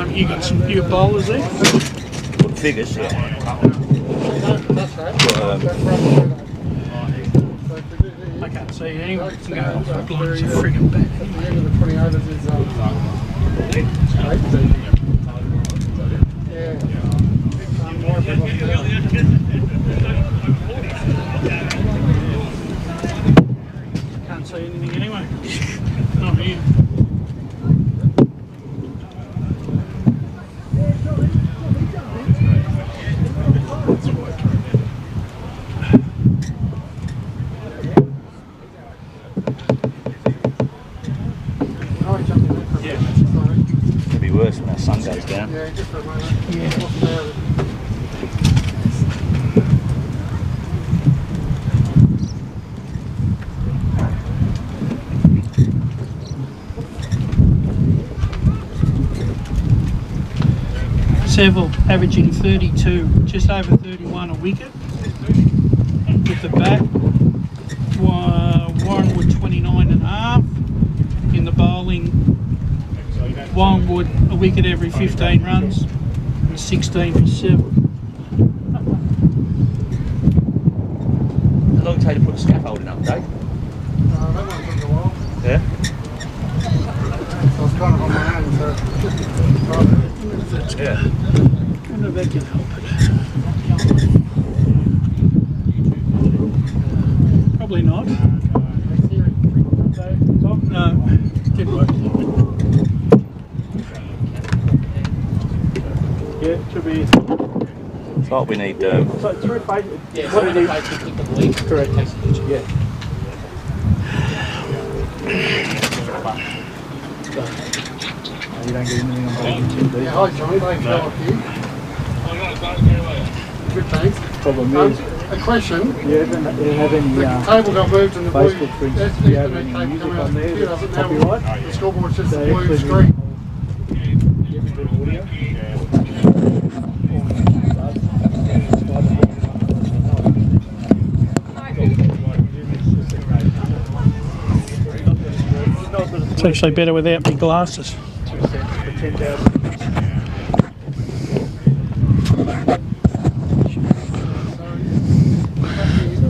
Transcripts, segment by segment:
You got some new bowlers there? Got figures, yeah. I can't see it anyway. It's going off the blocks a friggin' back. Can't see anything anyway. Not here. It'll be worse when that sun goes down. Yeah. Seville averaging 32, just over 31 a wicket. With the bat, Warranwood 29.5. In the bowling, Warranwood a wicket every 15 runs, and 16 for Seville. How long did it take to put the scaffolding up, Dave? That one took a while. Yeah? I was kind of on my own, so... Yeah. I wonder if that can help it. Probably not. No, didn't work. Yeah, it should be. It's like we need. So it's through Facebook. Yeah, what we need to click the link. Correct. Takes a picture. Yeah. You don't get anything on volume 2, do you? Yeah, hi John, thanks for up here. Good, thanks. Problem is, A question. you haven't have any The table got moved and the blue Facebook, for instance, that's do you have any Ethernet music cable on there coming out. that's Now copyright? the scoreboard's just So a blue actually screen. It's actually better without my glasses.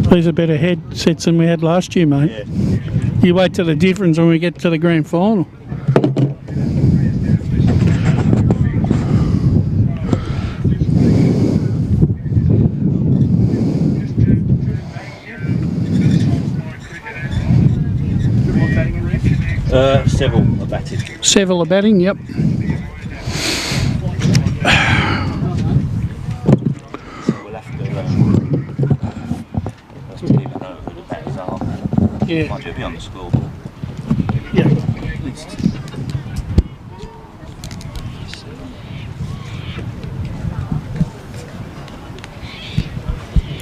These are better headsets than we had last year, mate. Yeah. You wait till the difference when we get to the grand final. Seville are batted. Seville are batting, yep. So we'll have to keep a note of who the batters are. Yeah. Mind you, it'll be on the scoreboard. Yeah.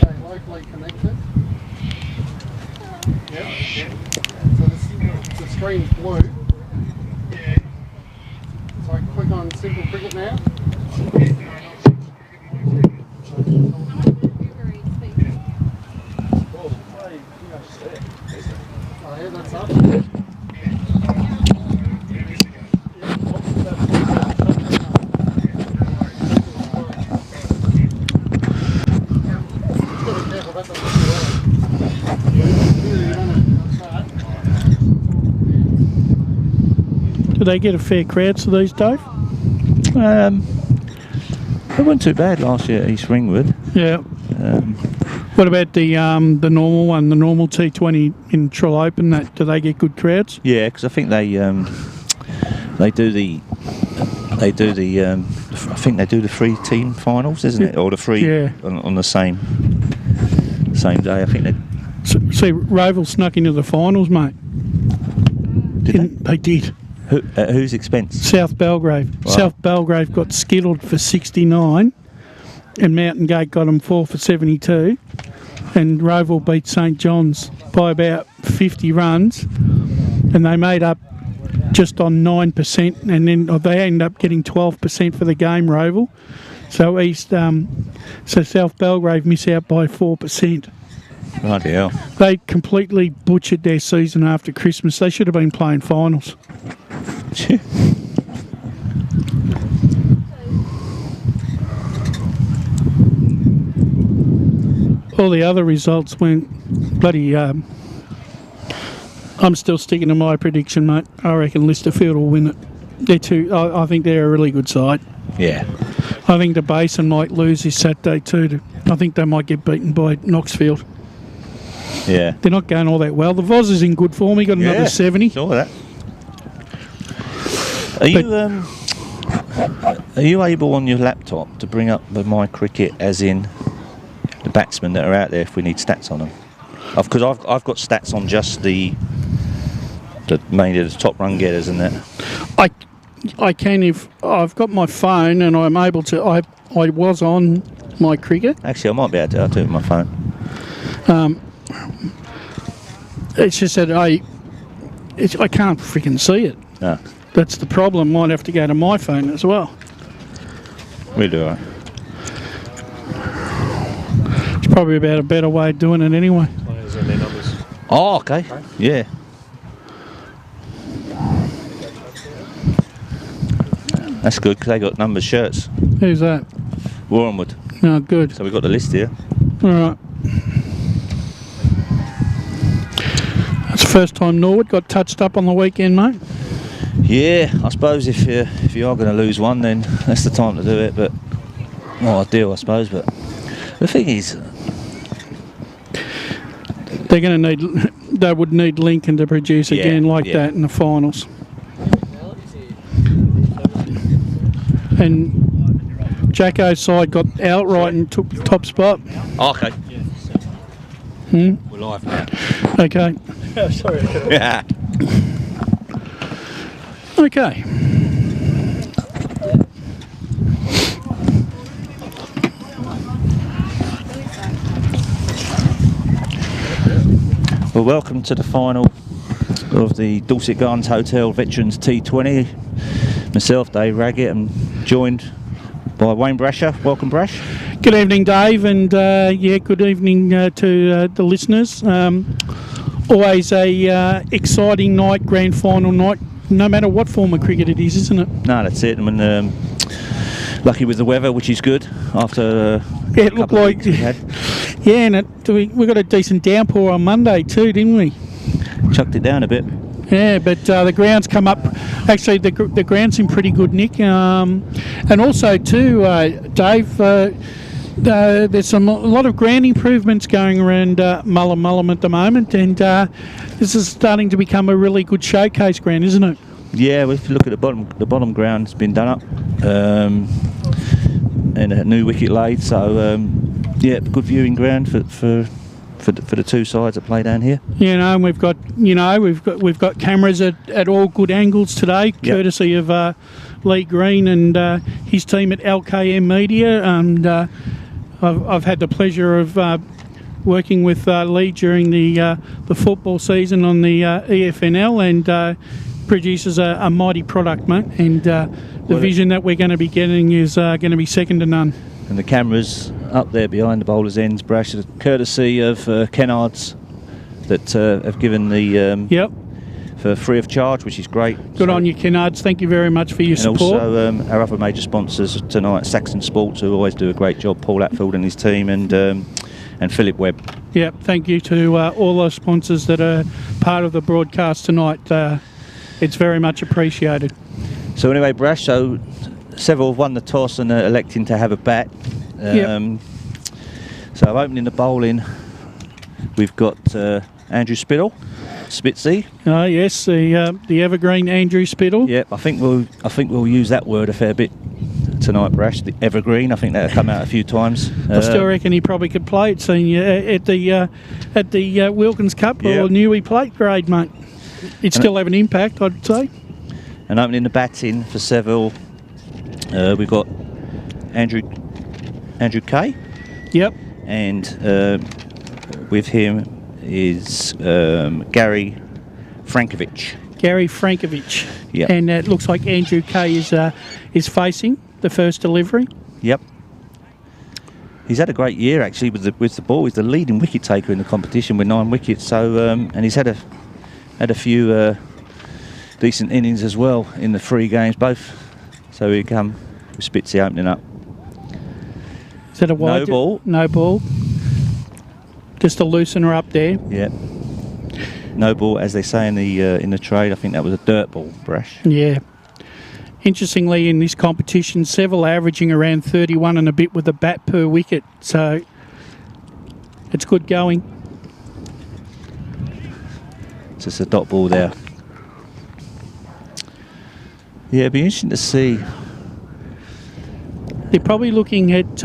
Okay, locally connected. Yeah. So the screen's blue. So I click on Simple Cricket now. Oh yeah, that's up. Do they get a fair crowd to these, Dave? It wasn't too bad last year at East Ringwood. Yeah. What about the normal one, the normal T20 in Trill Open? That do they get good crowds? Yeah, because I think they do the I think they do the 3 team finals, isn't it? Or the 3 Yeah. on the same day. I think they See, Roval snuck into the finals, mate. did. They did. At whose expense? South Belgrave. Wow. South Belgrave got skittled for 69, and Mountain Gate got them 4 for 72, and Roval beat St John's by about 50 runs, and they made up just on 9%, and then they ended up getting 12% for the game, Roval. So so South Belgrave miss out by 4%. Bloody hell. They completely butchered their season after Christmas. They should have been playing finals. all the other results went bloody. I'm still sticking to my prediction, mate. I reckon Listerfield will win it. They're two. I think they're a really good side. Yeah. I think the Basin might lose this Saturday too. I think they might get beaten by Knoxfield. Yeah. They're not going all that well. The Voz is in good form. He got another 70. Saw that. Are you able on your laptop to bring up the My Cricket, as in the batsmen that are out there, if we need stats on them? Because I've got stats on just the mainly the top run getters and that. I can if I've got my phone and I'm able to. I was on My Cricket. Actually, I might be able to. I'll do it with my phone. It's just that I can't freaking see it. No, That's the problem. Might have to go to my phone as well. we'll do all right. It's probably about a better way of doing it anyway. Players and their numbers. Oh, okay. Yeah. That's good because they got numbered shirts. Who's that? Warranwood. Oh, good. So we've got the list here. All right. That's the first time Norwood got touched up on the weekend, mate. Yeah, I suppose if you are going to lose one, then that's the time to do it. But not ideal, I suppose. But the thing is, They're going to need. They would need Lincoln to produce again like that in the finals. And Jacko's side got outright and took the top spot. oh, okay. We're live now. Okay. Sorry. Yeah. Okay. Well, welcome to the final of the Dorset Gardens Hotel Veterans T20. Myself, Dave Raggett, and joined by Wayne Brasher. Welcome, Brash. Good evening, Dave, and good evening to the listeners. Always a exciting night, grand final night, no matter what form of cricket it is, isn't it? No, that's it. I mean, lucky with the weather, which is good after It looked like we had. Yeah, and we got a decent downpour on Monday too, didn't we? Chucked it down a bit. Yeah, but the ground's come up. Actually, the ground's in pretty good nick. And also too, Dave, there's a lot of ground improvements going around Mullum at the moment, and this is starting to become a really good showcase ground, isn't it? Yeah, well, if you look at the bottom ground's been done up, and a new wicket laid. So yeah, good viewing ground for the two sides that play down here. You know, and we've got cameras at all good angles today, courtesy of Lee Green and his team at LKM Media, and I've had the pleasure of working with Lee during the football season on the EFNL, and produces a mighty product, mate. And the vision that we're going to be getting is going to be second to none. And the cameras up there behind the bowler's ends, Brash, courtesy of Kennards, that have given the for free of charge, which is great. Good on you, Kennards. Thank you very much for your support. And also our other major sponsors tonight, Saxon Sports, who always do a great job, Paul Atfield and his team, and Philip Webb. Yeah, thank you to all those sponsors that are part of the broadcast tonight. It's very much appreciated. So anyway, Brash, so Seville have won the toss and are electing to have a bat. So opening the bowling, we've got Andrew Spitzy. Yes, the evergreen Andrew Spittle. Yep, I think we'll use that word a fair bit tonight, Brash. The evergreen. I think that'll come out a few times. I still reckon he probably could play at senior at the Wilkins Cup or Newey Plate grade, mate. He'd still have an impact, I'd say. And opening the batting for Seville, we've got Andrew Kay. Yep. And with him is Gary Frankovic. Gary Frankovic. Yep. And it looks like Andrew Kay is facing the first delivery. Yep. He's had a great year actually with the ball. He's the leading wicket taker in the competition with 9 wickets. So and he's had a few decent innings as well in the 3 games both. So we come with Spitzy opening up. Is that a wide? No ball. No ball. just to loosen her up there. Yeah. No ball, as they say in the trade. I think that was a dirt ball, Brash. Yeah. Interestingly, in this competition, Seville averaging around 31 and a bit with a bat per wicket, so it's good going. Just a dot ball there. Yeah, it'd be interesting to see. You're probably looking at,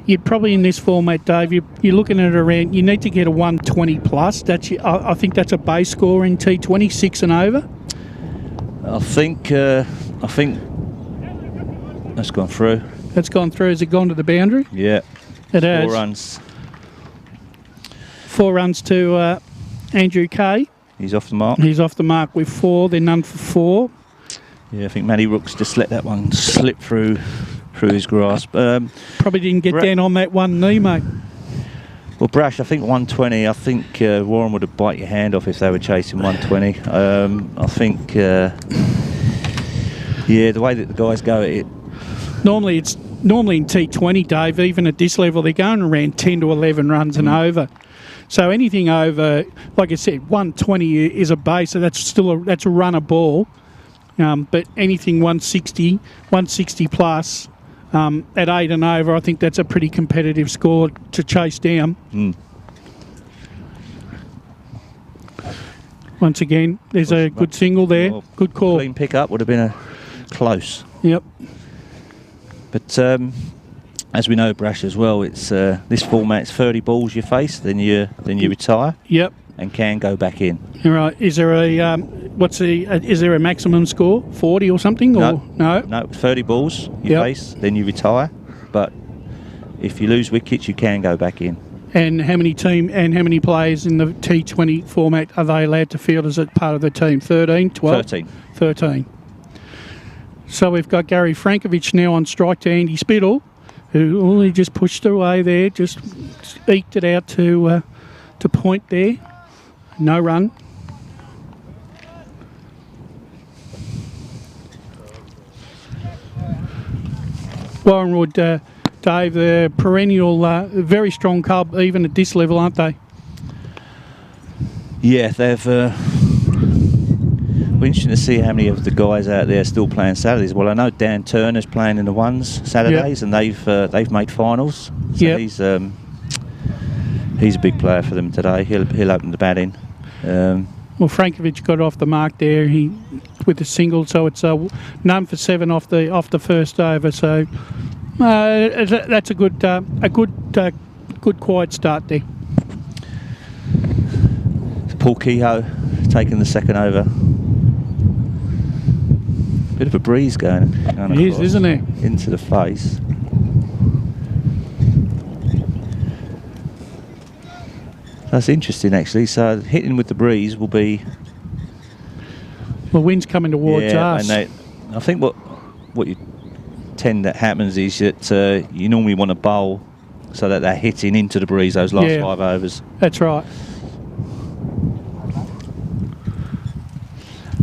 you're probably in this format, Dave, you're looking at around, you need to get a 120 plus. I think that's a base score in T20, 6 and over. I think that's gone through. That's gone through. Has it gone to the boundary? Yeah. It 4 has. runs. 4 runs to Andrew Kay. He's off the mark. He's off the mark with 4. They're none for 4. Yeah, I think Matty Rooks just let that one slip through his grasp. Probably didn't get down on that one knee, mate. Well, Brash, I think 120. I think Warren would have bite your hand off if they were chasing 120. I think, yeah, the way that the guys go at it. Normally in T20, Dave, even at this level, they're going around 10 to 11 runs and over. So anything over, like I said, 120 is a base, so that's still that's a runner ball. But anything 160 plus at 8 and over, I think that's a pretty competitive score to chase down. Once again, there's a good single there. Well, good call. Clean pick up would have been a close. Yep. But as we know, Brash, as well, it's this format's 30 balls you face, then you retire. Yep. And can go back in. All right. Is there a is there a maximum score? 40 or something? No. Or no? No, 30 balls you face, then you retire. But if you lose wickets, you can go back in. And how many players in the T20 format are they allowed to field as a part of the team? 13, 12? 13. So we've got Gary Frankovich now on strike to Andy Spittle, who only just pushed away there, just eked it out to point there. No run. Warranwood, Dave, the perennial, very strong club, even at this level, aren't they? Yeah, they've. We're interesting to see how many of the guys out there are still playing Saturdays. Well, I know Dan Turner's playing in the ones Saturdays, and they've made finals. So he's a big player for them today. He'll open the batting. Well, Frankovich got off the mark there. He with a single, so it's none for 7 off the first over. So that's a good quiet start there. Paul Kehoe taking the second over. Bit of a breeze going It is, isn't it? Into the face. That's interesting, actually. So hitting with the breeze will be. Well, wind's coming towards us. And I think what you tend that happens is that you normally want to bowl so that they're hitting into the breeze those last 5 overs. That's right.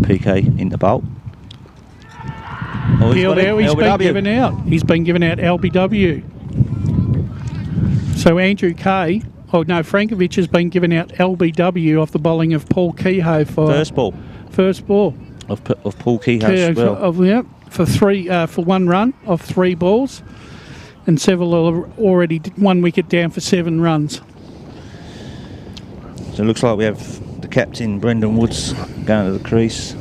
PK in the bowl. Oh, He's been given out LBW. So Andrew Kay. Oh no, Frankovich has been given out LBW off the bowling of Paul Kehoe for first ball of Paul Kehoe as well. For 1 run of 3 balls, and Seville are already 1 wicket down for 7 runs. So it looks like we have the captain Brendan Woods going to the crease.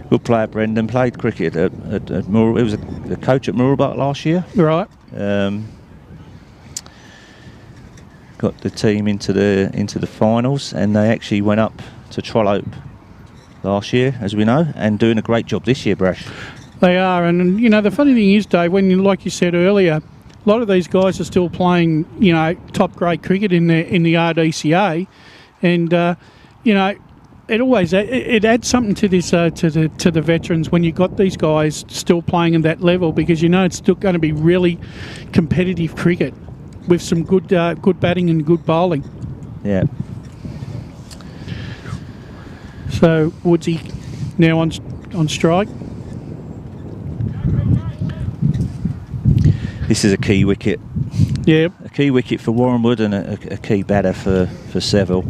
Good player, Brendan. Played cricket at Mullum. He was a coach at Mullum last year. Right. Got the team into the finals, and they actually went up to Trollope last year, as we know, and doing a great job this year, Brash. They are, and you know the funny thing is, Dave, when like you said earlier, a lot of these guys are still playing, top grade cricket in the RDCA, and it adds something to this to the veterans when you've got these guys still playing at that level, because it's still going to be really competitive cricket with some good batting and good bowling. Yeah. So Woodsy now on strike. This is a key wicket. Yeah. A Key wicket for Warranwood and a key batter for Seville.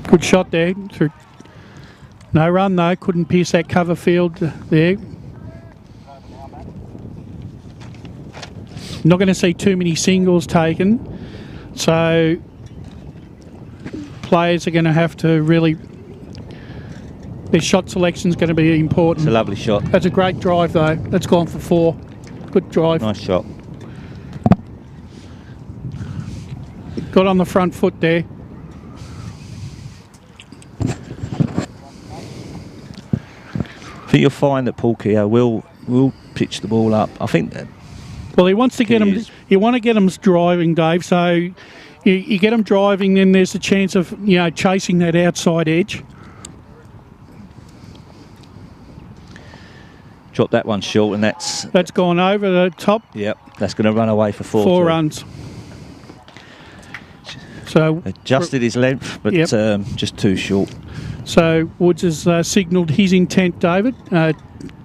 Good shot there. Through. No run though, couldn't pierce that cover field there. Not going to see too many singles taken, so players are going to have to really, their shot selection is going to be important. It's a lovely shot. That's a great drive though. That's gone for 4. Good drive. Nice shot. Got on the front foot there. I think you'll find that Paul Keogh will pitch the ball up. I think that. Well, he wants to get them. You want to get them driving, Dave. So you get them driving, then there's a chance of chasing that outside edge. Drop that one short, and that's gone over the top. Yep, that's going to run away for 4. 4 runs. So adjusted his length, but just too short. So Woods has signalled his intent, David.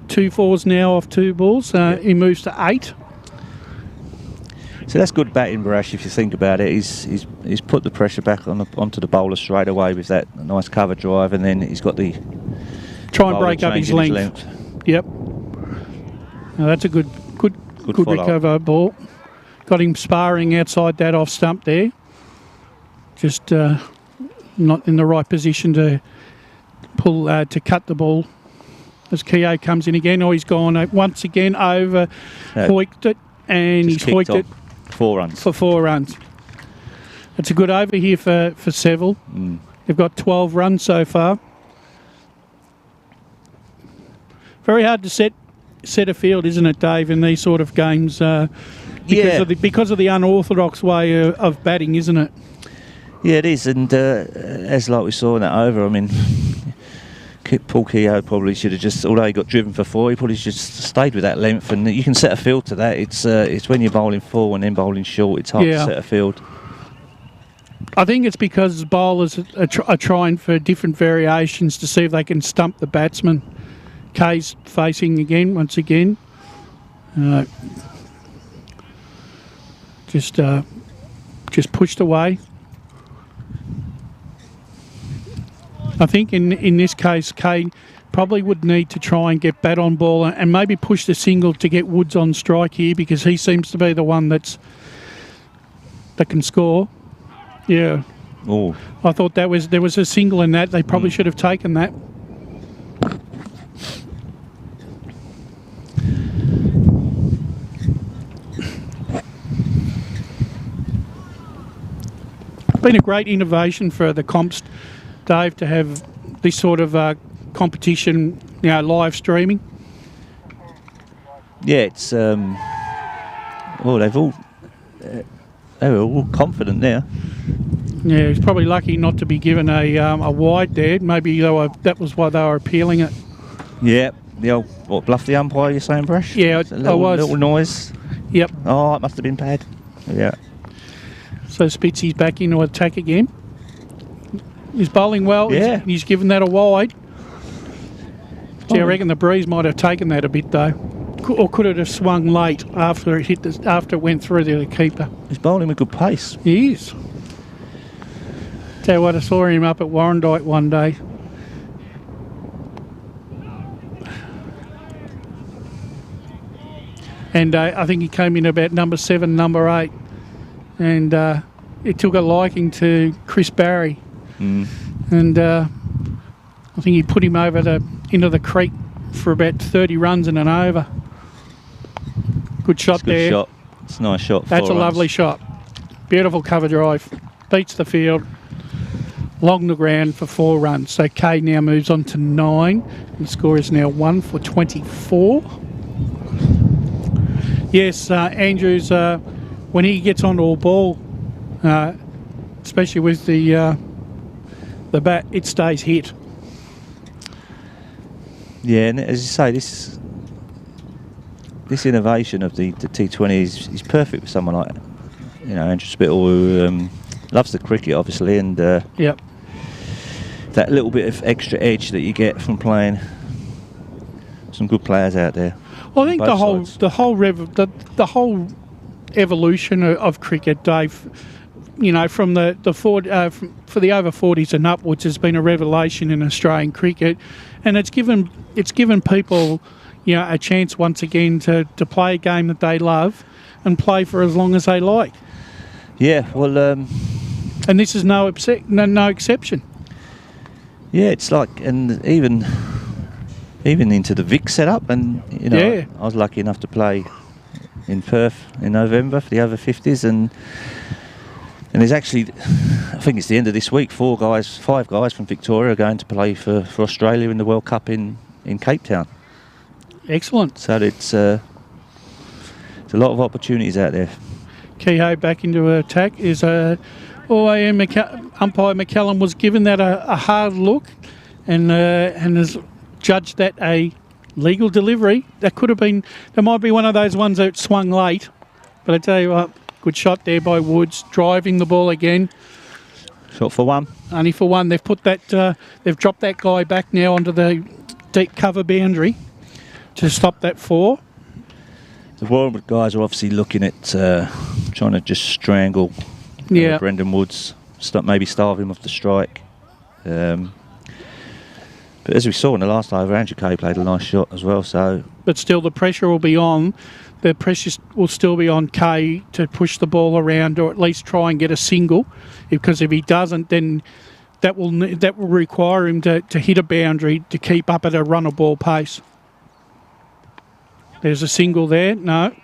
2 fours now off 2 balls. He moves to 8. So that's good batting, Barash, if you think about it. He's put the pressure back onto the bowler straight away with that nice cover drive, and then he's got the try and break up his length. Yep. Now that's a good recover ball. Got him sparring outside that off stump there. Just not in the right position to pull to cut the ball. As Keogh comes in again, he's gone once again over, hoiked it, and he's hoiked it 4 runs. For 4 runs. It's a good over here for Seville. They've got 12 runs so far. Very hard to set a field, isn't it, Dave, in these sort of games? Because of the unorthodox way of batting, isn't it? Yeah, it is, and as like we saw in that over, I mean, Paul Keogh probably should have just, although he got driven for 4, he probably just stayed with that length, and you can set a field to that. It's when you're bowling 4 and then bowling short, it's hard to set a field. I think it's because bowlers are trying for different variations to see if they can stump the batsman. Kay's facing again, once again. Just pushed away. I think in this case, Kay probably would need to try and get bat on ball and maybe push the single to get Woods on strike here, because he seems to be the one that can score. Yeah. Oh. I thought there was a single in that. They probably should have taken that. Been a great innovation for the comps, Dave, to have this sort of competition, live streaming. Yeah, it's they were all confident there. Yeah, he's probably lucky not to be given a wide there. Maybe that was why they were appealing it. Yeah, the old bluff the umpire, you're saying, Brash? Yeah, I was. Little noise. Yep. Oh, it must have been bad. Yeah. So Spitzy's back into attack again. He's bowling well. Yeah. He's given that a wide. Gee, I reckon the breeze might have taken that a bit though, or could it have swung late after it went through the keeper? He's bowling with good pace. He is. Tell you what, I saw him up at Warranwood one day. And I think he came in about number 7, number 8. And it took a liking to Chris Barry. And I think he put him over into the creek for about 30 runs and an over. Good shot there. Good shot. It's a nice shot. That's a lovely shot. Beautiful cover drive. Beats the field. Along the ground for 4 runs. So Kay now moves on to 9. The score is now 1 for 24. Yes, Andrews, when he gets onto a ball, especially with the bat, it stays hit. Yeah, and as you say, this innovation of the T20 is perfect for someone like Andrew Spittle, who loves the cricket, obviously, and that little bit of extra edge that you get from playing some good players out there. I think Both sides. the whole evolution of cricket, Dave. You know, from for the over 40s and upwards, has been a revelation in Australian cricket, and it's given people, you know, a chance once again to play a game that they love and play for as long as they like. Yeah, well, And this is no exception. yeah, it's like, and even into the Vic setup, and you know, Yeah. I was lucky enough to play in Perth in November for the over 50s, and there's actually, I think it's the end of this week, 5 guys from Victoria are going to play for Australia in the World Cup in Cape Town. Excellent. So it's a lot of opportunities out there. Kehoe back into attack is umpire McCallum was given that a hard look, and has judged that a legal delivery. That might be one of those ones that swung late, but I tell you what, good shot there by Woods, driving the ball again. Shot for one. Only for one. They've put that. They've dropped that guy back now onto the deep cover boundary to stop that 4. The Warranwood guys are obviously looking at trying to just strangle Brendan Woods, maybe starve him off the strike. But as we saw in the last over, Andrew Kay played a nice shot as well. So, but still, the pressure will be on. The pressure will still be on Kay to push the ball around, or at least try and get a single. Because if he doesn't, then that will require him to hit a boundary to keep up at a runner ball pace. There's a single there. No.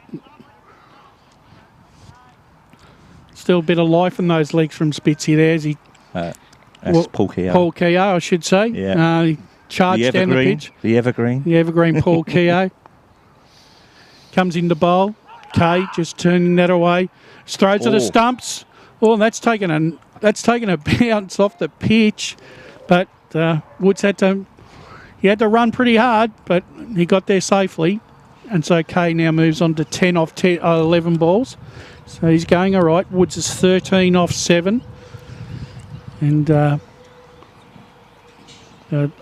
Still a bit of life in those legs from Spitzy there. As he, that's Paul Keogh. Paul Keogh, I should say. Yeah. He charged down the pitch. The evergreen. The evergreen Paul Keogh. Comes into bowl. Kay just turning that away. Throws to the stumps. Oh, that's taken a bounce off the pitch. But Woods had to run pretty hard, but he got there safely. And so Kay now moves on to 10 off 11 balls. So he's going all right. Woods is 13 off 7. And I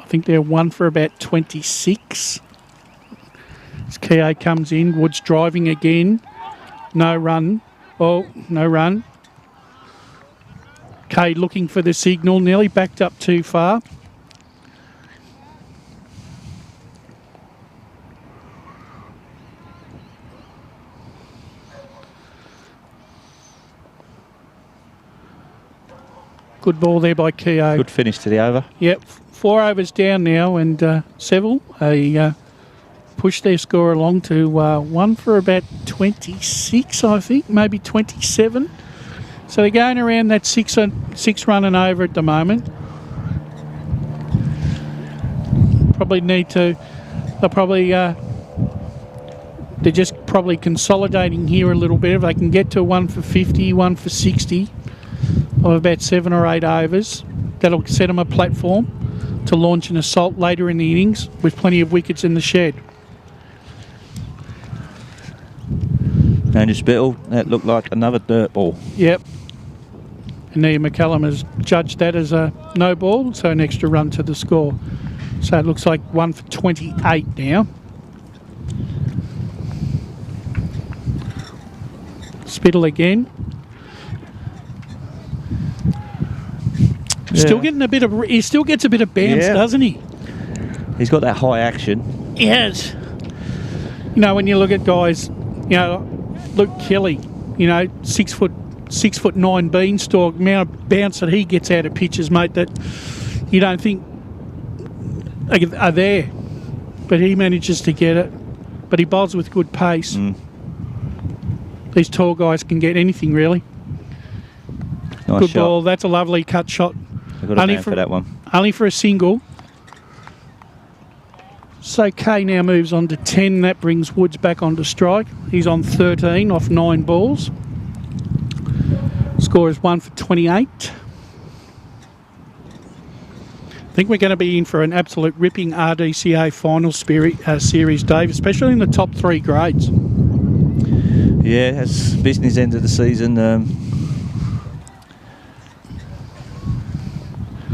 think they're 1 for about 26. As Keogh comes in, Woods driving again. No run. Oh, no run. Kay looking for the signal, nearly backed up too far. Good ball there by Keogh. Good finish to the over. Yep, 4 overs down now, and Seville push their score along to 1 for about 26, I think, maybe 27. So they're going around that 6 run and over at the moment. They're just probably consolidating here a little bit. If they can get to 1 for 50, 1 for 60 of about 7 or 8 overs, that'll set them a platform to launch an assault later in the innings with plenty of wickets in the shed. Andrew Spittle, that looked like another dirt ball. Yep. And Nia McCallum has judged that as a no ball, so an extra run to the score. So it looks like 1 for 28 now. Spittle again. Yeah. He still gets a bit of bounce, doesn't he? He's got that high action. Yes. You know, when you look at guys, you know, Luke Kelly, you know, 6'9" beanstalk, amount of bounce that he gets out of pitches, mate, that you don't think are there. But he manages to get it. But he bowls with good pace. These tall guys can get anything, really. Nice good shot. ball. That's a lovely cut shot. I got a man for that one. Only for a single. So Kay now moves on to 10. That brings Woods back onto strike. He's on 13 off 9 balls. Score is 1 for 28. I think we're going to be in for an absolute ripping RDCA final series, Dave, especially in the top 3 grades. Yeah, as business end of the season,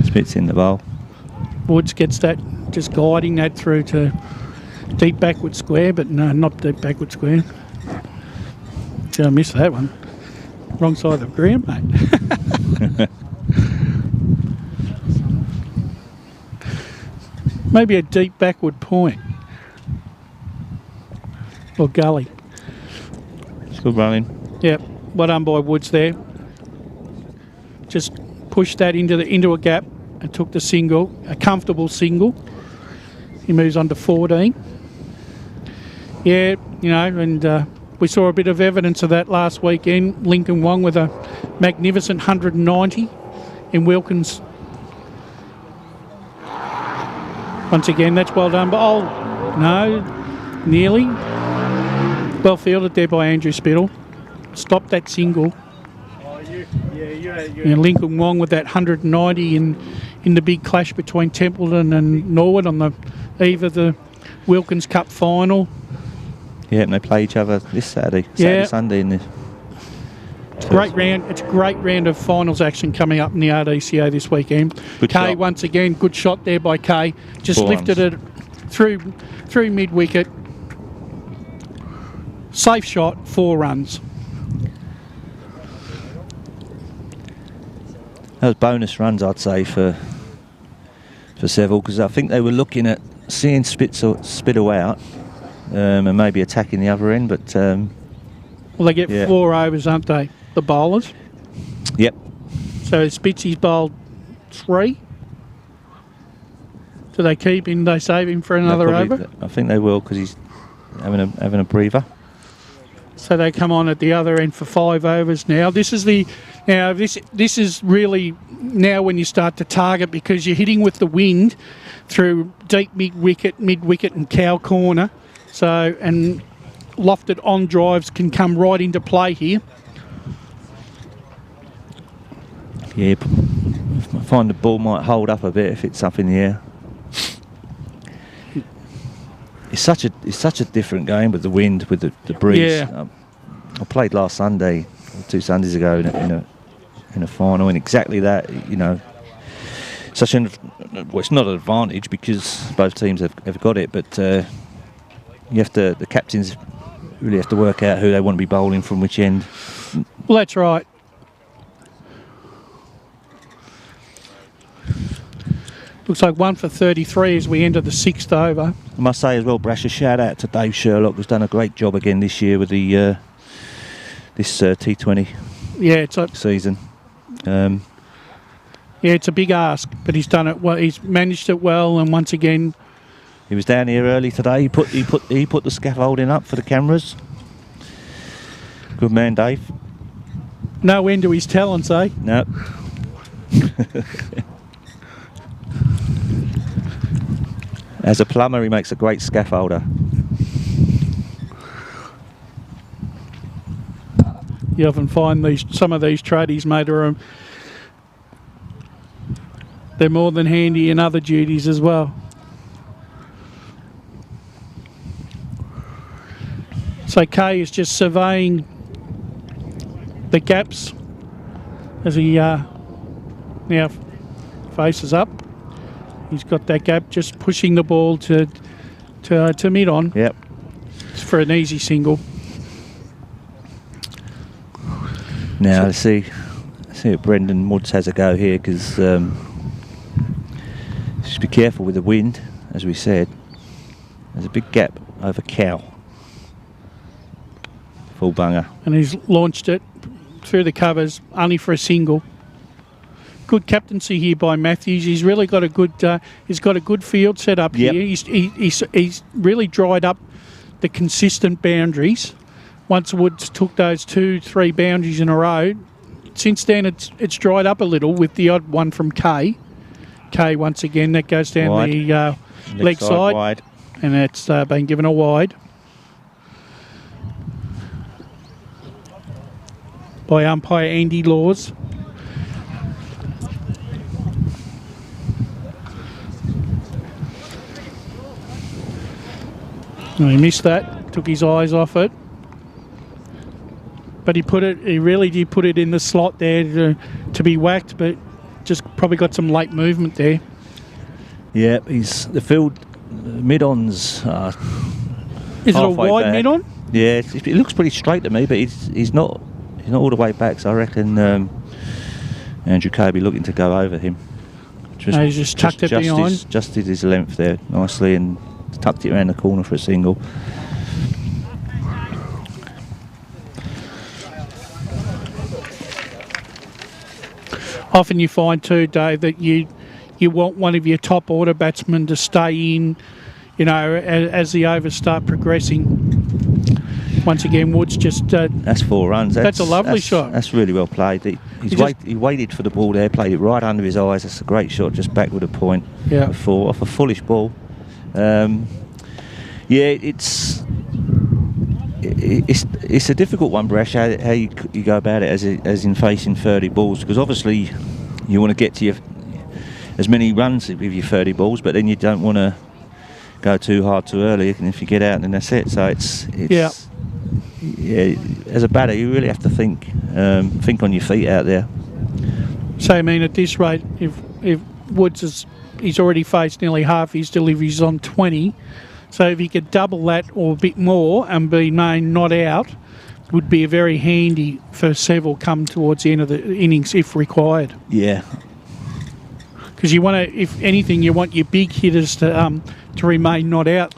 Spitz in the bowl. Woods gets that, just guiding that through to Deep backward square, but no, not deep backward square. Gee, I missed that one. Wrong side of the ground, mate. Maybe a deep backward point. Or gully. It's good running. Yep. Well done by Woods there. Just pushed that into a gap and took the single, a comfortable single. He moves on to 14. Yeah, you know, and we saw a bit of evidence of that last weekend. Lincoln Wong with a magnificent 190 in Wilkins. Once again, that's well done. But oh, no, nearly. Well fielded there by Andrew Spittle. Stopped that single. And Lincoln Wong with that 190 in the big clash between Templeton and Norwood on the eve of the Wilkins Cup final. Yeah, and they play each other this Saturday, Sunday in the... It's a great round. It's a great round of finals action coming up in the RDCA this weekend. Good Kay shot. once again, good shot there by Kay. Just 4 lifted it through mid wicket. Safe shot, 4 runs. Those bonus runs, I'd say, for Seville, because I think they were looking at seeing Spittle out and maybe attacking the other end, but... Well, they get 4 overs, aren't they? The bowlers. Yep. So Spitzy's bowled 3. Do they keep him? They save him for another over? I think they will, because he's having a breather. So they come on at the other end for 5 overs now. This is this is really now when you start to target, because you're hitting with the wind through deep mid wicket and cow corner. So, and lofted on drives can come right into play here. Yeah, I find the ball might hold up a bit if it's up in the air. It's such a different game with the wind, with the breeze. Yeah. I played last Sunday, 2 Sundays ago, in a final, and exactly that. You know, well, it's not an advantage because both teams have got it, but the captains really have to work out who they want to be bowling from which end. Well, that's right. Looks like 1 for 33 as we enter the 6th over. I must say as well, Brash, a shout out to Dave Sherlock, who's done a great job again this year with the this T20 season. Yeah, it's a big ask, but he's done it well. He's managed it well, and once again, he was down here early today. He put the scaffolding up for the cameras. Good man, Dave. no end to his talents, eh? No. As a plumber, he makes a great scaffolder. You often find some of these tradies, mate, they're more than handy in other duties as well. So Kay is just surveying the gaps as he now faces up. He's got that gap, just pushing the ball to mid on. Yep. For an easy single. Now let's see if Brendan Woods has a go here, because just be careful with the wind, as we said. There's a big gap over cow. Full bunger. And he's launched it through the covers, only for a single. Good captaincy here by Matthews. He's really got a good. He's got a good field set up here. He's really dried up the consistent boundaries. Once Woods took those 2-3 boundaries in a row, since then it's dried up a little with the odd one from Kay. Kay once again, that goes down wide. the leg side, wide. And that's been given a wide by umpire Andy Laws. No, he missed that. Took his eyes off it. But he really did put it in the slot there to be whacked, but just probably got some late movement there. Yeah, the field mid-ons are Is it a halfway wide back. mid-on? Yeah, it looks pretty straight to me, but he's not all the way back. So I reckon Andrew Kirby looking to go over him. No, he's just tucked it behind. Just did his length there nicely and tucked it around the corner for a single. Often you find too, Dave, that you want one of your top order batsmen to stay in, you know, as the overs start progressing. Once again, Wood's just... That's 4 runs. That's a lovely shot. That's really well played. He waited for the ball there, played it right under his eyes. That's a great shot, just back with a point. Yeah. Off a fullish ball. It's a difficult one, Brash, how you go about it as in facing 30 balls, because obviously you want to get to as many runs with your 30 balls, but then you don't want to go too hard too early, and if you get out, then that's it. So it's as a batter, you really have to think on your feet out there. So, I mean, at this rate, if Woods he's already faced nearly half his deliveries on 20, so if he could double that or a bit more and be main not out, would be very handy for Seville come towards the end of the innings if required. Yeah. Because you want to, if anything, you want your big hitters to remain not out.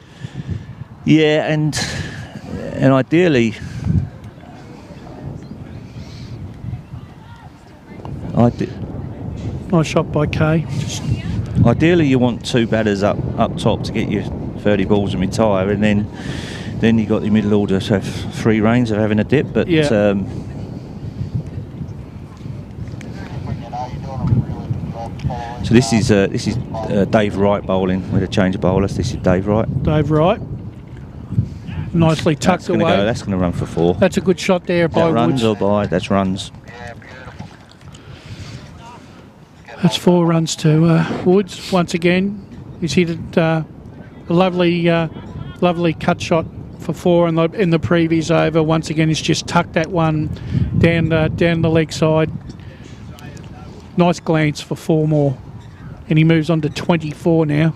Yeah, and ideally, Nice shot by Kay. ideally you want 2 batters up top to get your 30 balls and retire, and then you got the middle order to have free reins of having a dip. But Yeah. So this is Dave Wright bowling with a change of bowlers. This is Dave Wright. Dave Wright. Nicely tucked away. That's going to run for 4. That's a good shot there by Runs Woods. or by? That's runs. That's 4 runs to Woods. Once again, he's hit it, a lovely cut shot for 4 in the previous over. Once again, he's just tucked that one down the leg side. Nice glance for 4 more. And he moves on to 24 now.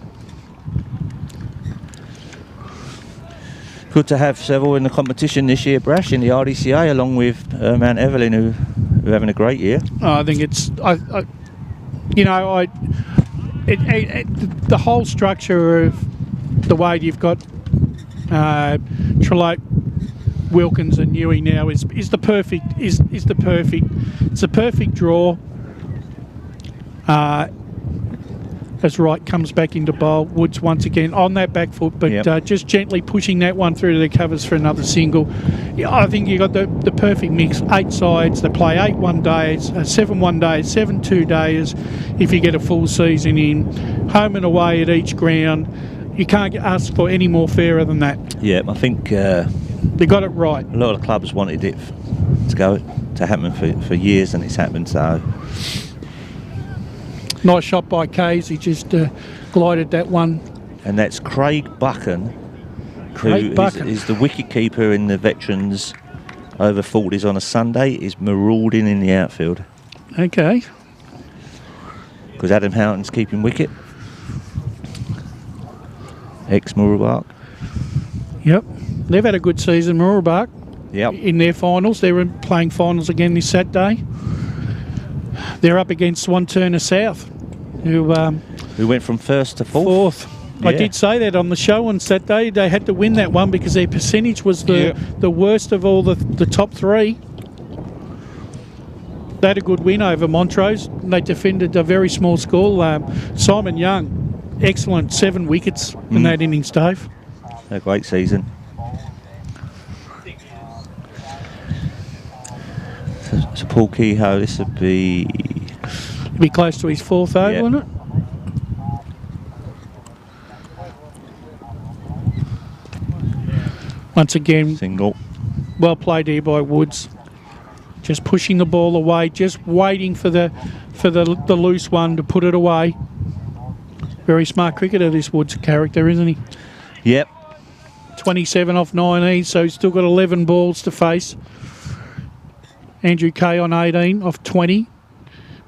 Good to have Seville in the competition this year, Brash, in the RDCA, along with Mount Evelyn, who are having a great year. I think it's, the whole structure of the way you've got Trellope, Wilkins, and Newey now is the perfect it's a perfect draw. As Wright comes back into bowl, Woods once again on that back foot, but just gently pushing that one through to the covers for another single. Yeah, I think you got the perfect mix. 8 sides, they play 8 one-days, 7 one-days, 7 two-days. If you get a full season in, home and away at each ground, you can't ask for any more fairer than that. Yeah, I think they got it right. A lot of clubs wanted it to happen for years, and it's happened. So. Nice shot by Kays. He just glided that one. And that's Craig Buchan, who is the wicket keeper in the Veterans over 40s on a Sunday, is marauding in the outfield. Okay. Because Adam Houghton's keeping wicket. Ex-Murrabak. Yep. They've had a good season, Murrabak. Yep. In their finals. They're playing finals again this Saturday. They're up against Swan Turner South, who went from 1st to 4th. Yeah. I did say that on the show on Saturday. They had to win that one because their percentage was the worst of all the top 3. They had a good win over Montrose. They defended a very small score. Simon Young, excellent, 7 wickets in that innings, Dave. A great season. So Paul Kehoe, this would be close to his 4th over, wouldn't it? Once again, single. Well played here by Woods. Just pushing the ball away, just waiting for the loose one to put it away. Very smart cricketer, this Woods character, isn't he? Yep. 27 off 19, so he's still got 11 balls to face. Andrew Kay on 18 off 20.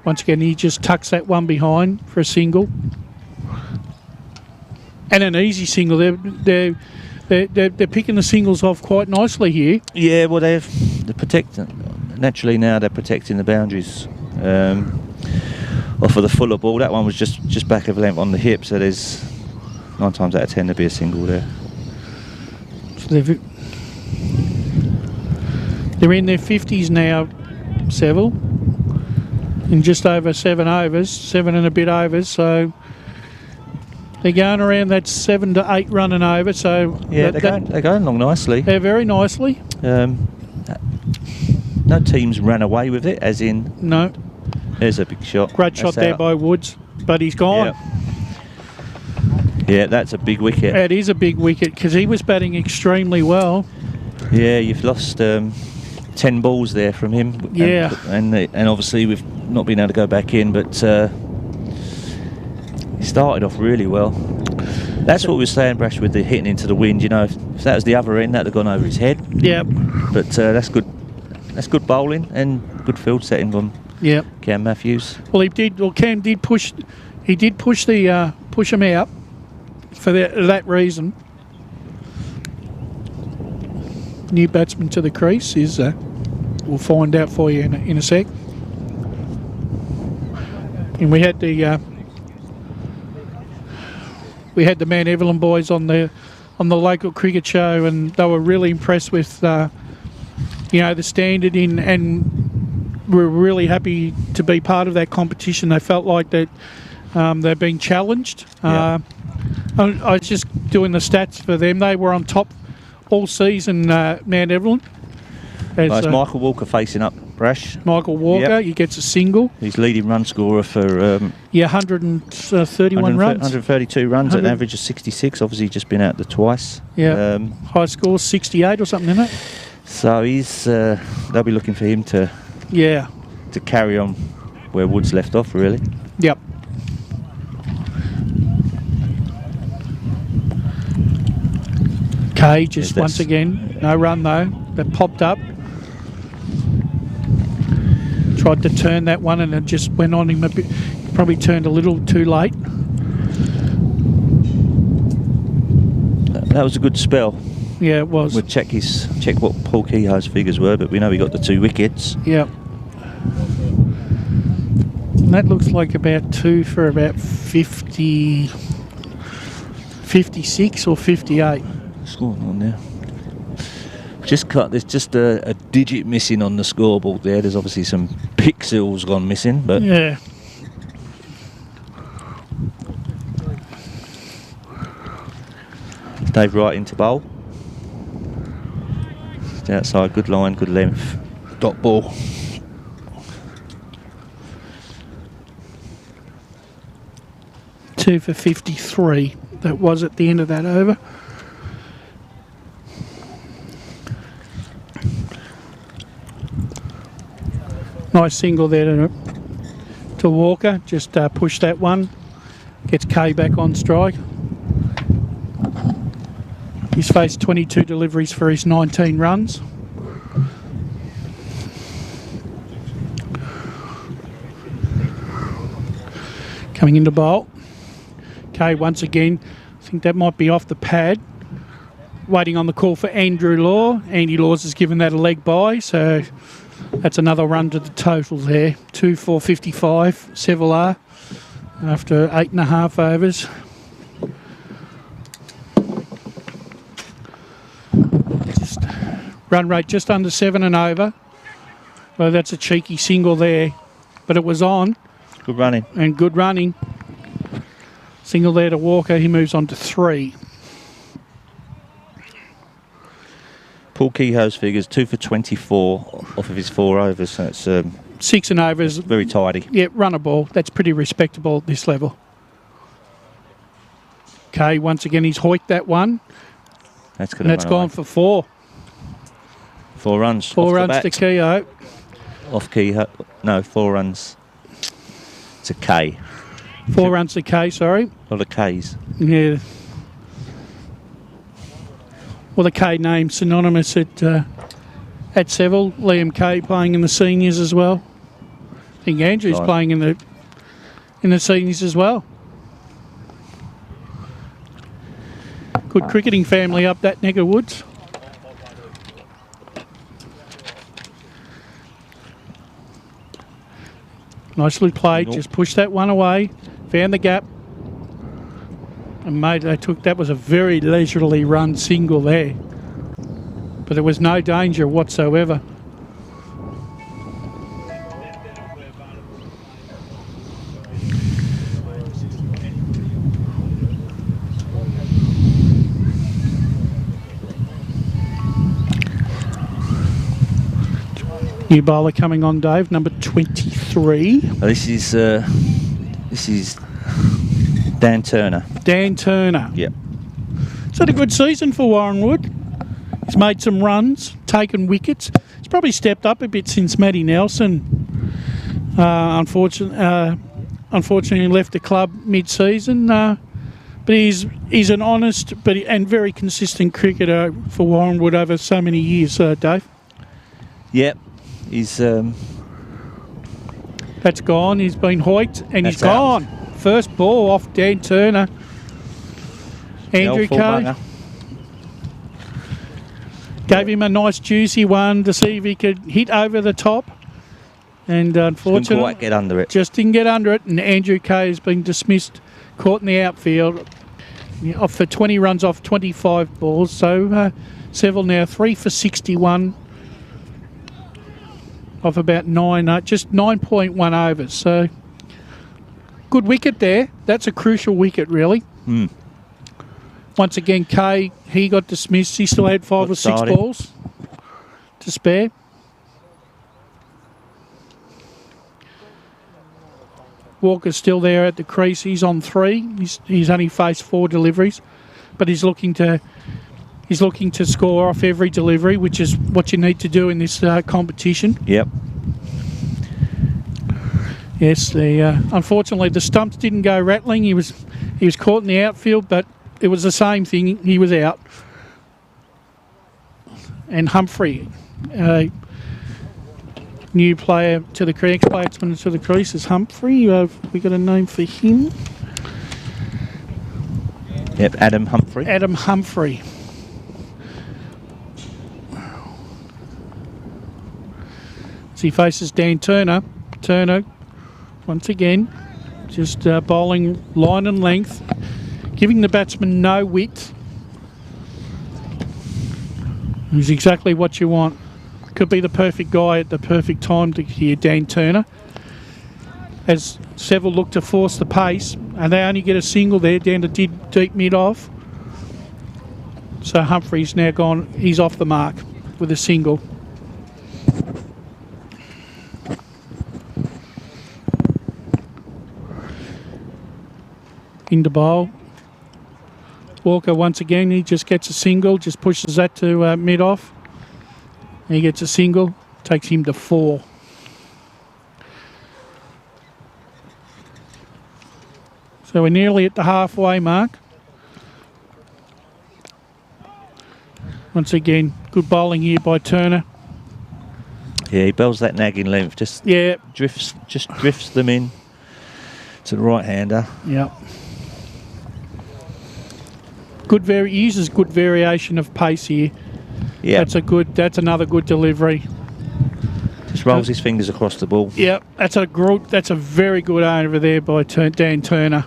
Once again, he just tucks that one behind for a single. And an easy single. They're picking the singles off quite nicely here. Yeah, well, they're protecting. Naturally, now they're protecting the boundaries off of the fuller ball. That one was just back of length on the hip, so there's 9 times out of 10 there'll be a single there. So they're in their 50s now, Seville, in just over 7 overs, 7 and a bit overs. So they're going around that 7 to 8 running over. So yeah, they're going along nicely. They're very nicely. No teams ran away with it, as in. No. There's a big shot. Great shot there by Woods, but he's gone. Yeah, that's a big wicket. It is a big wicket because he was batting extremely well. Yeah, you've lost 10 balls there from him. Yeah. And obviously we've not been able to go back in, but he started off really well. That's what we were saying, Brash, with the hitting into the wind. You know, if that was the other end, that'd have gone over his head. Yeah. But that's good. That's good bowling and good field setting from Cam Matthews. Well, Cam did push. He did push him out for that reason. New batsman to the crease is. We'll find out for you in a sec. And we had the Mount Evelyn boys on the local cricket show, and they were really impressed with the standard and were really happy to be part of that competition. They felt like that they're being challenged. I was just doing the stats for them. They were on top all season, Mount Evelyn. It's Michael Walker facing up, Brash. Michael Walker, he gets a single. He's leading run scorer for 131 runs. 132 runs at an average of 66. Obviously, just been out there twice. Yeah, high score 68 or something, isn't it? So he's they'll be looking for him to carry on where Woods left off, really. Yep. Okay, just once again, no run though. They popped up. Tried to turn that one and it just went on him a bit. Probably turned a little too late. That was a good spell. Yeah, it was. We'll check what Paul Kehoe's figures were, but we know he got the 2 wickets. Yep. And that looks like about 2 for about 56 or 58. What's going on there? There's just a digit missing on the scoreboard there. There's obviously some pixels gone missing, but yeah. Dave Wright into bowl. Just outside, good line, good length. Dot ball. Two for 53. That was at the end of that over. Nice single there to Walker. Just push that one. Gets K back on strike. He's faced 22 deliveries for his 19 runs. Coming into bowl. K once again. I think that might be off the pad. Waiting on the call for Andrew Law. Andy Laws has given that a leg by, so that's another run to the total there. 2 for 55, Seville are, after 8.5 overs. Just run rate just under 7 and over. Well, that's a cheeky single there, but it was on. Good running. And good running. Single there to Walker. He moves on to 3. Paul Kehoe's figures 2 for 24 off of his 4 overs, so it's 6 and overs. Very tidy. Yeah, run a ball. That's pretty respectable at this level. Okay, once again he's hoiked that one. That's gone for 4. 4 runs. 4 runs to Kehoe. Off Kehoe. No, 4 runs to K. 4 runs to K, sorry. A lot of Ks. Yeah. Well, the K name synonymous at Seville. Liam K playing in the seniors as well. I think Andrew's playing in the seniors as well. Good cricketing family up that neck of woods. Nicely played. Nope. Just pushed that one away. Found the gap. And mate, that was a very leisurely run single there. But there was no danger whatsoever. New bowler coming on, Dave, number 23. This is Dan Turner. Dan Turner. Yep. He's had a good season for Warranwood. He's made some runs, taken wickets. He's probably stepped up a bit since Matty Nelson unfortunately left the club mid-season. But he's an honest and very consistent cricketer for Warranwood over so many years, Dave. Yep. He's That's gone. He's been hoiked and he's That's out. gone. First ball off Dan Turner. Andrew Kay gave him a nice juicy one to see if he could hit over the top. And couldn't unfortunately, quite get under it. just didn't get under it. And Andrew Kay has been dismissed, caught in the outfield off for 20 runs off 25 balls. So Seville now 3 for 61 off about just 9.1 overs. So good wicket there. That's a crucial wicket, really. Mm. Once again, Kay, he got dismissed. He still had 5 or 6 Starting. balls to spare. Walker's still there at the crease. He's on 3. He's only faced 4 deliveries, but he's looking to score off every delivery, which is what you need to do in this competition. Yep. Yes, unfortunately the stumps didn't go rattling. He was caught in the outfield, but it was the same thing. He was out. And Humphrey, new player to the crease, ex-batsman to the crease is Humphrey. We got a name for him? Yep. Adam Humphrey. Adam Humphrey. As he faces Dan Turner. Turner, once again, just bowling line and length, giving the batsman no width. He's exactly what you want. Could be the perfect guy at the perfect time to hear Dan Turner. As Seville look to force the pace, and they only get a single there down to deep mid-off. So Humphrey's now gone, he's off the mark with a single. Into bowl. Walker once again, he just gets a single, just pushes that to mid-off. He gets a single, takes him to 4. So we're nearly at the halfway mark. Once again, good bowling here by Turner. Yeah, he bowls that nagging length, just drifts them in to the right-hander. Yeah. He uses good variation of pace here. Yeah. That's another good delivery. Just rolls his fingers across the ball. Yeah, that's a very good over there by Dan Turner.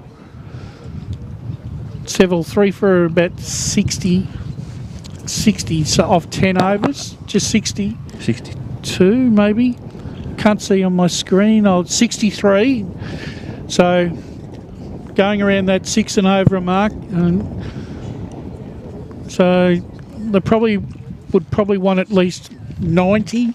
Seville 3 for about 60 so off 10 overs, just 60. 62 maybe. Can't see on my screen. 63. So going around that 6 and over mark. So they would probably want at least 90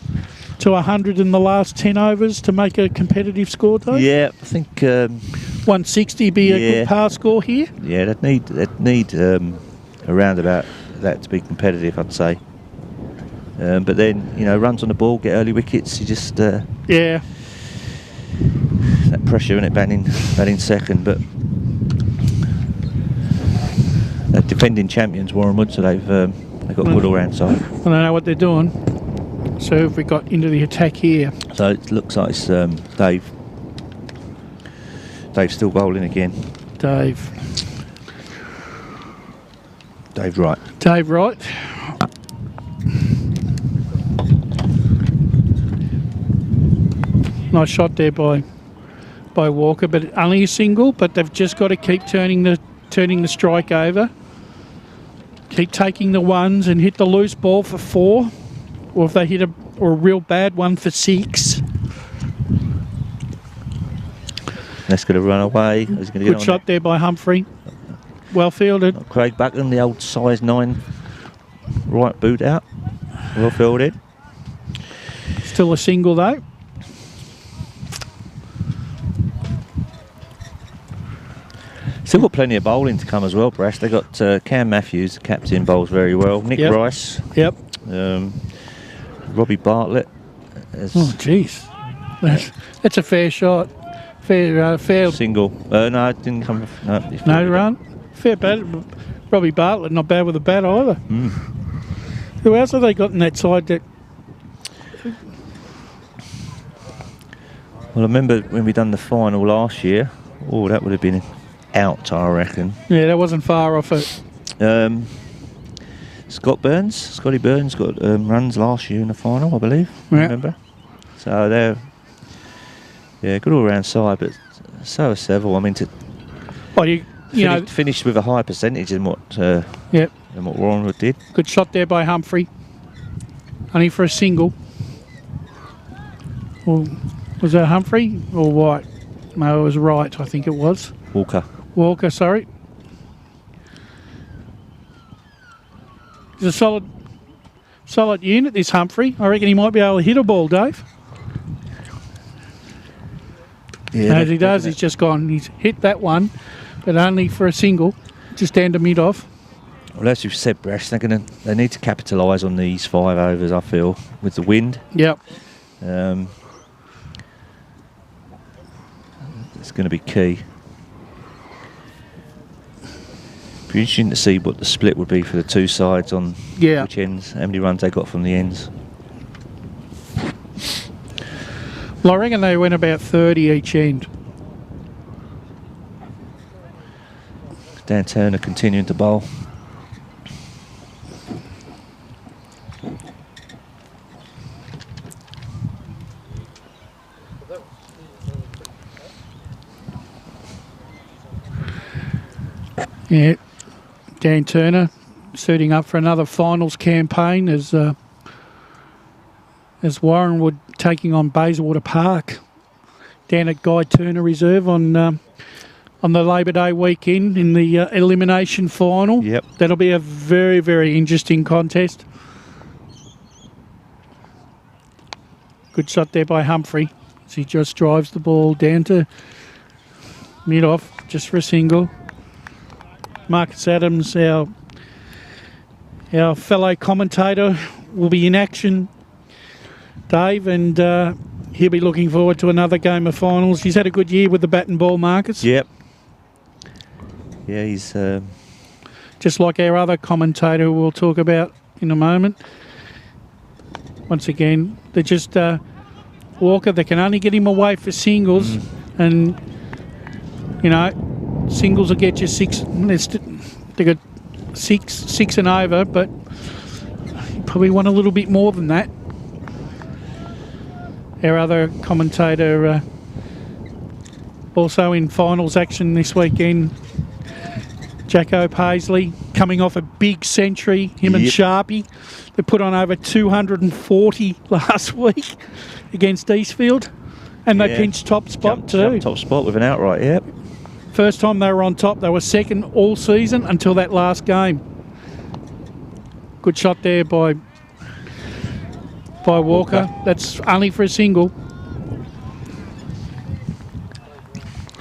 to 100 in the last 10 overs to make a competitive score, though. Yeah, I think 160 be a good par score here. Yeah, they'd need around about that to be competitive, I'd say. But then, runs on the ball, get early wickets. You just that pressure in it, batting second, but. Defending champions, Warranwood, so they've got a good all-round side. I don't know what they're doing. So if we got into the attack here. So it looks like it's Dave. Dave's still bowling again. Dave. Dave Wright. Dave Wright. Nice shot there by Walker, but only a single. But they've just got to keep turning the strike over. Keep taking the ones and hit the loose ball for 4, or if they hit a real bad one for 6. That's going to run away. He's going to Good shot there by Humphrey. Well fielded. Craig Buckland, the old size 9 right boot out. Well fielded. Still a single though. Still got plenty of bowling to come as well, Brash. They got Cam Matthews, the captain, bowls very well. Nick Rice. Yep. Robbie Bartlett. Oh, jeez. That's a fair shot. Fair single. No, it didn't come. No run. Fair bat. Robbie Bartlett, not bad with a bat either. Who else have they got in that side? That well, I remember when we done the final last year. Oh, that would have been out, I reckon. Yeah, that wasn't far off it. Scotty Burns got runs last year in the final, I believe. Yeah. Remember? So they're good all round side, but so is Seville. I mean, finished with a higher percentage than what Warranwood did. Good shot there by Humphrey. Only for a single. Well, was that Humphrey or White? No, it was Wright, I think it was. Walker, sorry. He's a solid unit, this Humphrey. I reckon he might be able to hit a ball, Dave. Yeah, as he does, he's just gone. He's hit that one, but only for a single, just down to mid-off. Well, as you've said, Brash, they need to capitalise on these 5 overs, I feel, with the wind. Yep. It's going to be key. Be interesting to see what the split would be for the 2 sides on which ends, how many runs they got from the ends. Well, I reckon they went about 30 each end. Dan Turner continuing to bowl. Yeah, Dan Turner suiting up for another finals campaign as Warranwood taking on Bayswater Park down at Guy Turner Reserve on the Labor Day weekend in the elimination final. Yep. That'll be a very, very interesting contest. Good shot there by Humphrey as he just drives the ball down to mid-off just for a single. Marcus Adams, our fellow commentator, will be in action, Dave, and he'll be looking forward to another game of finals. He's had a good year with the bat and ball, Marcus. Yep. Yeah, he's... just like our other commentator we'll talk about in a moment. Once again, they're just... Walker, they can only get him away for singles, and, singles will get you 6. They got six and over, but you probably want a little bit more than that. Our other commentator also in finals action this weekend, Jacko Paisley, coming off a big century, him and Sharpie. They put on over 240 last week against Eastfield, and they pinched top spot too. Jumped top spot with an outright, yep. First time they were on top, they were second all season until that last game. Good shot there by Walker. That's only for a single.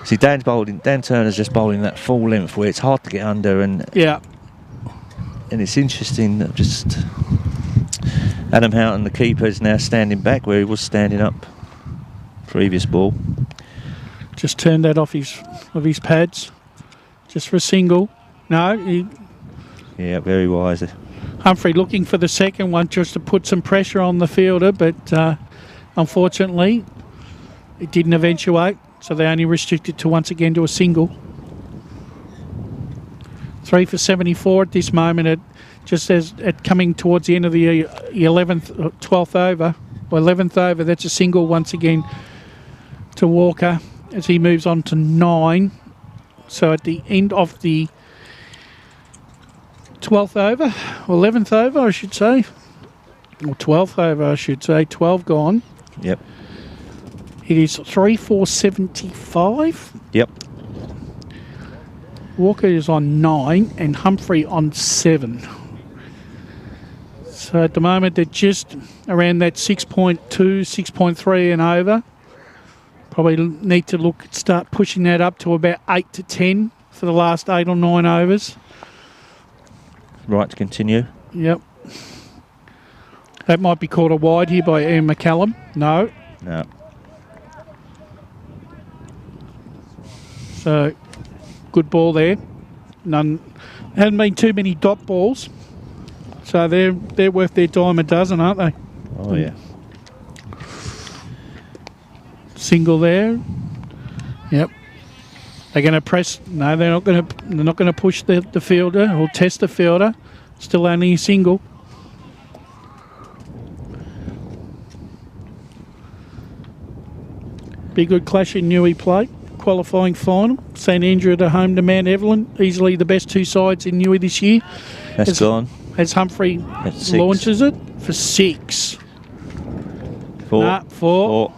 See, Dan Turner's just bowling that full length where it's hard to get under, and it's interesting that just Adam Houghton, the keeper, is now standing back where he was standing up previous ball. Just turned that off his pads, just for a single. No, yeah, very wise. Humphrey looking for the second one just to put some pressure on the fielder, but unfortunately it didn't eventuate, so they only restricted to once again to a single. 3 for 74 at this moment. Just as at coming towards the end of the 11th, 12th over, or 11th over. That's a single once again to Walker as he moves on to 9. So at the end of the 12th over, or 11th over, I should say, or 12th over, I should say, 12 gone. Yep. It is 3 for 75. Yep. Walker is on 9 and Humphrey on 7. So at the moment they're just around that 6.2, 6.3 and over. Probably need to start pushing that up to about 8 to 10 for the last 8 or 9 overs. Right to continue. Yep. That might be called a wide here by Ian McCallum. No. No. So good ball there. None. Hadn't been too many dot balls. So they're worth their dime a dozen, aren't they? Oh yeah. Single there. Yep. They're going to press. No, they're not going to push the fielder or test the fielder. Still only a single. Be good clash in Newey plate. Qualifying final. St Andrew at home to Mount Evelyn. Easily the best two sides in Newey this year. That's gone. As Humphrey launches it for 6. 4. Nah, 4.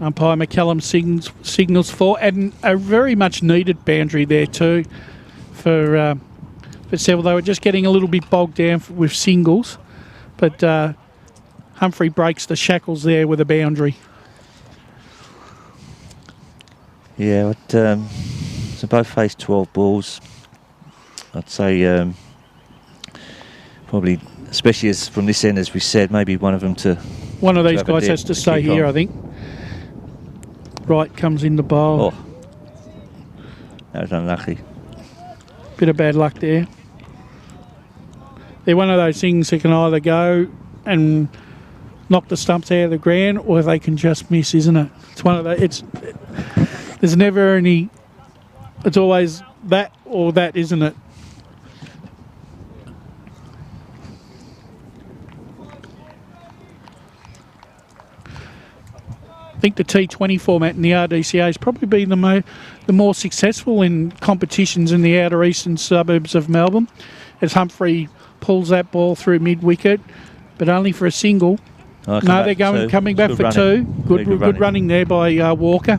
Umpire McCallum signals 4, and a very much needed boundary there too for Seville. They were just getting a little bit bogged down with singles, but Humphrey breaks the shackles there with a boundary. Yeah, so both faced 12 balls. I'd say probably, especially as from this end, as we said, maybe one of them to. One of these guys has to stay here, I think. Right comes in the bowl. Oh, that was unlucky. Bit of bad luck there. They're one of those things that can either go and knock the stumps out of the ground, or they can just miss, isn't it? It's one of those. There's never any. It's always that or that, isn't it? I think the T20 format in the RDCA has probably been the more successful in competitions in the outer eastern suburbs of Melbourne, as Humphrey pulls that ball through mid-wicket, but only for a single. Oh, no, they're coming back for running. 2. Good running there by Walker.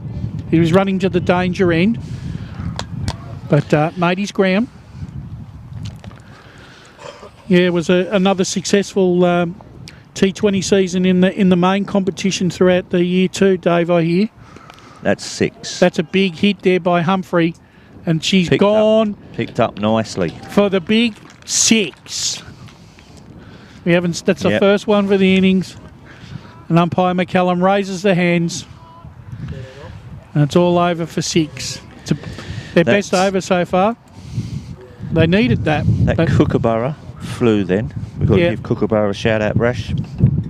He was running to the danger end, but made his ground. Yeah, it was another successful T20 season in the main competition throughout the year too, Dave, I hear. That's 6. That's a big hit there by Humphrey, and she's Picked up nicely. For the big 6. That's the first one for the innings. And umpire McCallum raises the hands, and it's all over for 6. Their best over so far. They needed that. That Kookaburra flew then. We've got to give Kookaburra a shout out, Rash.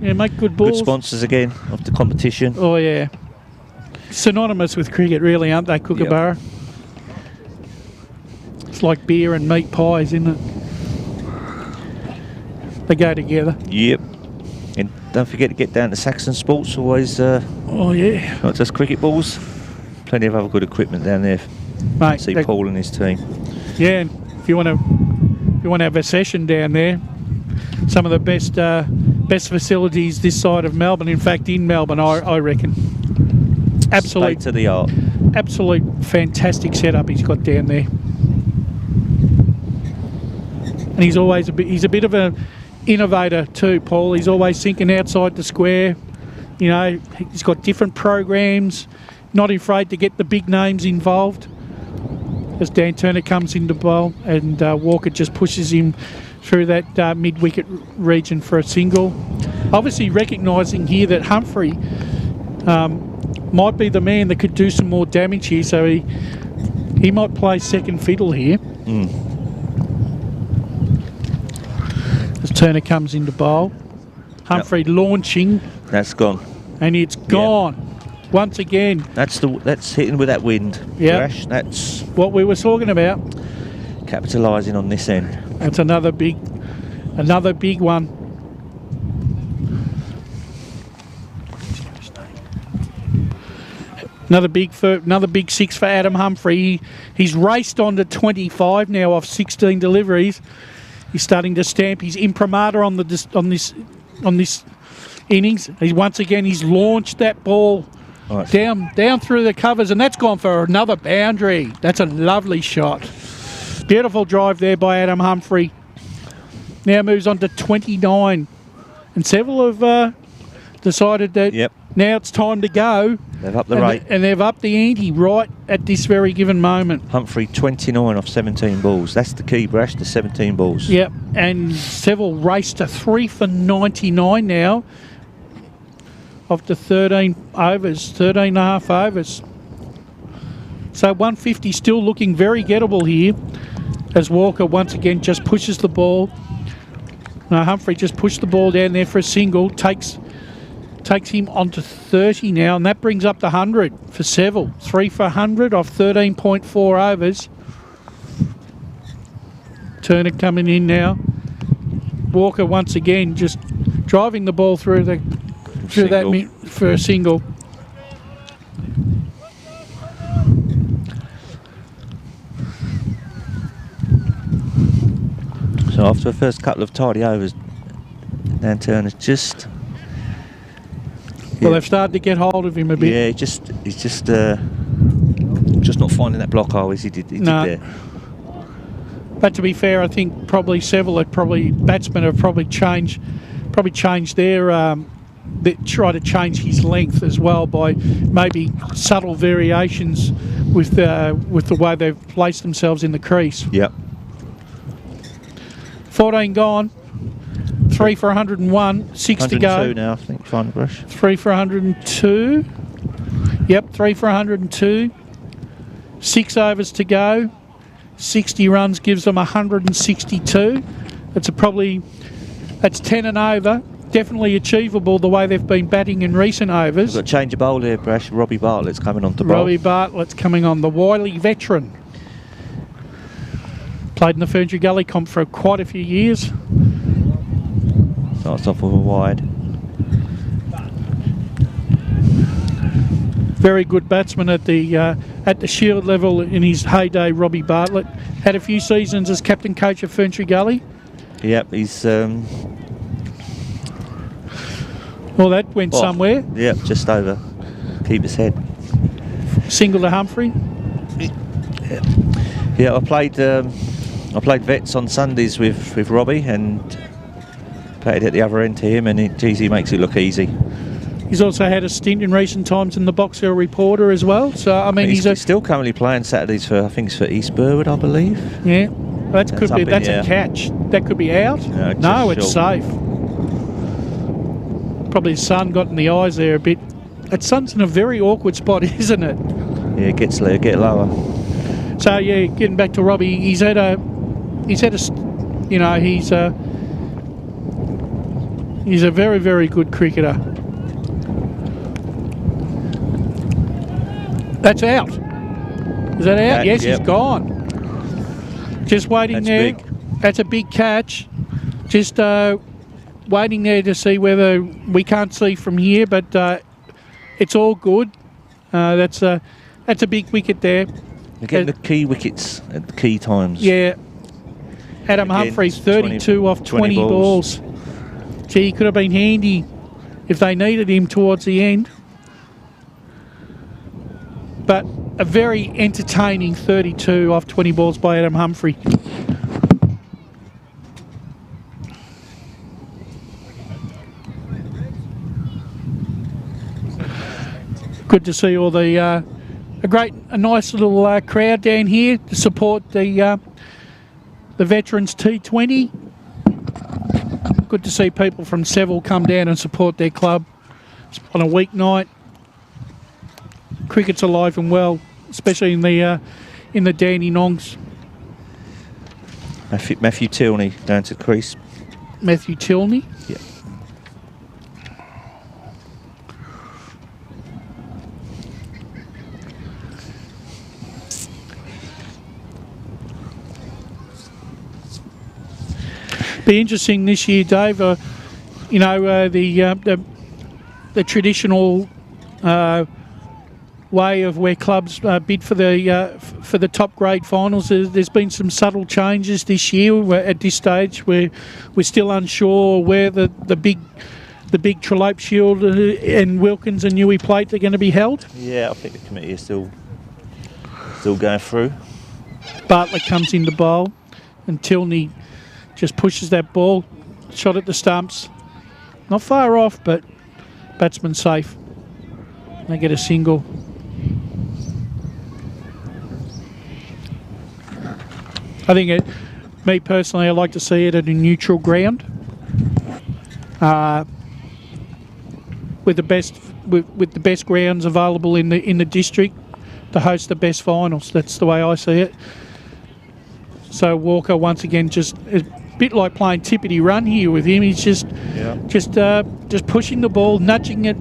Yeah, make good balls. Good sponsors again of the competition. Oh yeah. Synonymous with cricket really, aren't they, Kookaburra? Yep. It's like beer and meat pies, isn't it? They go together. Yep. And don't forget to get down to Saxon Sports, always oh yeah. Not just cricket balls. Plenty of other good equipment down there. Mate, see Paul and his team. Yeah, and if you want to have a session down there, some of the best facilities this side of Melbourne, in fact in Melbourne, I reckon. Absolute state of the art. Absolute fantastic setup he's got down there. And he's always he's a bit of an innovator too, Paul. He's always thinking outside the square. You know, he's got different programs, not afraid to get the big names involved. As Dan Turner comes into bowl, and Walker just pushes him through that mid-wicket region for a single. Obviously recognising here that Humphrey might be the man that could do some more damage here, so he might play second fiddle here. As Turner comes into bowl. Humphrey launching. That's gone. And it's gone. Once again. That's hitting with that wind. Yeah. That's what we were talking about. capitalising on this end. That's another big one. Another big 6 for Adam Humphrey. He's raced on to 25 now off 16 deliveries. He's starting to stamp his imprimatur on this innings. He's launched that ball Right. down through the covers, and that's gone for another boundary. That's a lovely shot. Beautiful drive there by Adam Humphrey. Now moves on to 29, and Seville have decided that now it's time to go. They've upped the rate. And they've upped the ante right at this very given moment. Humphrey 29 off 17 balls. That's the key, Brash, the 17 balls. Yep, and Seville raced to 3 for 99 now after 13 and a half overs. So 150 still looking very gettable here as Walker once again just pushes the ball. Humphrey just pushed the ball down there for a single, takes him on to 30 now, and that brings up the 100 for Seville. 3 for 100 off 13.4 overs. Turner coming in now. Walker once again just driving the ball through that for a single. So after the first couple of tidy overs, Dan Turner's just... Well, they've started to get hold of him a bit. Yeah, he's just not finding that block hole as he did there. But to be fair, I think probably Seville batsmen have probably changed their try to change his length as well by maybe subtle variations with the way they've placed themselves in the crease. Yep. 14 gone. 3 for 101, 6 to go. 102 now, I think, Final Brush. 3 for 102. Yep, 3 for 102. 6 overs to go. 60 runs gives them 162. That's 10 and over. Definitely achievable the way they've been batting in recent overs. We've got a change of bowl here, Brash. Robbie Bartlett's coming on to bowl. Robbie Bartlett's coming on, the wily veteran. Played in the Ferntree Gully comp for quite a few years. Starts off with a wide. Very good batsman at the Shield level in his heyday. Robbie Bartlett had a few seasons as captain coach of Ferntree Gully. Yep, he's well, that went somewhere. Yep, just over keeper's head. Single to Humphrey. Yeah, I played vets on Sundays with Robbie and played at the other end to him, and he makes it look easy. He's also had a stint in recent times in the Box Hill Reporter as well. So I mean, he's still currently playing Saturdays for, I think it's for East Burwood, I believe. Yeah, that's a catch. That could be out. No, it's safe. Probably his son got in the eyes there a bit. That son's in a very awkward spot, isn't it? Yeah, it gets lower. So yeah, getting back to Robbie, he's a very, very good cricketer. That's out. Is that out? Yes, yep. He's gone. Just waiting there. Big. That's a big catch. Just waiting there to see whether we can't see from here, but it's all good. That's a big wicket there. They're getting the key wickets at the key times. Yeah. Adam Again, Humphrey, 32 off 20 balls. Gee, he could have been handy if they needed him towards the end. But a very entertaining 32 off 20 balls by Adam Humphrey. Good to see all the a nice little crowd down here to support the Veterans T20. Good to see people from Seville come down and support their club on a weeknight. Cricket's alive and well, especially in the Dandenongs. Matthew Tilney down to crease. Matthew Tilney. Yeah. Be interesting this year, Dave. The traditional way of where clubs bid for the top grade finals. There's been some subtle changes this year. At this stage, we're still unsure where the big Trellope Shield and Wilkins and Newey Plate are going to be held. Yeah, I think the committee is still going through. Bartlett comes into bowl, and Tilney just pushes that ball, shot at the stumps, not far off, but batsman safe. They get a single. I think me personally, I like to see it at a neutral ground, with the best grounds available in the district to host the best finals. That's the way I see it. So Walker once again just a bit like playing tippity run here with him. He's just pushing the ball, nudging it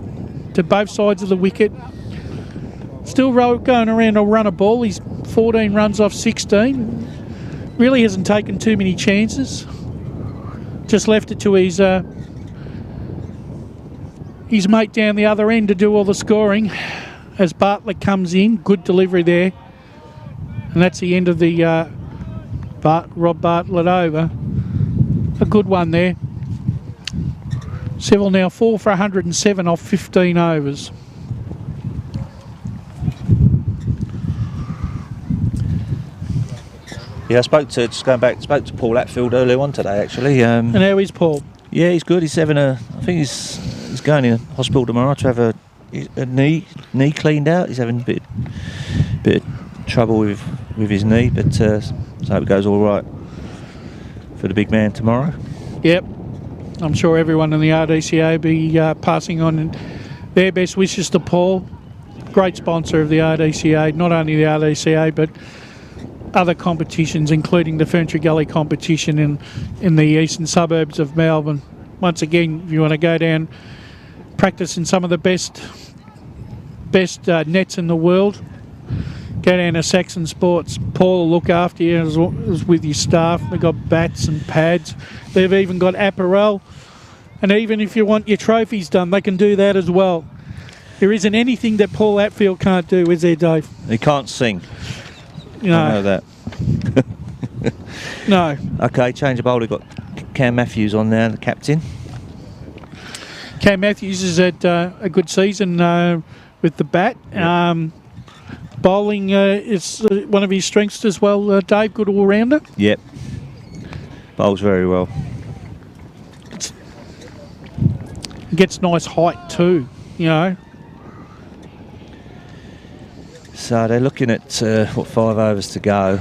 to both sides of the wicket. Still going around a run of ball. He's 14 runs off 16. Really hasn't taken too many chances. Just left it to his mate down the other end to do all the scoring. As Bartlett comes in, good delivery there. And that's the end of the Rob Bartlett over. A good one there. Seville now 4 for 107 off 15 overs. Yeah, I spoke to Paul Atfield earlier on today, actually. And how is Paul? Yeah, he's good. He's having I think he's going in hospital tomorrow to have a knee cleaned out. He's having a bit of trouble with his knee, but so I hope it goes all right for the big man tomorrow. Yep. I'm sure everyone in the RDCA will be passing on their best wishes to Paul. Great sponsor of the RDCA, not only the RDCA, but other competitions, including the Ferntree Gully competition in the eastern suburbs of Melbourne. Once again, if you want to go down, practice in some of the best nets in the world, go down to Saxon Sports. Paul will look after you as with your staff. They've got bats and pads. They've even got apparel. And even if you want your trophies done, they can do that as well. There isn't anything that Paul Atfield can't do, is there, Dave? He can't sing. No. I know that. No. Okay, change of bowl. We've got Cam Matthews on there, the captain. Cam Matthews has had a good season with the bat. Yep. Bowling is one of his strengths as well, Dave. Good all-rounder. Yep. Bowls very well. Gets nice height too, you know. So they're looking at 5 overs to go.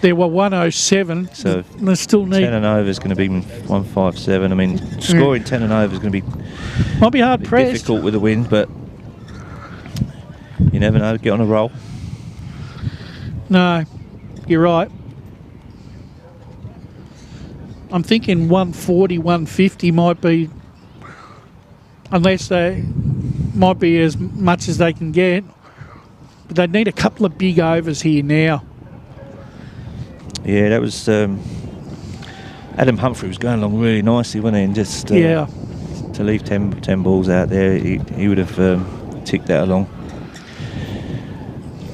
There were 107. So they still need 10 and over is going to be 157. I mean, scoring 10 and over is going to be might be hard pressed. Difficult with the wind, but you never know. Get on a roll. No, you're right. I'm thinking 140, 150 might be, unless they might be as much as they can get. But they need a couple of big overs here now. Yeah, that was Adam Humphrey was going along really nicely, wasn't he? And just yeah, to leave 10 balls out there, he would have ticked that along.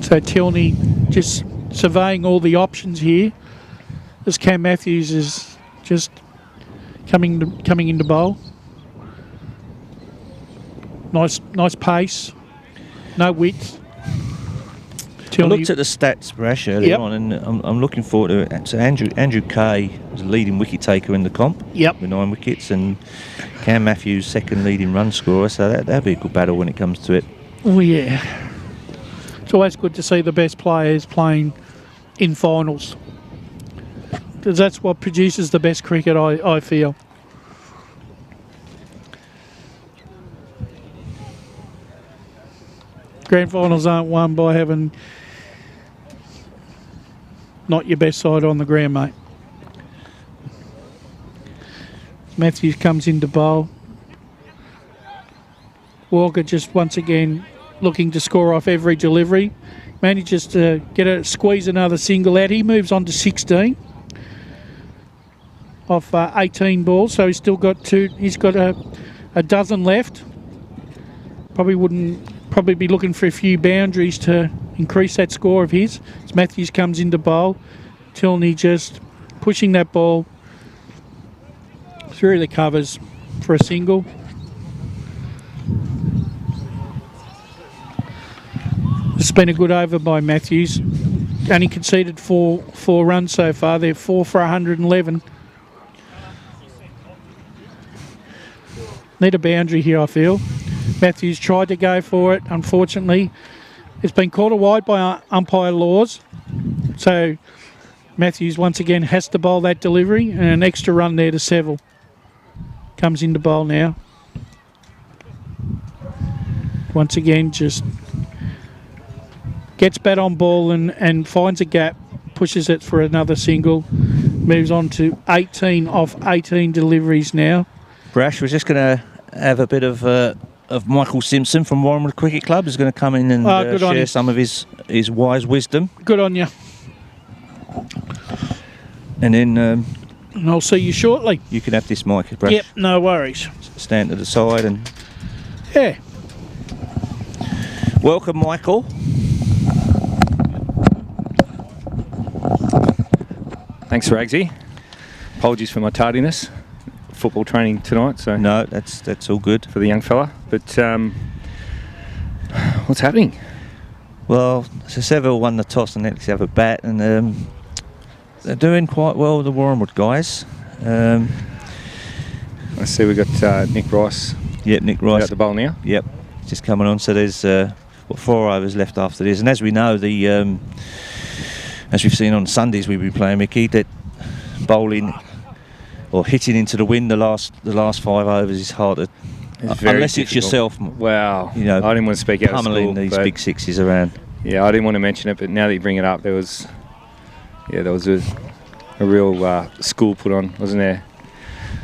So Tilney just surveying all the options here, as Cam Matthews is just coming into bowl. Nice pace, no width. I looked at the stats, Brash, earlier on, and I'm looking forward to it. So Andrew Kay was the leading wicket taker in the comp with 9 wickets, and Cam Matthews second leading run scorer. So that'll be a good battle when it comes to it. Oh yeah, it's always good to see the best players playing in finals, because that's what produces the best cricket. I feel. Grand finals aren't won by having not your best side on the ground, mate. Matthews comes into bowl. Walker just once again looking to score off every delivery. Manages to squeeze another single out. He moves on to 16. off 18 balls, so he's still got two. He's got a dozen left. Probably be looking for a few boundaries to increase that score of his. As Matthews comes into bowl, Tilney just pushing that ball through the covers for a single. It's been a good over by Matthews. Only conceded four runs so far. They're 4 for 111. Need a boundary here, I feel. Matthews tried to go for it. Unfortunately, it's been called a wide by umpire laws. So Matthews once again has to bowl that delivery, and an extra run there to Seville. Comes into bowl now. Once again, just gets bat on ball and finds a gap, pushes it for another single. Moves on to 18 off 18 deliveries now. Brash, we're just going to have a bit of Michael Simpson from Warranwood Cricket Club. Is going to come in and share some of his wise wisdom. Good on you. And then and I'll see you shortly. you can have this mic, Brash. Yep, no worries. Stand to the side and Yeah. welcome, Michael. Thanks, Ragsy. Apologies for my tardiness. Football training tonight, so No, that's all good. for the young fella. But what's happening? Well, so Seville won the toss and next have a bat, and they're doing quite well, the Warranwood guys. I see we've got Nick Rice Yep, Nick out Rice. the bowl now. Yep, just coming on. So there's 4 overs left after this, and as we know, as we've seen on Sundays we've been playing, Mickey, that bowling or hitting into the wind the last 5 overs is hard to, It's very unless it's difficult. yourself, Wow. you know, I didn't want to speak out of pummeling school. these but big sixes around. yeah, I didn't want to mention it, but now that you bring it up, there was a real school put on, wasn't there?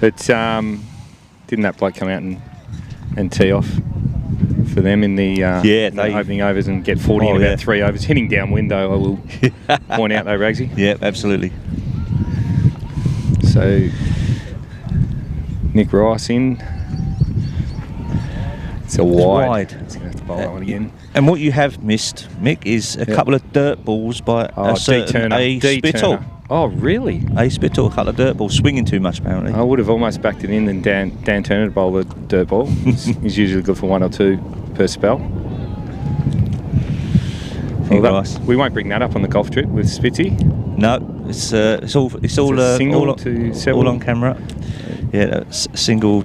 But didn't that bloke come out and tee off for them in the they- opening overs and get 40 in Oh, about yeah. 3 overs, hitting downwind though, I will point out though, Ragsy. Yeah, absolutely. So Nick Rice in. It's a wide. He's going to have to bowl that one again. And what you have missed, Mick, is a couple of dirt balls by a certain A. Spittle. Oh, really? A. Spittle, a couple of dirt balls, swinging too much apparently. I would have almost backed it in and Dan Turner to bowl the dirt ball. He's usually good for 1 or 2 per spell. Nick Rice. We won't bring that up on the golf trip with Spitzy. No, it's all a single to Seville. all on camera. Yeah, that's a single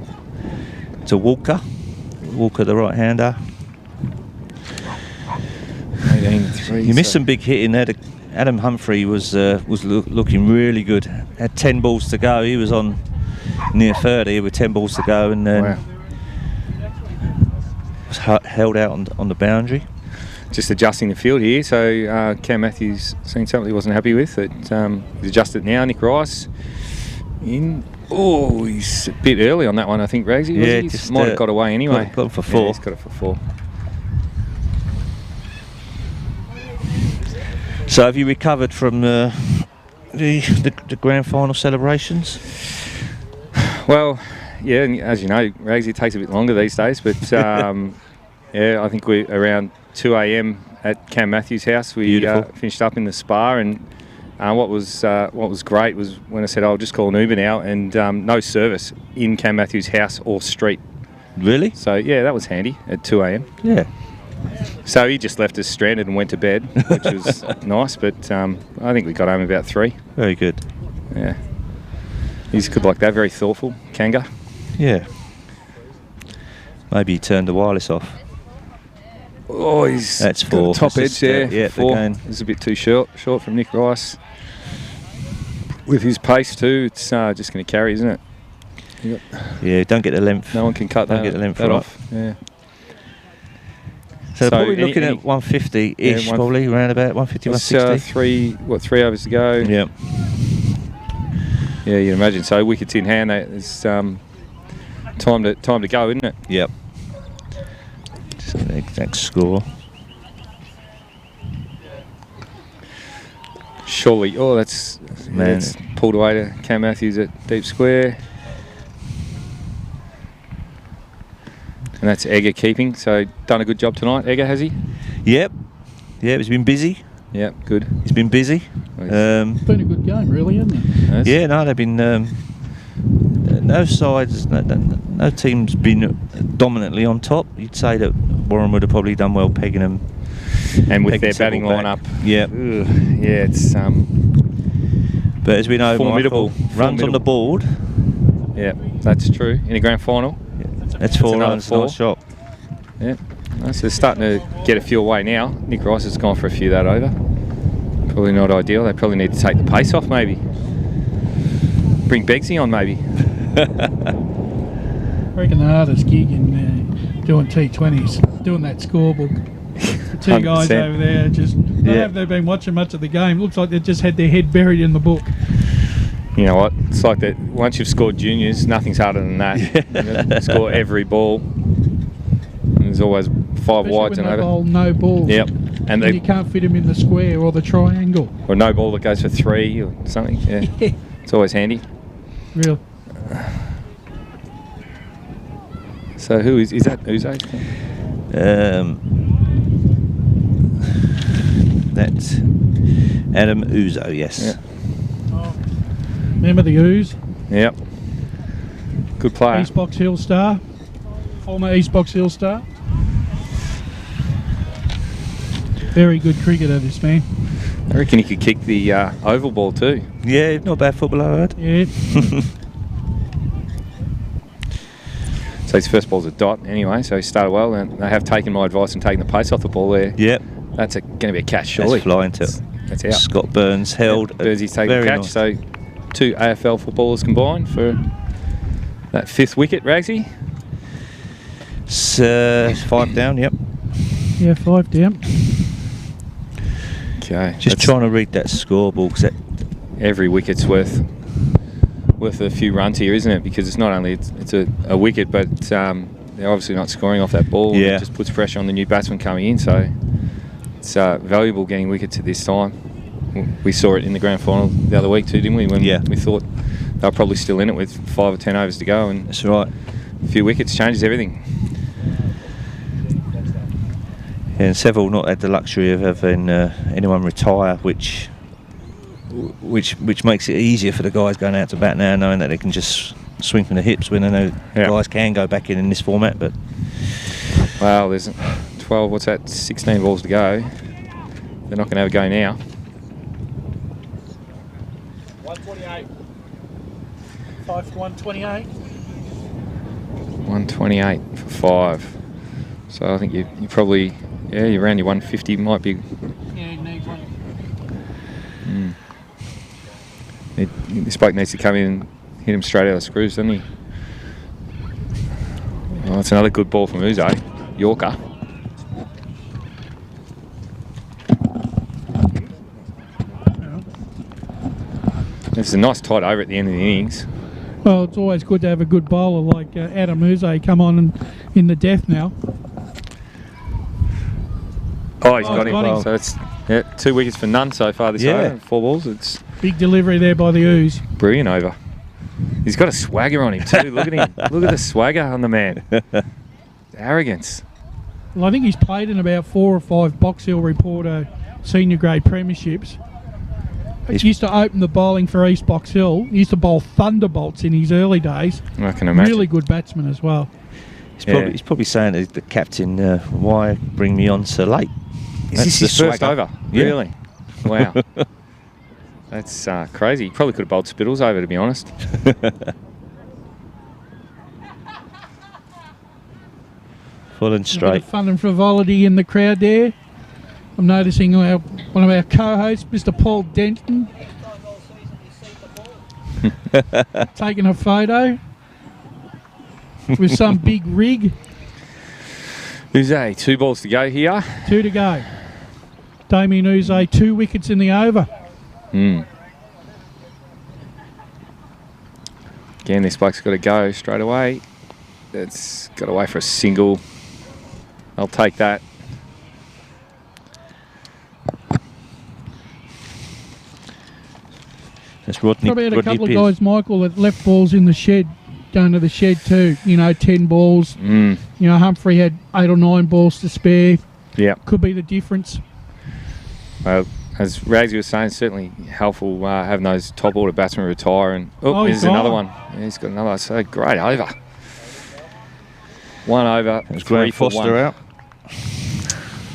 to Walker. Walker, the right-hander. 18-3. You missed some big hitting there. Adam Humphrey was looking really good. Had 10 balls to go. He was on near 30 with 10 balls to go, and then was held out on the boundary. Just adjusting the field here. So Cam Matthews seen something he wasn't happy with. He's adjusted now. Nick Rice in. Oh, he's a bit early on that one, I think, Ragsy. Yeah, He just might have got away anyway. got him for 4. Yeah, he's got it for 4. So have you recovered from the grand final celebrations? Well, yeah, and as you know, Ragsy, it takes a bit longer these days, but yeah, I think we're around 2 a.m. at Cam Matthews' house. We finished up in the spa, and what was great was when I said I'll just call an Uber now, and no service in Cam Matthews' house or street. Really? So yeah, that was handy at 2 a.m. Yeah. So he just left us stranded and went to bed, which was nice. But I think we got home about 3. Very good. Yeah, he's good like that. Very thoughtful, Kanga. Yeah. Maybe he turned the wireless off. Oh, he's That's got 4. the top That's edge just, there. yeah, 4. again. It's a bit too short from Nick Rice. With his pace too, it's just going to carry, isn't it? Yeah, don't get the length. No one can cut Don't get the length that right. off. Yeah. So, So probably any- looking any- at 150-ish, probably, around about 150, It's 160. 3 overs to go. Yeah. Yeah, you can imagine. So wickets in hand. It's time to go, isn't it? Yep. Just get the exact score. Surely. Oh, that's Man, it's pulled away to Cam Matthews at deep square. And that's Egger keeping, so done a good job tonight. Egger, has he? Yep. Yeah, he's been busy. Yep, good. He's been busy. It's been a good game, really, hasn't it? Yeah, no, they've been no sides, no team's been dominantly on top. You'd say that Warren would have probably done well pegging them, and with their batting lineup, yeah, it's But as we know, formidable. Michael, runs on the board. Yeah, that's true. In a grand final, that's 4 runs, 4 shot. Yeah, so they're starting to get a few away now. Nick Rice has gone for a few that over. Probably not ideal. They probably need to take the pace off, maybe. Bring Begsy on, maybe. I reckon the hardest gig in doing T20s, doing that scorebook. The two 100%. guys over there just, I have they been watching much of the game. Looks like they just had their head buried in the book. You know what? It's like that. Once you've scored juniors, nothing's harder than that. You score every ball. And there's always 5 Especially wides when and they over. bowl no balls. Yep. And you can't fit them in the square or the triangle. Or no ball that goes for 3 or something. Yeah. It's always handy. Real. So who is that? Uzo? That's Adam Uzo, yes. Yeah. Oh, remember the Ooze? Yep. Good player. East Box Hill star. Former East Box Hill star. Very good cricketer, this man. I reckon he could kick the oval ball too. Yeah, not bad footballer, I heard. Yeah. So his first ball's a dot anyway, so he started well, and they have taken my advice and taken the pace off the ball there. Yep. That's going to be a catch, surely. That's flying to That's out. Scott Burns held. Burnsie's taking the catch, nice. so 2 AFL footballers combined for that 5th wicket, Ragsy. It's 5 down, yep. Yeah, 5 down. Okay. Just trying to read that scoreboard, because every wicket's worth a few runs here, isn't it? Because it's not only it's a wicket, but they're obviously not scoring off that ball. Yeah. It just puts pressure on the new batsman coming in, so it's valuable getting wickets at this time. We saw it in the grand final the other week too, didn't we? When we thought they were probably still in it with 5 or 10 overs to go, and that's right. A few wickets changes everything. And Seville not had the luxury of having anyone retire, which makes it easier for the guys going out to bat now, knowing that they can just swing from the hips when they know guys can go back in this format. But well, there's 12. What's that? 16 balls to go. They're not going to have a go now. 128. 5 to 128. 128 for 5. So I think you probably you're around your 150 might be. Yeah, needs one. This bloke needs to come in and hit him straight out of the screws, doesn't he? Oh, that's another good ball from Uzo. Yorker. It's a nice tight over at the end of the innings. Well, it's always good to have a good bowler like Adam Uze come on and in the death now. Oh, he's got him. Got So him. it's 2 wickets for none so far this over. 4 balls. It's Big delivery there by the Ooze. brilliant over. He's got a swagger on him too. Look at him. Look at the swagger on the man. Arrogance. Well, I think he's played in about 4 or 5 Box Hill Reporter senior grade premierships. He used to open the bowling for East Box Hill. He used to bowl thunderbolts in his early days. I can imagine. Really good batsman as well. he's probably saying to the captain, why bring me on so late? Is this his first over? Yeah. Really? Wow. That's crazy. He probably could have bowled Spittles over, to be honest. Full and A bit straight. of fun and frivolity in the crowd there. I'm noticing one of our co-hosts, Mr. Paul Denton, taking a photo with some big rig. Uze, 2 balls to go here. 2 to go. Damien Uze, 2 wickets in the over. Again, this bloke's got to go straight away. It's got away for a single. I'll take that. That's Rodney. Probably had a Rodney couple Pearce. of guys, Michael, that left balls in the shed, going to the shed too. 10 balls. Humphrey had 8 or 9 balls to spare. Yeah. Could be the difference. Well, as Ragsy was saying, certainly helpful having those top order batsmen retire. And he's there's another gone. one. Yeah, he's got another. So great over. 1 over. That's 3 Graham for Foster 1. out.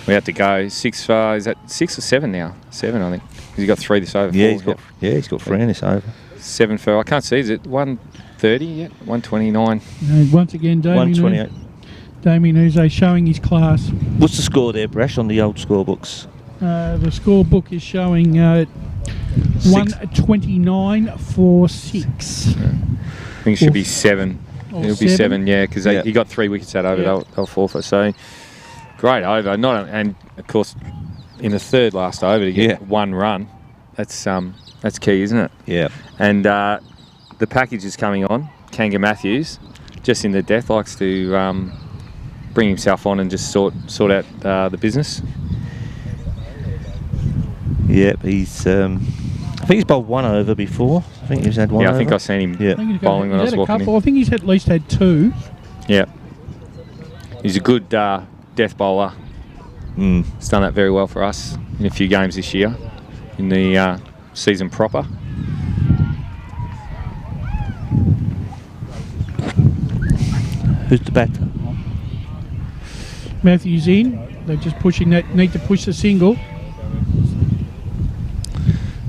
We had to go 6 for. Is that 6 or 7 now? 7, I think. He's got 3 this over. Yeah, 4, he's got 3 in this over. 7 for. I can't see. Is it 130 yet? 129. Once again, 128. Damien Uze showing his class. What's the score there, Brash, on the old scorebooks? The scorebook is showing 129 for 6. I think it should be 7. It'll be 7, yeah, because he got 3 wickets that over. Yeah. They'll forfeit. So great over. And of course, in the third last over to get 1 run, that's key, isn't it? Yeah. And the package is coming on. Kanga Matthews, just in the death, likes to bring himself on and just sort out the business. Yeah, he's. I think he's bowled 1 over before. I think he's had 1 over. Yeah, I think I've seen him bowling when I was walking in. I think he's at least had 2. Yeah. He's a good death bowler. He's done that very well for us in a few games this year in the season proper. Who's the batter? Matthews in. They're just pushing that. Need to push the single.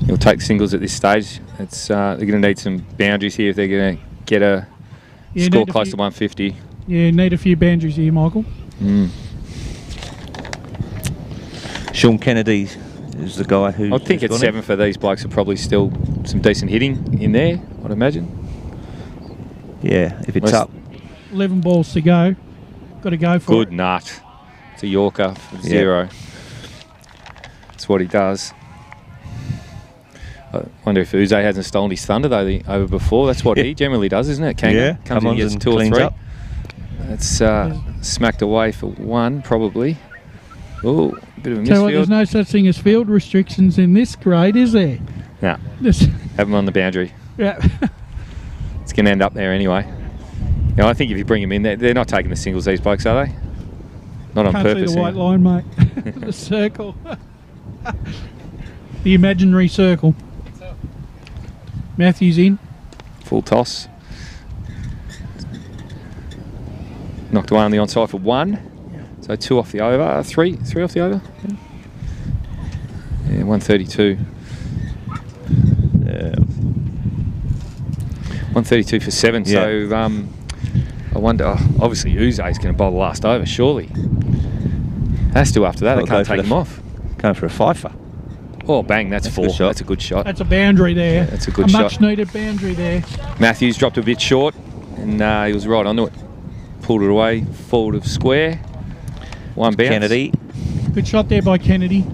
He'll take singles at this stage. It's they're going to need some boundaries here if they're going to get a score close to 150. Yeah, need a few boundaries here, Michael. Sean Kennedy is the guy who. I think at 7 for these blokes are probably still some decent hitting in there, I'd imagine. Yeah, if it's up. 11 balls to go. Got to go for Good it. nut. It's a Yorker for 0. That's what he does. I wonder if Uze hasn't stolen his thunder though over before. That's what he generally does, isn't it? Kanga comes in and gets 2 or 3. That's smacked away for 1 probably. Oh, a bit of a Tell what, misfield. there's no such thing as field restrictions in this grade, is there? No. This- Have him on the boundary. yeah. It's going to end up there anyway. I think if you bring him in, they're not taking the singles, these blokes, are they? Not on Can't purpose. see the white line, mate. The circle. The imaginary circle. Matthews in. Full toss. Knocked away on the onside for 1. So 2 off the over. 3 off the over. Yeah, 132. 132 for 7. Yeah. So I wonder. Obviously, Uze is going to bowl the last over. Surely. Has to after that. They can't take him off. Going for a fifer. Oh, bang! That's 4. shot. That's a good shot. That's a boundary there. Yeah, that's a good shot. A much shot. needed boundary there. Matthews dropped a bit short, and he was right onto it. Pulled it away, forward of square. 1 bounce. Kennedy. Good shot there by Kennedy.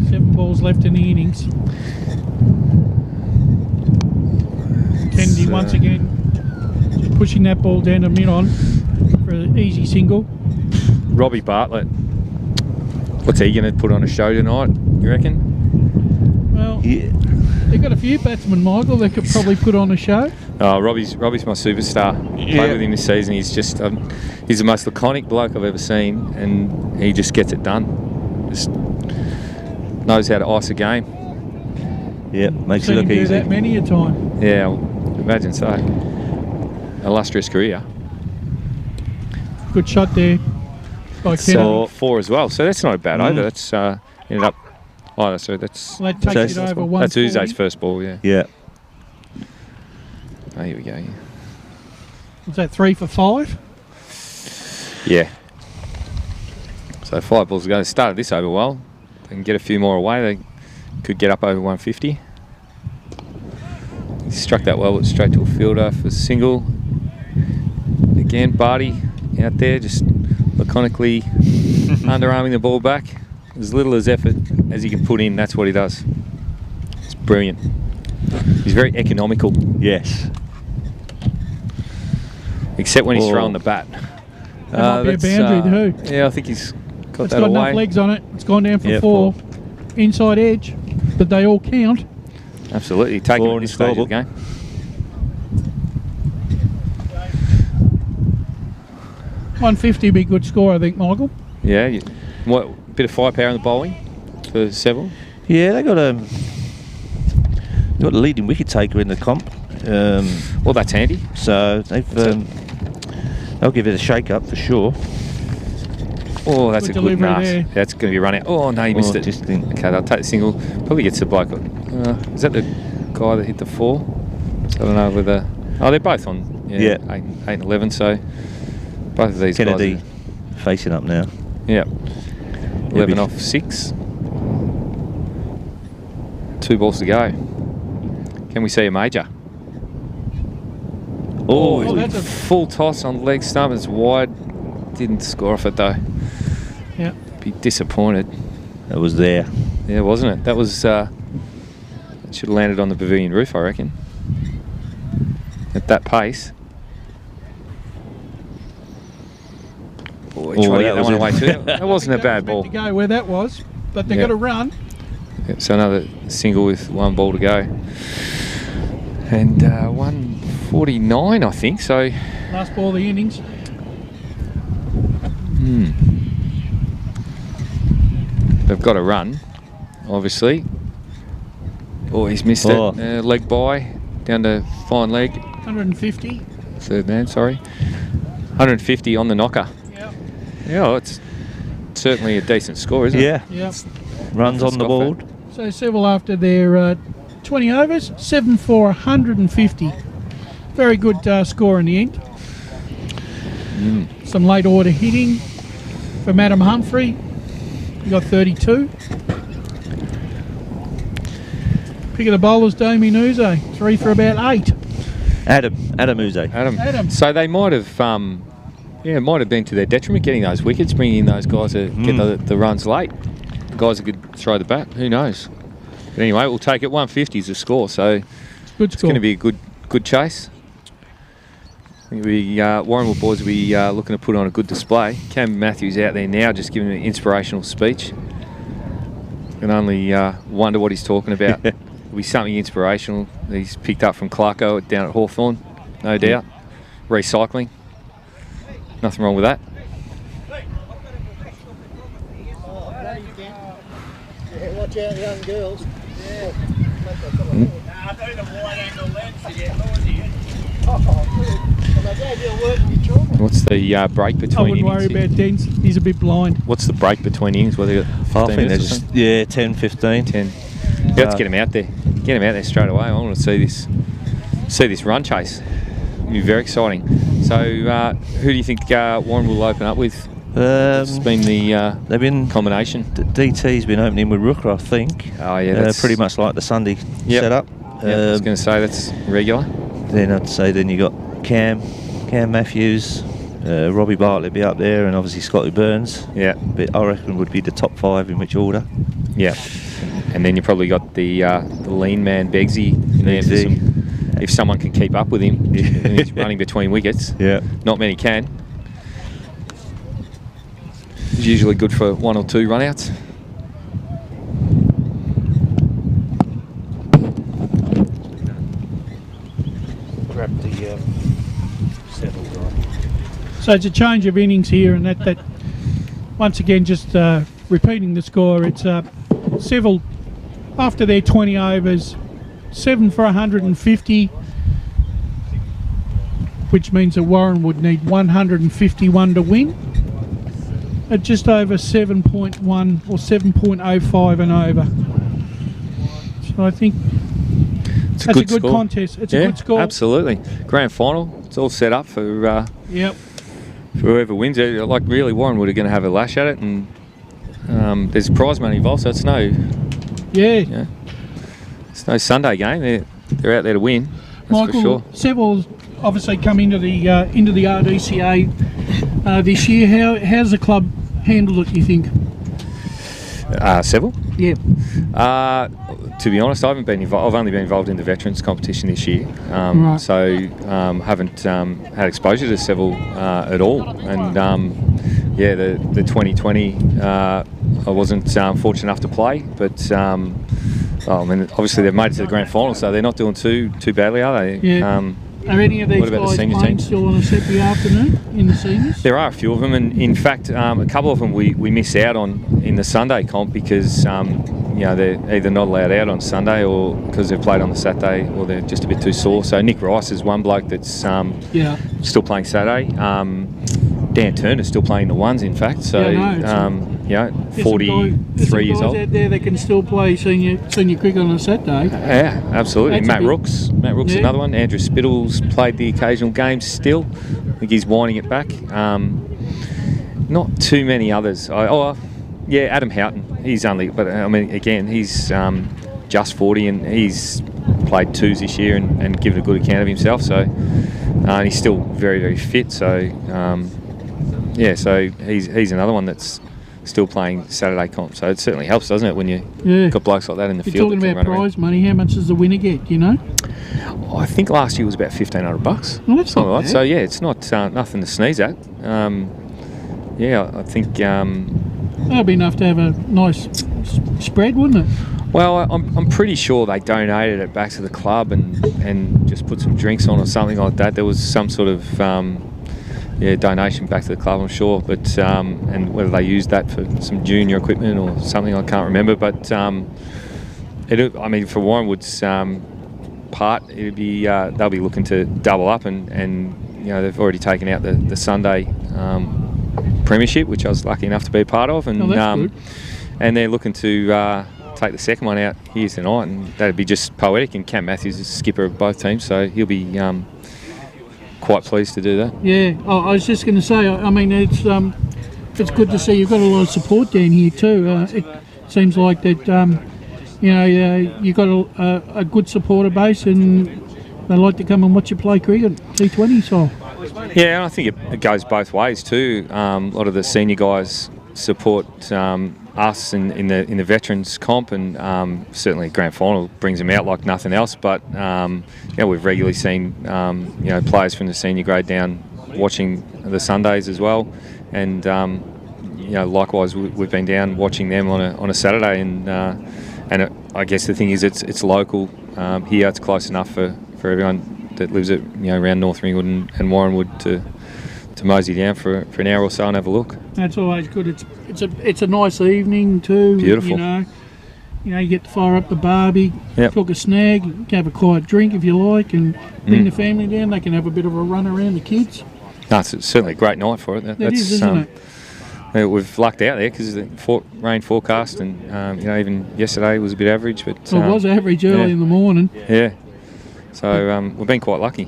Seven balls left in the innings. Kennedy once again just pushing that ball down to mid-on for an easy single. Robbie Bartlett. What's he going to put on a show tonight, you reckon? Well, Yeah. they've got a few batsmen, Michael, that could probably put on a show. Oh, Robbie's my superstar. Played with him this season. He's just he's the most laconic bloke I've ever seen, and he just gets it done. Just knows how to ice a game. Yeah, makes it Seen him look do easy. that many a time. Yeah, I imagine so. Illustrious career. Good shot there by So Kennedy. 4 as well. So that's not a bad over. That's ended up. Oh, so that's Well, that takes it over 140. that's Uze's first ball. Yeah. Yeah. Oh, here we go. Was that 3 for 5? Yeah. So 5 balls ago. They started this over well. They can get a few more away. They could get up over 150. He struck that well, but straight to a fielder for single. Again, Barty out there just laconically underarming the ball back. As little as effort as he can put in, that's what he does. It's brilliant. He's very economical. Yes. Except when he's throwing the bat. That might be a boundary too. Yeah, I think he's got It's that got away. enough legs on it. It's gone down for Yeah, 4. inside edge, but they all count. Absolutely. Taking Four at in this the stage of the scorebook. game. $150 be a good score, I think, Michael. Yeah. What bit of firepower in the bowling for Seville? Yeah, they got a leading wicket taker in the comp. Well, that's handy. So they'll give it a shake up for sure. Oh, that's Good a good delivery nas. there. That's going to be run out. Oh, no, you missed it. Just think. Okay, they'll take the single. Probably gets the bloke. Is that the guy that hit the 4? So I don't know whether... Oh, they're both on 8 and 11, so both of these Kennedy guys facing up now. are, 11 off 6. 2 balls to go. Can we see a major? Oh, that's a... Full toss on leg stump. It's wide. Didn't score off it though. Yeah. Be disappointed. that was there. Yeah, wasn't it? That was. It should have landed on the pavilion roof, I reckon. At that pace. Oh, he tried to get that one away too. That wasn't a bad ball. To go where that was, but they Yeah. got to run. Yep, so another single with 1 ball to go. And 149, I think. So. Last ball of the innings. They've got to run, obviously. Oh, he's missed it. Leg by, down to fine leg. 150. Third man, sorry. 150 on the knocker. Yeah. Yeah, well, it's certainly a decent score, isn't it? Yeah, Yeah. runs on the board. So Seville after their 20 overs, 7 for 150. Very good score in the end. Some late order hitting from Adam Humphrey. He got 32. Pick of the bowlers, Damien Uze, 3 for about 8. Adam Uze. Adam. So they might have, it might have been to their detriment getting those wickets, bringing in those guys to get the runs late. The guys that could throw the bat, who knows? But anyway, we'll take it. 150 is the score, so Good it's score. going to be a good chase. I think Warranwood boys will be looking to put on a good display. Cam Matthews out there now, just giving an inspirational speech. Can only wonder what he's talking about. It'll be something inspirational that he's picked up from Clarko down at Hawthorn, no doubt. Recycling. Nothing wrong with that. Watch out, young girls. What's the break I between wouldn't worry innings? about Dens. He's a bit blind. What's the break between innings? Whether you got 15 I think they're minutes or just something? 10, 15. 10. Yeah, let's get him out there. Get him out there straight away. I want to see this run chase. It'll be very exciting. So, who do you think Warren will open up with? It's been the They've been combination. DT's been opening with Rooker, I think. Oh yeah, that's pretty much like the Sunday setup. Yeah, I was going to say that's regular. Then I'd say then you got Cam Matthews, Robbie Bartlett be up there, and obviously Scotty Burns. Yeah, But I reckon would be the top 5 in which order. yeah. And then you probably got the lean man Beggsy in there for if someone can keep up with him. And he's running between wickets. Yeah. Not many can. He's usually good for 1 or 2 runouts. Grab the Seville guy. So it's a change of innings here, and that once again, just repeating the score, it's Seville after their 20 overs, 7 for 150, which means that Warren would need 151 to win, at just over 7.1 or 7.05 and over. So I think It's that's a good score. contest. It's a good score. Absolutely. Grand final. It's all set up for Yep. whoever wins it. Like really, Warranwood are going to have a lash at it, and there's prize money involved. So it's it's no Sunday game. They're out there to win. That's Michael, for sure. Seville's obviously come into the RDCA this year. How's the club handled it, you think? Seville. Yeah. To be honest, I haven't been involved. I've only been involved in the veterans competition this year, Right. so haven't had exposure to Seville at all. And the 2020, I wasn't fortunate enough to play, but I mean, obviously they've made it to the grand final, so they're not doing too badly, are they? Yeah. Are any of these what about the guys senior playing teams? still on a Saturday afternoon in the seniors? There are a few of them, and in fact, a couple of them we miss out on in the Sunday comp because they're either not allowed out on Sunday or because they've played on the Saturday or they're just a bit too sore. So Nick Rice is one bloke that's still playing Saturday. Dan Turner's still playing the ones, in fact. So, 43 years old. Out there that can still play senior cricket on a Saturday. Yeah, absolutely. That's Matt Rooks is another one. Andrew Spittle's played the occasional game still. I think he's winding it back. Not too many others. Adam Houghton. He's only, but I mean, again, he's just 40 and he's played twos this year and given a good account of himself. So and he's still very, very fit. So so he's another one that's still playing Saturday comp. So it certainly helps, doesn't it, when you've got blokes like that in the field. You're talking about prize money. How much does the winner get? Do you know? I think last year was about $1,500. Well, that's not bad. So yeah, it's not nothing to sneeze at. I think that'd be enough to have a nice spread, wouldn't it? Well, I'm pretty sure they donated it back to the club and just put some drinks on or something like that. There was some sort of donation back to the club, I'm sure, but and whether they used that for some junior equipment or something, I can't remember. But for Warranwood's part, it'd be they'll be looking to double up, and they've already taken out the Sunday premiership, which I was lucky enough to be a part of, and good. And they're looking to take the second one out here tonight, and that'd be just poetic. And Cam Matthews is the skipper of both teams, so he'll be quite pleased to do that. Yeah, I was just going to say, I mean, it's good to see you've got a lot of support down here too. It seems like that you've got a good supporter base, and they like to come and watch you play cricket, T20 style. Yeah, and I think it goes both ways too. A lot of the senior guys support us in the veterans comp, and certainly grand final brings them out like nothing else. But we've regularly seen players from the senior grade down watching the Sundays as well, and likewise we've been down watching them on a Saturday, and I guess the thing is it's local here. It's close enough for everyone that lives at around North Ringwood and Warranwood to mosey down for an hour or so and have a look. That's always good. It's a nice evening too. Beautiful. You get to fire up the barbie, cook a snag, you can have a quiet drink if you like, and bring the family down. They can have a bit of a run around, the kids. No, it's certainly a great night for it. That's isn't it? We've lucked out there because the rain forecast, and even yesterday was a bit average. But it was average early in the morning. Yeah. So we've been quite lucky.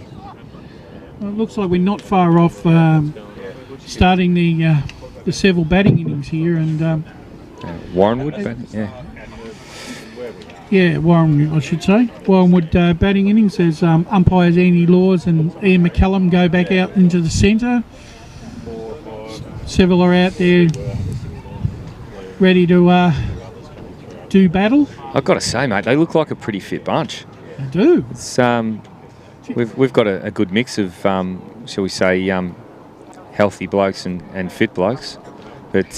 Well, it looks like we're not far off starting the Seville batting innings here, and Warranwood, Warranwood, I should say. Warranwood batting innings. There's umpires Andy Laws and Ian McCallum go back out into the centre. Seville are out there ready to do battle. I've got to say, mate, they look like a pretty fit bunch. They do. It's, we've got a good mix of, shall we say, healthy blokes and fit blokes. But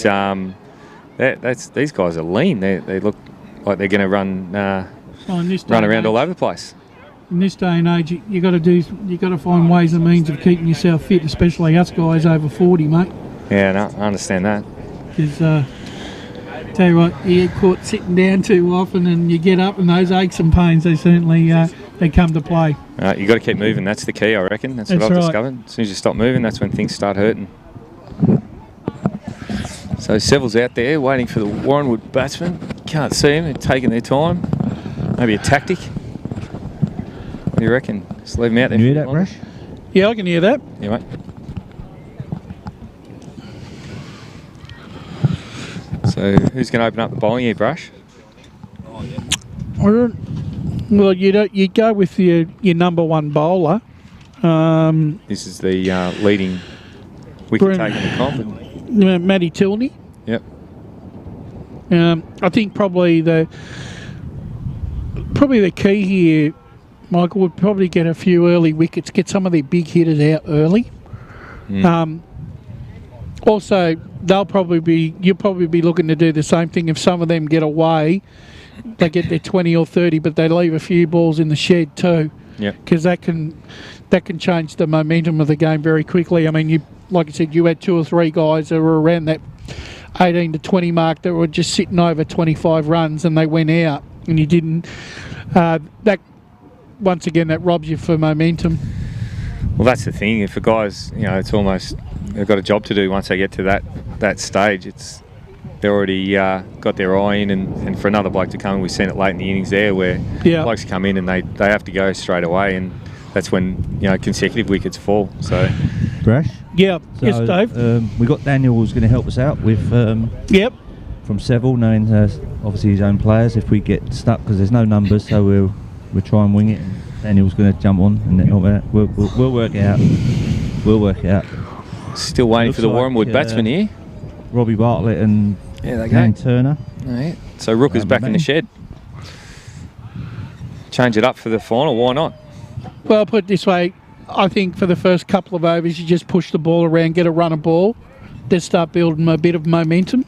these guys are lean. They look like they're going to run around all over the place. In this day and age, you got to find ways and means of keeping yourself fit, especially us guys over 40, mate. Yeah, no, I understand that. Because tell you what, you get caught sitting down too often, and you get up, and those aches and pains, they certainly they come to play. You got to keep moving. That's the key, I reckon. That's what I've discovered. As soon as you stop moving, that's when things start hurting. So Seville's out there waiting for the Warranwood batsman. Can't see him. They're taking their time. Maybe a tactic. What do you reckon? Just leave him out there. Can you hear that, Brash? Yeah, I can hear that. Yeah, mate. So who's going to open up the bowling here, Brash? Well, you go with your number one bowler. This is the leading wicket taker in the comp. Matty Tilney. Yep. I think probably the key here, Michael, would probably get a few early wickets, get some of their big hitters out early. Also, you'll probably be looking to do the same thing. If some of them get away, they get their 20 or 30, but they leave a few balls in the shed too. Yeah. Because that can change the momentum of the game very quickly. I mean, like I said, you had 2 or 3 guys that were around that 18 to 20 mark that were just sitting over 25 runs and they went out, and you didn't. That once again, that robs you for momentum. Well, that's the thing. If a guy's, it's almost they've got a job to do once they get to that stage. They're already got their eye in, and for another bloke to come, we've seen it late in the innings there where blokes come in and they have to go straight away, and that's when consecutive wickets fall. So, Brash? Yeah. So, yes, Dave. We got Daniel who's going to help us out with Yep. from Seville, knowing obviously his own players. If we get stuck, because there's no numbers, so we'll try and wing it. And Daniel's going to jump on and help out. We'll work it out. We'll work it out. Still waiting for the Warranwood batsman here. Robbie Bartlett and Dan Turner. Right. So Rook is back in the shed. Change it up for the final. Why not? Well, I'll put it this way. I think for the first couple of overs, you just push the ball around, get a run of ball, then start building a bit of momentum.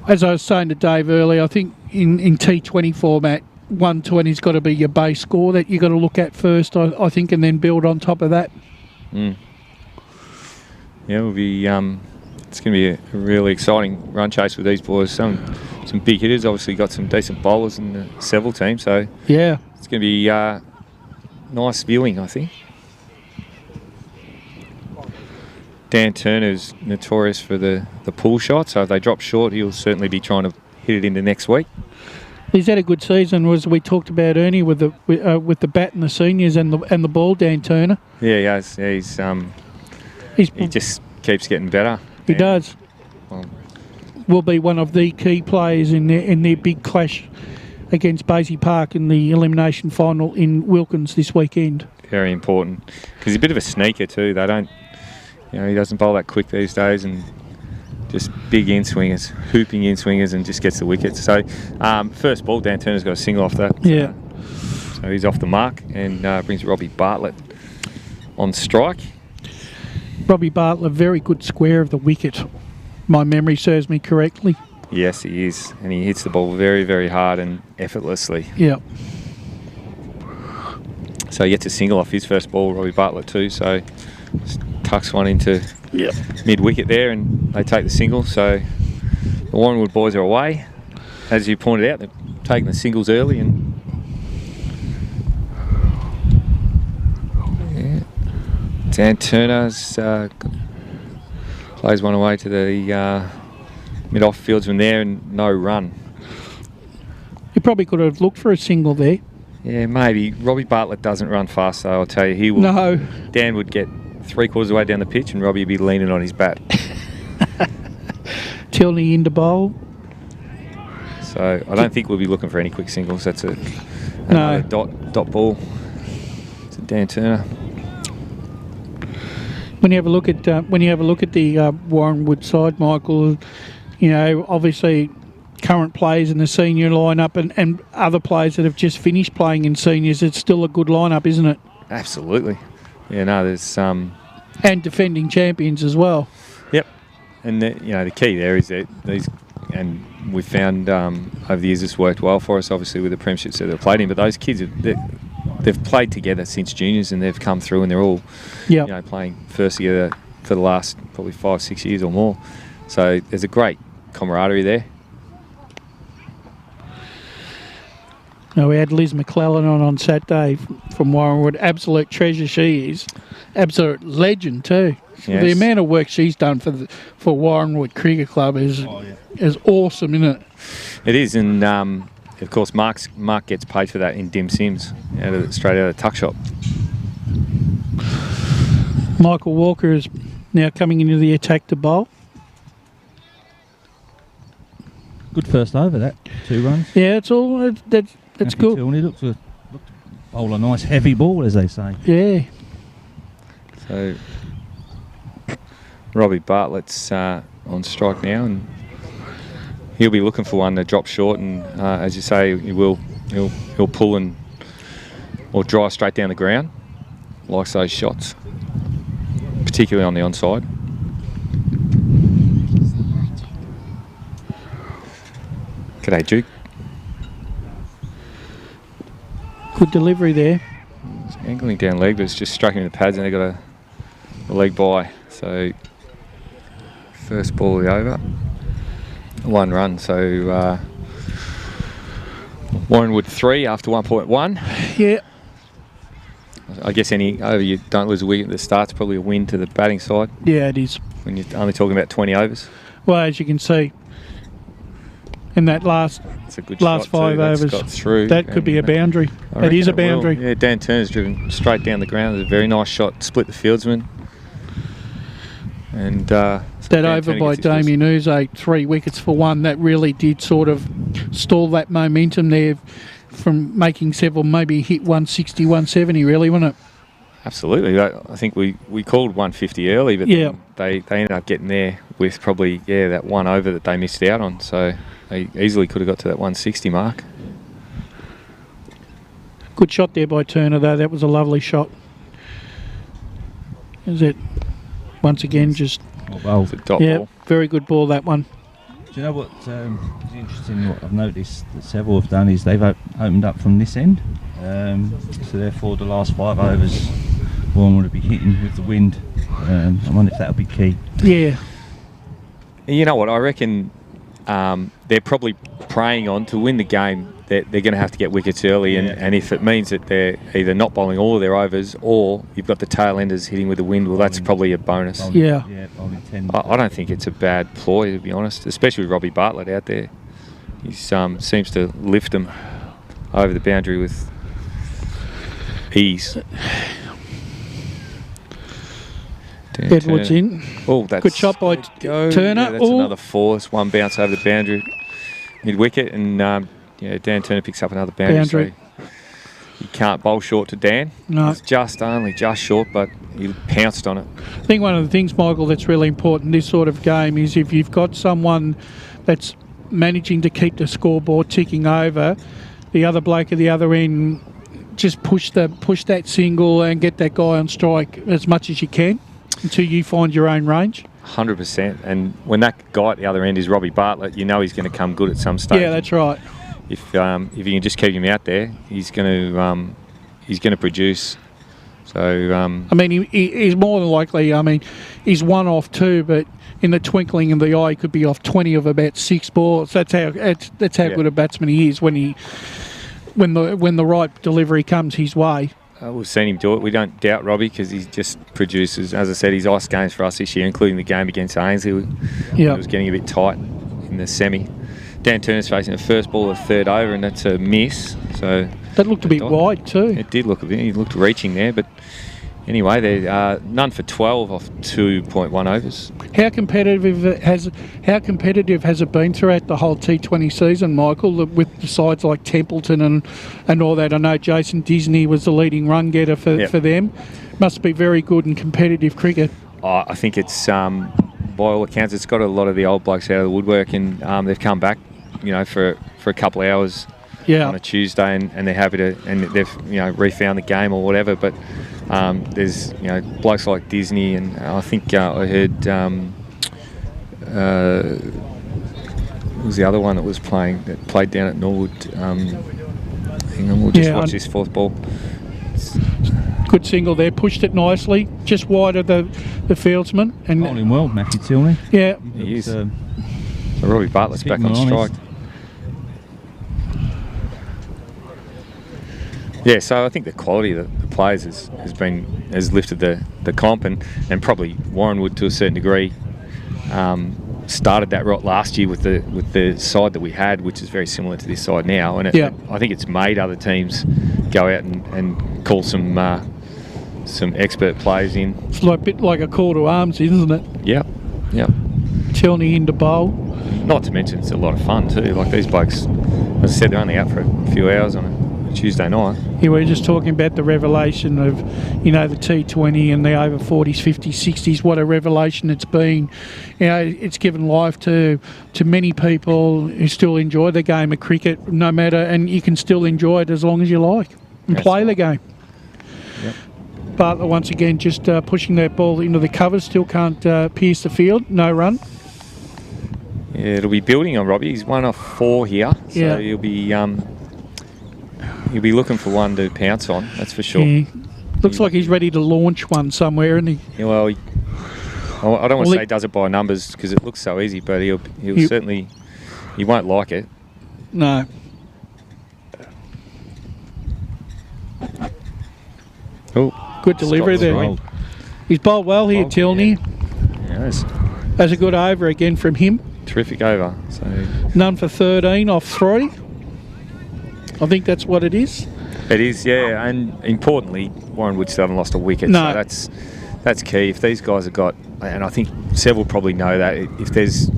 As I was saying to Dave earlier, I think in T20 format, 120's got to be your base score that you've got to look at first, I think, and then build on top of that. Mm. Yeah, it'll be. It's going to be a really exciting run chase with these boys. Some big hitters. Obviously, got some decent bowlers in the Seville team. So yeah, it's going to be nice viewing, I think. Dan Turner's notorious for the pull shot. So if they drop short, he'll certainly be trying to hit it into next week. He's had a good season, as we talked about, Ernie, with the bat and the seniors and the ball. Dan Turner. Yeah, he has. Yeah, he just keeps getting better. He does. Well, will be one of the key players in their big clash against Basie Park in the elimination final in Wilkins this weekend. Very important, because he's a bit of a sneaker too. They don't, he doesn't bowl that quick these days, and just big in-swingers, hooping in-swingers, and just gets the wickets. So first ball, Dan Turner's got a single off that. Yeah. So he's off the mark and brings Robbie Bartlett on strike. Robbie Bartlett, very good square of the wicket. My memory serves me correctly. Yes, he is. And he hits the ball very, very hard and effortlessly. Yeah. So he gets a single off his first ball, Robbie Bartlett too. So tucks one into mid-wicket there and they take the single. So the Warranwood boys are away. As you pointed out, they're taking the singles early and Dan Turner's plays one away to the mid-off fieldsman there and no run. You probably could have looked for a single there. Yeah, maybe. Robbie Bartlett doesn't run fast, though, I'll tell you. He will. No. Dan would get 3/4 of the way down the pitch and Robbie would be leaning on his bat. Tilney into bowl. So I don't think we'll be looking for any quick singles. That's another dot ball to Dan Turner. When you have a look at the Warranwood side, Michael, obviously current players in the senior lineup and other players that have just finished playing in seniors, it's still a good lineup, isn't it? Absolutely. Yeah, no, there's and defending champions as well. Yep. And the key there is that these, and we've found over the years it's worked well for us, obviously with the premierships that they've played in. But those kids they've played together since juniors and they've come through and they're all playing first together for the last probably 5-6 years or more. So there's a great camaraderie there. Now, we had Liz McClellan on Saturday from Warranwood. Absolute treasure she is. Absolute legend too. Yes. The amount of work she's done for Warranwood Cricket Club is awesome, isn't it? It is, and of course Mark gets paid for that in dim sims straight out of the tuck shop. Michael Walker is now coming into the attack to bowl. Good first over, that 2 runs. Yeah, it's all that's good. He looks to bowl a nice heavy ball, as they say. Yeah. So Robbie Bartlett's on strike now, and he'll be looking for one that drops short, and as you say, he'll pull or drive straight down the ground. Likes those shots, particularly on the onside. G'day, Duke. Good delivery there. It's angling down leg, but it's just struck him in the pads and they got a leg by. So first ball of the over, 1 run. So Warranwood 3 after 1.1. Yeah. I guess any over you don't lose a wicket at the start's probably a win to the batting side Yeah, it is. when you're only talking about 20 overs. Well, as you can see, in that last It's a good last shot 5 too. That's overs, got through, that could be a and, boundary. I That is a reckon it will. boundary. Yeah, Dan Turner's driven straight down the ground. It was a very nice shot, split the fieldsman. And so That Dan over Turner by gets his first- Damien Uze, 3 wickets for 1, that really did sort of stall that momentum there from making Seville maybe hit 160, 170 really, wasn't it? Absolutely. I think we called 150 early, but Yeah. then they ended up getting there with probably, that 1 over that they missed out on. So they easily could have got to that 160 mark. Good shot there by Turner though, that was a lovely shot. Is it once again just Well, The dot yeah, ball. very good ball that one. do you know what is interesting? What I've noticed that several have done is they've opened up from this end. So therefore, the last 5 overs, one would be hitting with the wind. I wonder if that'll be key. Yeah, You know what? I reckon they're probably preying on to win the game. They're going to have to get wickets early, and if it means that they're either not bowling all of their overs or you've got the tail enders hitting with the wind, well, that's probably a bonus. Yeah. Only 10. I don't think it's a bad ploy, to be honest, especially with Robbie Bartlett out there. He seems to lift them over the boundary with ease. Edwards in. Oh, that's Good shot by Turner. Yeah, that's Oh. another 4. It's 1 bounce over the boundary, mid wicket, and Dan Turner picks up another boundary. So you can't bowl short to Dan. No. It's only just short, but he pounced on it. I think one of the things, Michael, that's really important in this sort of game is if you've got someone that's managing to keep the scoreboard ticking over, the other bloke at the other end, just push that single and get that guy on strike as much as you can until you find your own range. 100%. And when that guy at the other end is Robbie Bartlett, you know he's going to come good at some stage. Yeah, that's right. If you can just keep him out there, he's going to produce. So I mean, he's more than likely. I mean, he's 1 off 2, but in the twinkling of the eye, he could be off 20 of about 6 balls. That's how good a batsman he is when the right delivery comes his way. we've seen him do it. We don't doubt Robbie because he just produces. As I said, he's ice games for us this year, including the game against Ainsley. Yeah, It was getting a bit tight in the semi. Dan Turner's facing the first ball of the 3rd over, and that's a miss. So that looked a bit wide too. it did look a bit. He looked reaching there, but anyway, they're none for 12 off 2.1 overs. How competitive has it been throughout the whole T20 season, Michael, with the sides like Templeton and all that? I know Jason Disney was the leading run getter for them. Must be very good and competitive cricket. I think it's, by all accounts, it's got a lot of the old blokes out of the woodwork, and they've come back, for a couple of hours on a Tuesday, and they're happy to, and they've refound the game or whatever. But there's blokes like Disney, and I think I heard what was the other one that played down at Norwood. Hang on, we'll just watch this 4th ball. Good single there, pushed it nicely, just wide of the fieldsman. And Bowling well, Matthew Tilney. yeah, He is. So Robbie Bartlett's back on strike. Yeah, so I think the quality of the players has lifted the comp, and probably Warranwood to a certain degree started that right last year with the side that we had, which is very similar to this side now. And I think it's made other teams go out and call some expert players in. it's like a bit like a call to arms, isn't it? Yep. Tilney into bowl. Not to mention it's a lot of fun too. Like these blokes, as I said, they're only out for a few hours on a Tuesday night. Yeah, we were just talking about the revelation of, the T20 and the over 40s, 50s, 60s. What a revelation it's been. It's given life to many people who still enjoy the game of cricket, no matter, and you can still enjoy it as long as you like and play the game. Yep. Bartlett once again just pushing that ball into the cover. Still can't pierce the field. No run. Yeah, it'll be building on Robbie. He's 1 off 4 here, so Yeah. he'll be looking for one to pounce on. That's for sure. Yeah. Looks like he's ready to launch one somewhere, isn't he? Yeah, well, I don't want to Well, say he does it by numbers because it looks so easy, but he'll certainly, he won't like it. No. Oh, Good delivery Scott's there. right. He's bowled well here, Oh, Tilney. Yes, That's a good over again from him. terrific over. So None for 13 off 3. I think that's what it is. it is, yeah, and importantly, Warranwood still haven't lost a wicket. No. So that's key. If these guys have got, and I think Seville probably know that, if there's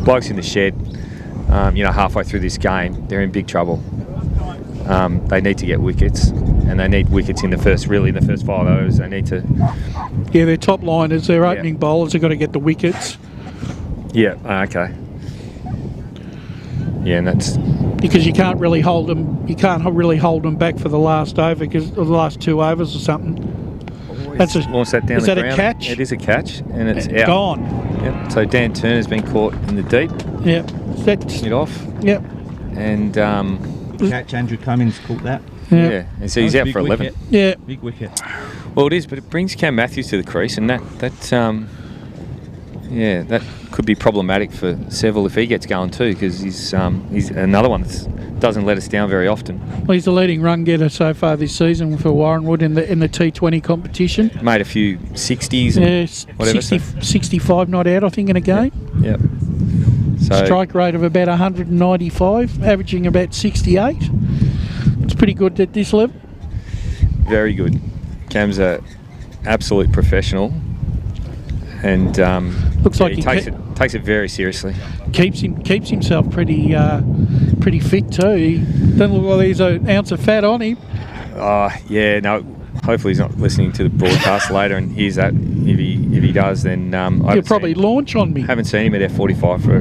blokes in the shed, halfway through this game, they're in big trouble. They need to get wickets, and they need wickets in the first 5 overs. They need to. Yeah, their top liners, their Yeah. opening bowlers have got to get the wickets Yeah. Okay. Yeah, and that's. because you can't really hold them. You can't really hold them back for the last over or the last 2 overs or something. That's a, Launch that down is the that ground. a catch? It is a catch, and it's out. Gone. Yep. So Dan Turner's been caught in the deep. Yep. That's, It off, yep. and Catch, Andrew Cummins caught that. yeah, and so he's That out was a for big 11. wicket. Yeah. Big wicket. Well, it is, but it brings Cam Matthews to the crease, and that could be problematic for Seville if he gets going too, because he's another one that doesn't let us down very often. Well, he's the leading run getter so far this season for Warranwood in the T20 competition. Made a few 60s and Yeah, whatever. 65 not out, I think, in a game. Yep. So Strike rate of about 195, averaging about 68. It's pretty good at this level. very good. Cam's a absolute professional, and Looks like he he takes it very seriously. keeps himself pretty fit too. He doesn't look like there's an ounce of fat on him. Yeah, no. Hopefully he's not listening to the broadcast later and hears that. If he does, then He'll probably launch on me. haven't seen him at F45 for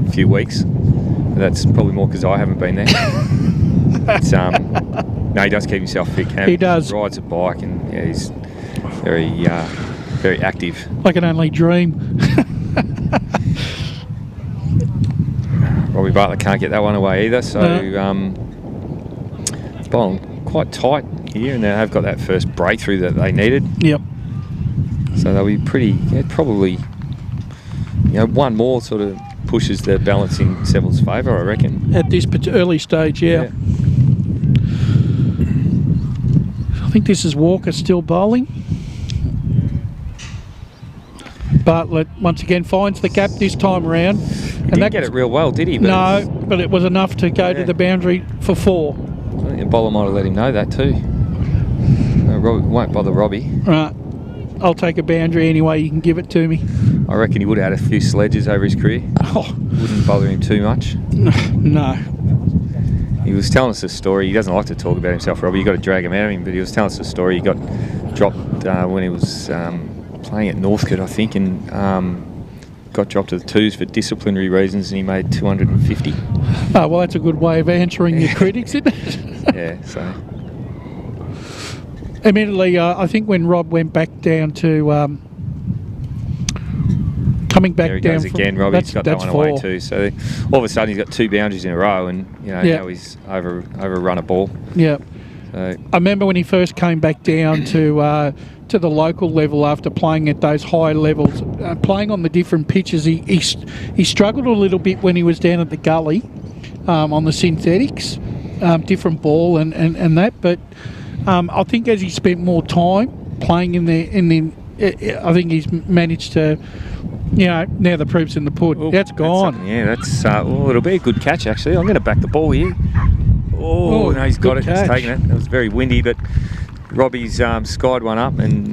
a few weeks. That's probably more because I haven't been there. But, no, he does keep himself fit. Cam. He does. Rides a bike, and yeah, he's very active. I can only dream. Robbie Bartlett can't get that one away either, so No. it's bowling quite tight here, and they have got that first breakthrough that they needed. Yep. So they'll be pretty, probably, one more sort of pushes the balance in Seville's favour, I reckon. At this early stage, yeah. I think this is Walker still bowling. Bartlett once again finds the gap this time around. He didn't get it real well, did he? But No, but it was enough to go to the boundary for 4. I think the bowler might have let him know that too. Robbie, won't bother Robbie. Right. I'll take a boundary any way you can give it to me. I reckon he would have had a few sledges over his career. Oh, Wouldn't bother him too much. no. He was telling us a story. He doesn't like to talk about himself, Robbie. You've got to drag him out of him, but he was telling us a story. He got dropped when he was playing at Norwood, I think, and got dropped to the 2s for disciplinary reasons, and he made 250. Oh, well, that's a good way of answering your critics, isn't it? Yeah, so... Admittedly, I think when Rob went back down to... coming back There he down goes again, Robbie. He's got that one 4. away too. So all of a sudden he's got 2 boundaries in a row, and now he's overrun a ball. Yeah. So I remember when he first came back down to the local level after playing at those high levels, playing on the different pitches. He struggled a little bit when he was down at the gully on the synthetics, different ball and that. But I think as he spent more time playing I think he's managed to. Now the proof's in the pudding. That's gone. That's it'll be a good catch actually. I'm going to back the ball here. Oh no, he's got it. catch. He's taken it. It was very windy, but Robbie's skied one up and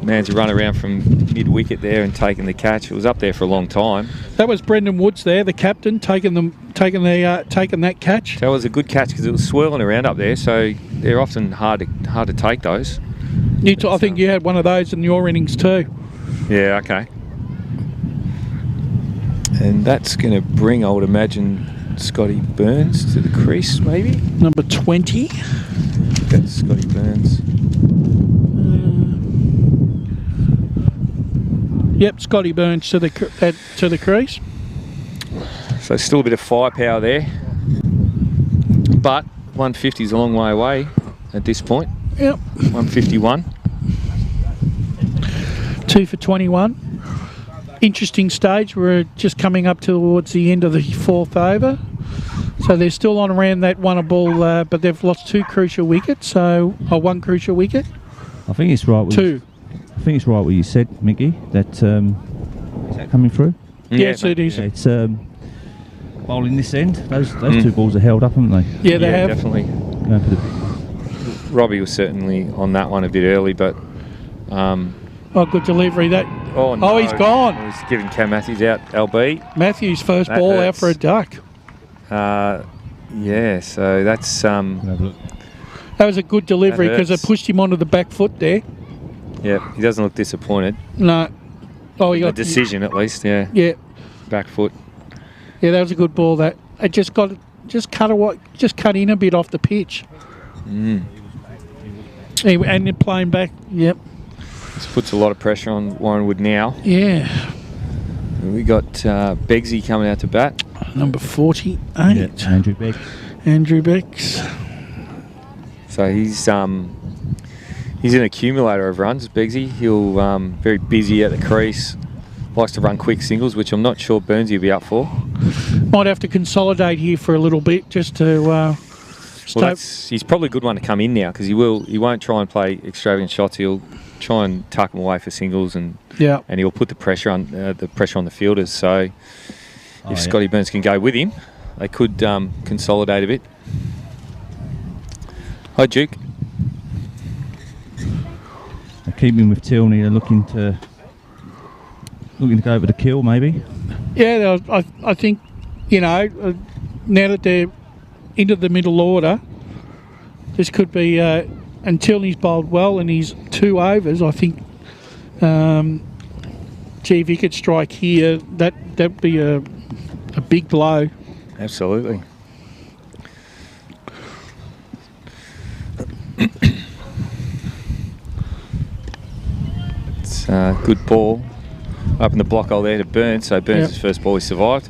managed to run around from mid wicket there and taken the catch. It was up there for a long time. That was Brendan Woods there, the captain, taking that catch. That was a good catch because it was swirling around up there. So they're often hard to take those. I think you had one of those in your innings too. Yeah. Okay. And that's going to bring, I would imagine, Scotty Burns to the crease, maybe? Number 20. That's Scotty Burns. Yep, Scotty Burns to the crease. So still a bit of firepower there. But 150 is a long way away at this point. Yep. 151. 2 for 21. Interesting stage. We're just coming up towards the end of the 4th over. So they're still on around that one a ball, but they've lost 2 crucial wickets. So, 1 crucial wicket. I think it's right. 2. I think it's right what you said, Mickey. That is that coming through? Yes, it is. Yeah, it's bowling this end. Those 2 balls are held up, haven't they? Yeah, they have. Definitely. Going for the Robbie was certainly on that one a bit early, but... good delivery. Oh, no. He's gone. He's giving Cam Matthews out, LB. Matthews' first That ball hurts. out for a duck. Yeah, so that's... have a look. That was a good delivery That because it hurts. pushed him onto the back foot there. Yeah, he doesn't look disappointed. No. Oh, he The got decision, at least, yeah. Yeah, Back foot. yeah, that was a good ball. That it just cut in a bit off the pitch. Anyway, and then playing back. Yep. This puts a lot of pressure on Warranwood now. Yeah. We got Beggsy coming out to bat. Number 48. Yeah, Andrew Beck. Andrew Becks. So he's an accumulator of runs, Beggsy. He'll very busy at the crease. Likes to run quick singles, which I'm not sure Burnsy will be up for. Might have to consolidate here for a little bit just to Well, he's probably a good one to come in now because he won't try and play extravagant shots. He'll try and tuck them away for singles and he'll put the pressure on the fielders. So if Scotty Burns can go with him, they could consolidate a bit. Hi, Duke. They're keeping with Tilney. They're looking to go over the kill, maybe. Yeah, I think, now that they're into the middle order, this could be, until he's bowled well in his 2 overs, I think, if he could strike here, that'd be a big blow. Absolutely. It's a good ball. Up in the block hole there to Burns, so Burns' first ball he survived.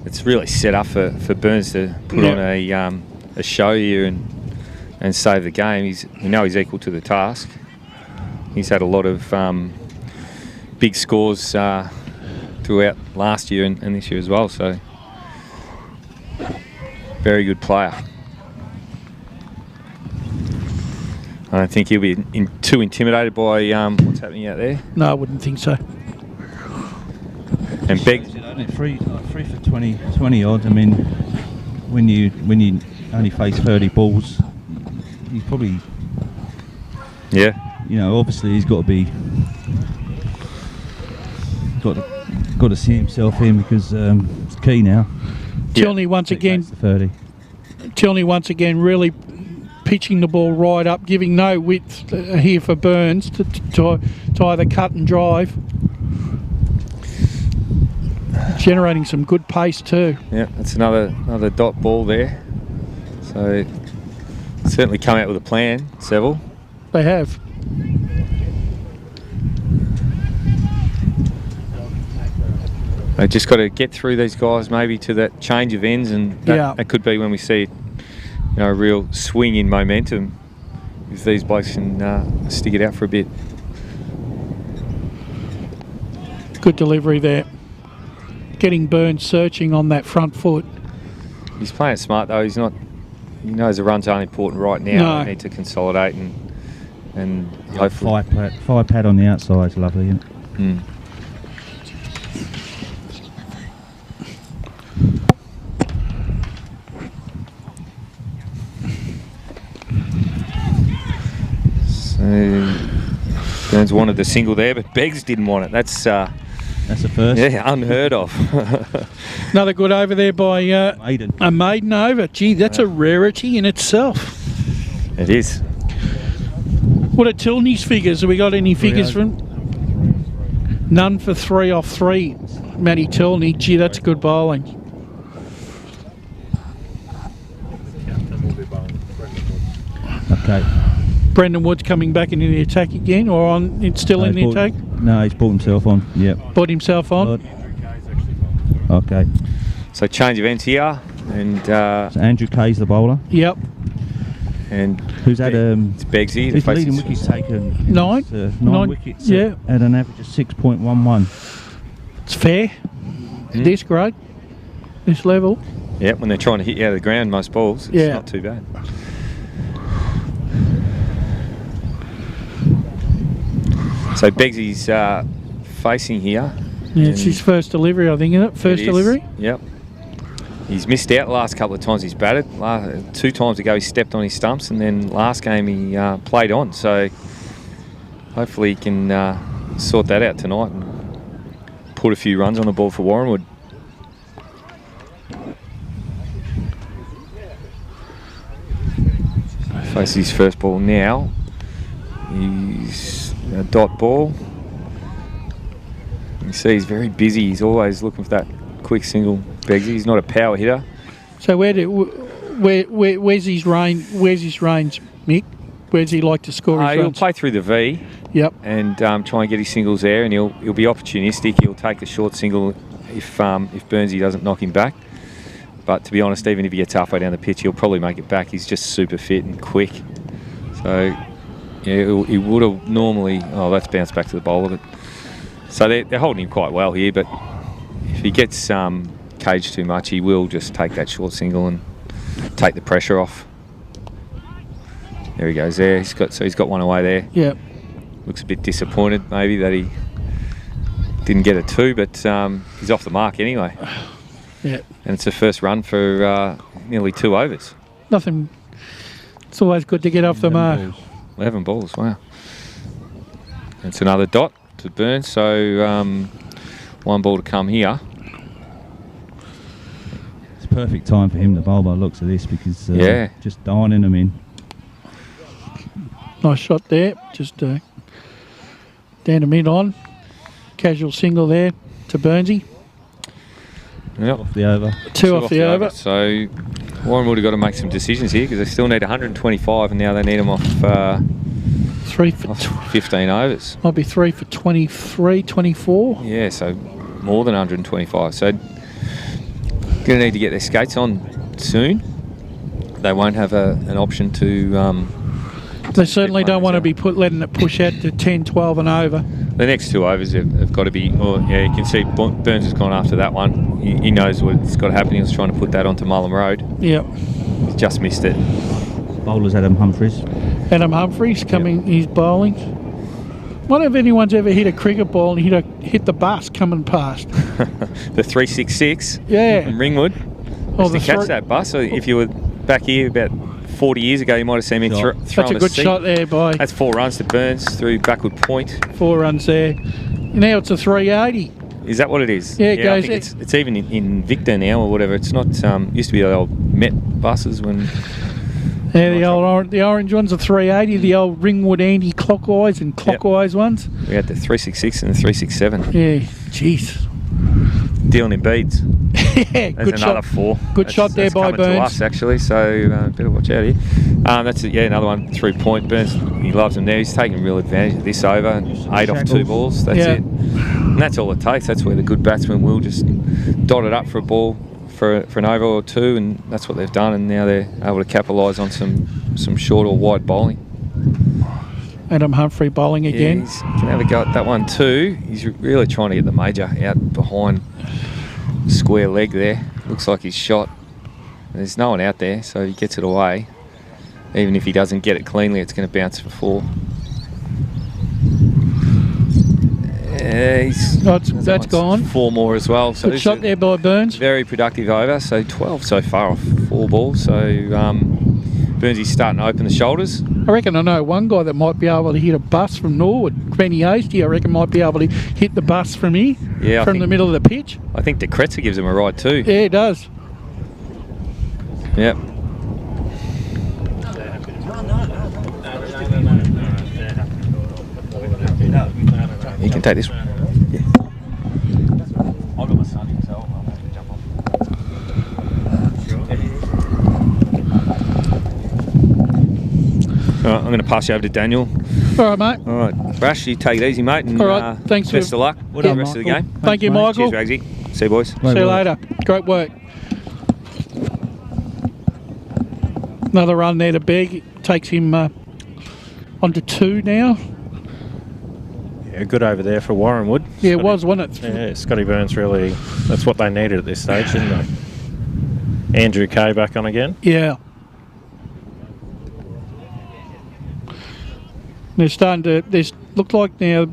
It's really set up for Burns to put on a show here and save the game. We know he's equal to the task. He's had a lot of big scores throughout last year and this year as well, so very good player. I don't think he'll be too intimidated by what's happening out there. No, I wouldn't think so. And Beg, Three for 20 odd. I mean, when you only face 30 balls, he's probably, obviously he's got to be got to see himself in because it's key now. Tilney once again. 30. Tilney once again really pitching the ball right up, giving no width here for Burns to either cut and drive. Generating some good pace too. Yeah, that's another dot ball there. So certainly come out with a plan, Seville. They have. They just got to get through these guys maybe to that change of ends, and that could be when we see a real swing in momentum if these blokes can stick it out for a bit. Good delivery there. Getting Burns searching on that front foot. He's playing smart though. He's not. He knows the runs aren't important right now. No. They need to consolidate and hopefully. Fire pad on the outside is lovely, isn't it? So Burns wanted the single there, but Beggs didn't want it. That's a first. Yeah, unheard of. Another good over there by Maiden. a maiden over. Gee, that's a rarity in itself. It is. What are Tilney's figures? Have we got any figures from? None for 3 off 3. Matty Tilney. Gee, that's good bowling. Okay. Brendan Wood's coming back into the attack again, or it's still in the attack? No, he's brought himself on. Yep. Brought himself on. Okay. So change of ends here, and So Andrew Kay's the bowler. Yep. and Who's had it's Begsy. his leading wickets taken. Nine. Nine wickets. Yeah. At an average of 6.11. It's fair. This grade. This level. Yeah, when they're trying to hit you out of the ground, most balls, it's not too bad. So Begsy's facing here. Yeah, it's his first delivery, I think, isn't it? First delivery? Yep. He's missed out the last couple of times he's batted. 2 times ago he stepped on his stumps, and then last game he played on. So hopefully he can sort that out tonight and put a few runs on the board for Warranwood. Faces his first ball now. He's a dot ball. You see he's very busy. He's always looking for that quick single. Begsy. He's not a power hitter. So where's his range? Where's his range, Mick? Where's he like to score his He'll runs? play through the V. Yep. And try and get his singles there, and he'll be opportunistic. He'll take the short single if Burnsy doesn't knock him back. But to be honest, even if he gets halfway down the pitch, he'll probably make it back. He's just super fit and quick. So yeah, he would have normally. Oh, that's bounced back to the bowler. But so they're holding him quite well here. But if he gets caged too much, he will just take that short single and take the pressure off. There he goes. There he's got one away there. Yep. Looks a bit disappointed maybe that he didn't get a 2, but he's off the mark anyway. Yeah. And it's the first run for nearly 2 overs. Nothing. It's always good to get off the mark. 11 balls, wow. It's another dot to Burns, so 1 ball to come here. It's perfect time for him to bowl by the looks of this because just dining them in. Nice shot there. Just down the mid on. Casual single there to Burnsy. Yep. Off the over. Two off the over. So Warren would have got to make some decisions here because they still need 125 and now they need them off 3 for off 15 overs. Might be 3 for 23, 24. Yeah, so more than 125. So going to need to get their skates on soon. They won't have an option to... They certainly don't want to be letting it push out to 10, 12 and over. The next 2 overs have got to be... Well, yeah, you can see Burns has gone after that one. He knows what's got to happen. He was trying to put that onto Mullum Road. Yep. He's just missed it. Bowler's Adam Humphries. Adam Humphries coming, he's bowling. Wonder if anyone's ever hit a cricket ball and hit the bus coming past. The 366 Yeah. in Ringwood. Oh, Used to catch that bus. So if you were back here about 40 years ago, you might have seen me throwing That's a good shot there by... That's 4 runs to Burns through backward point. 4 runs there. Now it's a 380. Is that what it is? Yeah, it goes... I think it's even in Victor now or whatever. It's not... used to be the old Met buses when... Yeah, the orange ones are 380. The old Ringwood anti-clockwise and clockwise ones. We had the 366 and the 367. Yeah, jeez. Dealing in beads. Yeah, There's good another shot. 4. Good shot there by coming Burns. to us actually, so better watch out here. That's it. Yeah, another one through point. Burns, he loves them there. He's taking real advantage of this over. 8 off 2 balls. That's it. And that's all it takes. That's where the good batsmen will just dot it up for a ball for an over or 2, and that's what they've done. And now they're able to capitalise on some short or wide bowling. Adam Humphrey bowling again. Yeah, he can have a go at that one too. He's really trying to get the major out behind square leg there. Looks like he's shot. There's no one out there, so he gets it away. Even if he doesn't get it cleanly, it's going to bounce for 4. Yeah, that's gone. 4 more as well. So Good shot there by Burns. Very productive over. So 12 so far off 4 balls. So Burnsy's starting to open the shoulders. I reckon I know one guy that might be able to hit a bus from Norwood. Granny Hasty, I reckon, might be able to hit the bus from here, from the middle of the pitch. I think De Kretzer gives him a ride too. Yeah, he does. Yep. You can take this one. Yeah. I've got my son in, so I'll have to jump on. All right, I'm going to pass you over to Daniel. All right, mate. All right, Brash, you take it easy, mate. And, All right, thanks best for- of luck with the rest of the Michael. game. Thank you, mate. Michael. Cheers, Ragsy. See you, boys. See you later. Great work. Another run there to Beg. Takes him on to 2 now. Yeah, good over there for Warranwood. Yeah, it was, wasn't it? Yeah, Scotty Burns really, that's what they needed at this stage, didn't they? Andrew Kay back on again. Yeah. They're starting to. There's look like now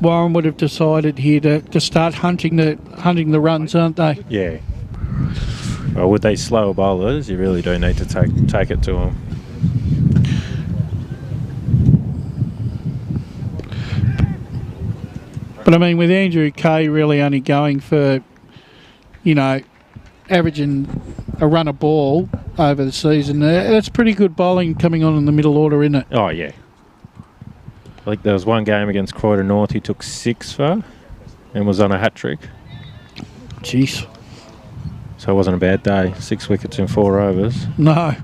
Warren would have decided here to start hunting the runs, aren't they? Yeah. Well, with these slower bowlers, you really do need to take it to them. But I mean, with Andrew Kay really only going for, averaging a run a ball over the season, that's pretty good bowling coming on in the middle order, isn't it? Oh, yeah. I think there was one game against Croydon North he took 6 for and was on a hat-trick. Jeez. So it wasn't a bad day. 6 wickets in 4 overs. No.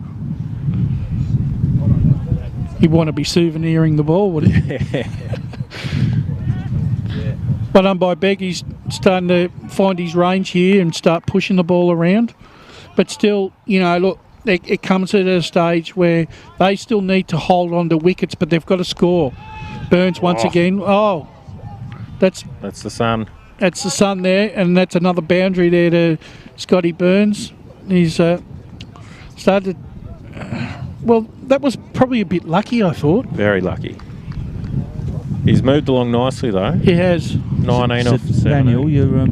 He'd want to be souveniring the ball, would he? Well done by Beck. He's starting to find his range here and start pushing the ball around. But still, look, it comes at a stage where they still need to hold on to wickets, but they've got to score. Burns once again. Oh, that's the sun. That's the sun there, and that's another boundary there to Scotty Burns. He's started. Well, that was probably a bit lucky, I thought. Very lucky. He's moved along nicely though. He has. 19 off 7. Daniel, you're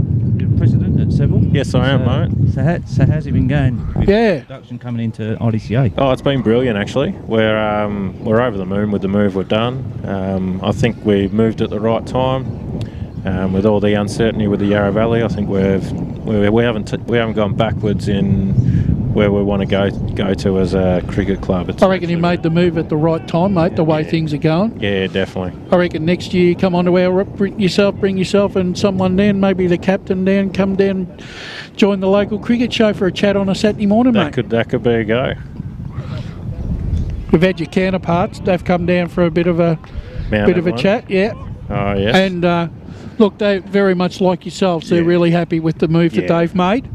president at Seville. Yes, I am, mate. So how's it been going? With Yeah. Production coming into IDCA. Oh, it's been brilliant actually. We're over the moon with the move we've done. I think we moved at the right time. With all the uncertainty with the Yarra Valley, I think we haven't gone backwards in where we want to go to as a cricket club. I reckon he made the move at the right time, mate, the way things are going. Yeah, definitely. I reckon next year you come on to our bring yourself and someone down, maybe the captain down, come down, join the local cricket show for a chat on a Saturday morning, mate. That could be a go. We've had your counterparts. They've come down for a bit of a chat, yeah. Oh, yes. And look, they very much like yourselves. They're really happy with the move that they've made.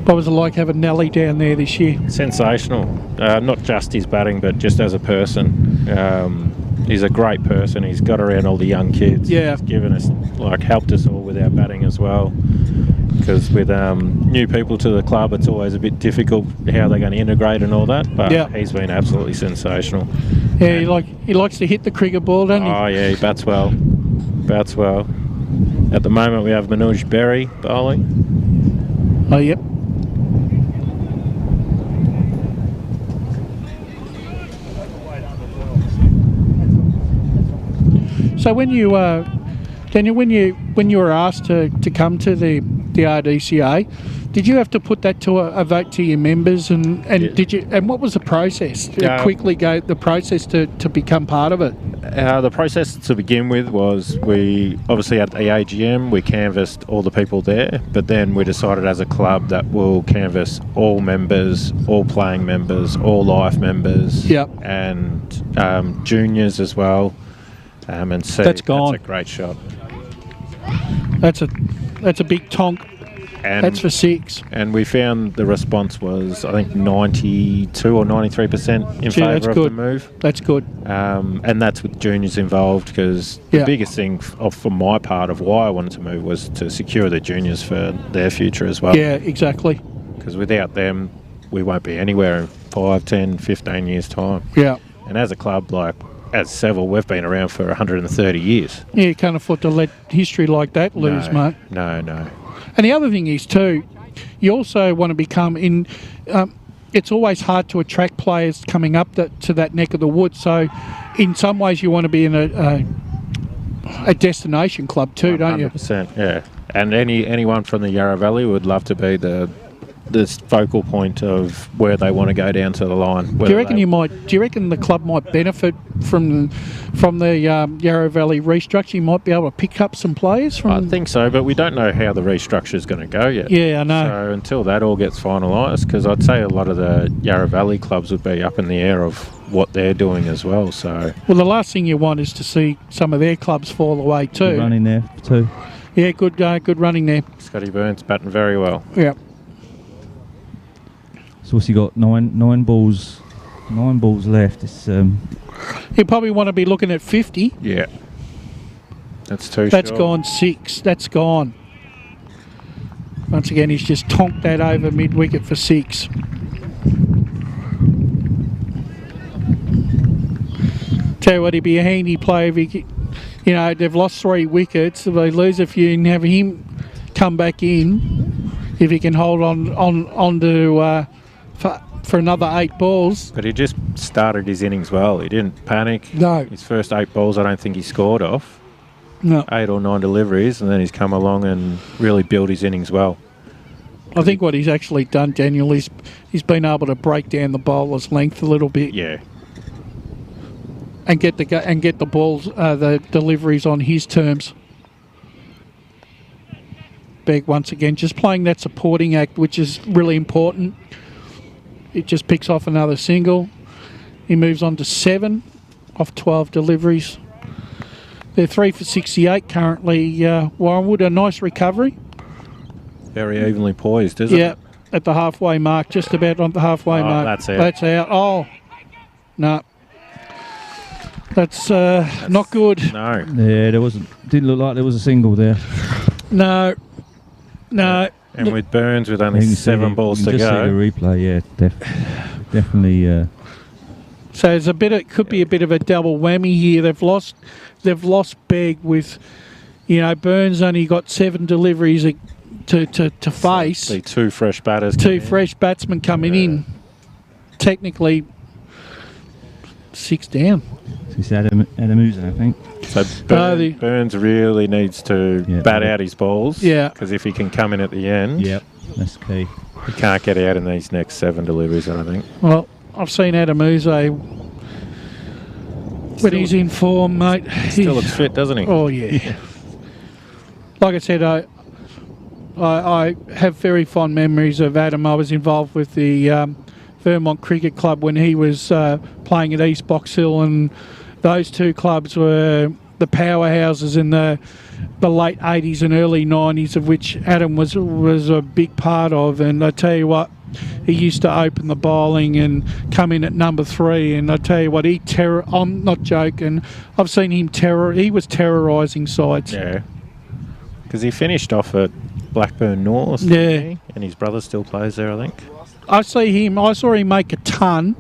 What was it like having Nelly down there this year? Sensational. Not just his batting, but just as a person. He's a great person. He's got around all the young kids. Yeah. He's given us, helped us all with our batting as well. Because with new people to the club, it's always a bit difficult how they're going to integrate and all that. But he's been absolutely sensational. Yeah, he likes to hit the cricket ball, doesn't he? Oh yeah, he bats well. Bats well. At the moment, we have Manoj Berry bowling. Oh, yep. So when you, Daniel, when you were asked to come to the RDCA, did you have to put that to a vote to your members, and did you? And what was the process? Quickly go the process to become part of it. The process to begin with was we obviously at the AGM we canvassed all the people there, but then we decided as a club that we'll canvass all members, all playing members, all life members, and juniors as well. And see, that's gone. That's a great shot. That's a big tonk. And that's for 6. And we found the response was, I think, 92 or 93% in favour of the move. That's good. And that's with juniors involved, because the biggest thing for my part of why I wanted to move was to secure the juniors for their future as well. Yeah, exactly. Because without them, we won't be anywhere in 5, 10, 15 years' time. Yeah. And as a club, as Seville, we've been around for 130 years. Yeah, you can't afford to let history like that lose, mate. No. And the other thing is too, you also want to become it's always hard to attract players coming up to that neck of the woods. So, in some ways, you want to be in a destination club too, don't you? 100%, yeah. And anyone from the Yarra Valley would love to be the this focal point of where they want to go down to the line. Do you reckon Do you reckon the club might benefit from the Yarra Valley restructure? You might be able to pick up some players from. I think so, but we don't know how the restructure is going to go yet. Yeah, I know. So until that all gets finalised, because I'd say a lot of the Yarra Valley clubs would be up in the air of what they're doing as well. So. Well, the last thing you want is to see some of their clubs fall away too. Good running there too. Yeah, good running there. Scotty Burns batting very well. Yeah. So what's he got? Nine balls left. It's You probably want to be looking at 50. Yeah. That's too That's short. gone 6. That's gone. Once again, he's just tonked that over mid-wicket for 6. Tell you what, he'd be a handy player if he, they've lost 3 wickets. If they lose a few and have him come back in, if he can hold on to for another 8 balls. But he just started his innings well. He didn't panic. No. His first 8 balls, I don't think he scored off. No. 8 or 9 deliveries, and then he's come along and really built his innings well. I think what he's actually done, Daniel, is he's been able to break down the bowler's length a little bit. Yeah. And get the balls, the deliveries on his terms. Begg once again just playing that supporting act, which is really important. It just picks off another single. He moves on to 7 off 12 deliveries. They're 3 for 68 currently. Warranwood, a nice recovery. Very evenly poised, isn't Yeah, it? at the halfway mark, just about on the halfway mark. That's out. That's out. Oh, no. That's not good. No. yeah. Didn't look like there was a single there. No. And with Burns with You only can 7 see- balls you to can just see go. the replay. Yeah, definitely. So it's could be a bit of a double whammy here. They've lost Begg with, Burns only got 7 deliveries to face. The 2 fresh batters. 2 fresh batsmen coming in. Technically, 6 down. It's Adamusa, I think. So the- Burns really needs to bat out his balls. Yeah. Because if he can come in at the end, Yep, that's key. he can't get out in these next 7 deliveries, I don't think. Well, I've seen Adamusa when he's in form, mate. Still looks fit, doesn't he? Oh, yeah. Like I said, I have very fond memories of Adam. I was involved with the Vermont Cricket Club when he was playing at East Box Hill, and those 2 clubs were the powerhouses in the late 80s and early 90s, of which Adam was a big part of. And I tell you what, he used to open the bowling and come in at number 3, and I tell you what, I'm not joking, I've seen him he was terrorising sides. Yeah. Because he finished off at Blackburn North, Yeah. didn't he? And his brother still plays there, I think. I saw him make a ton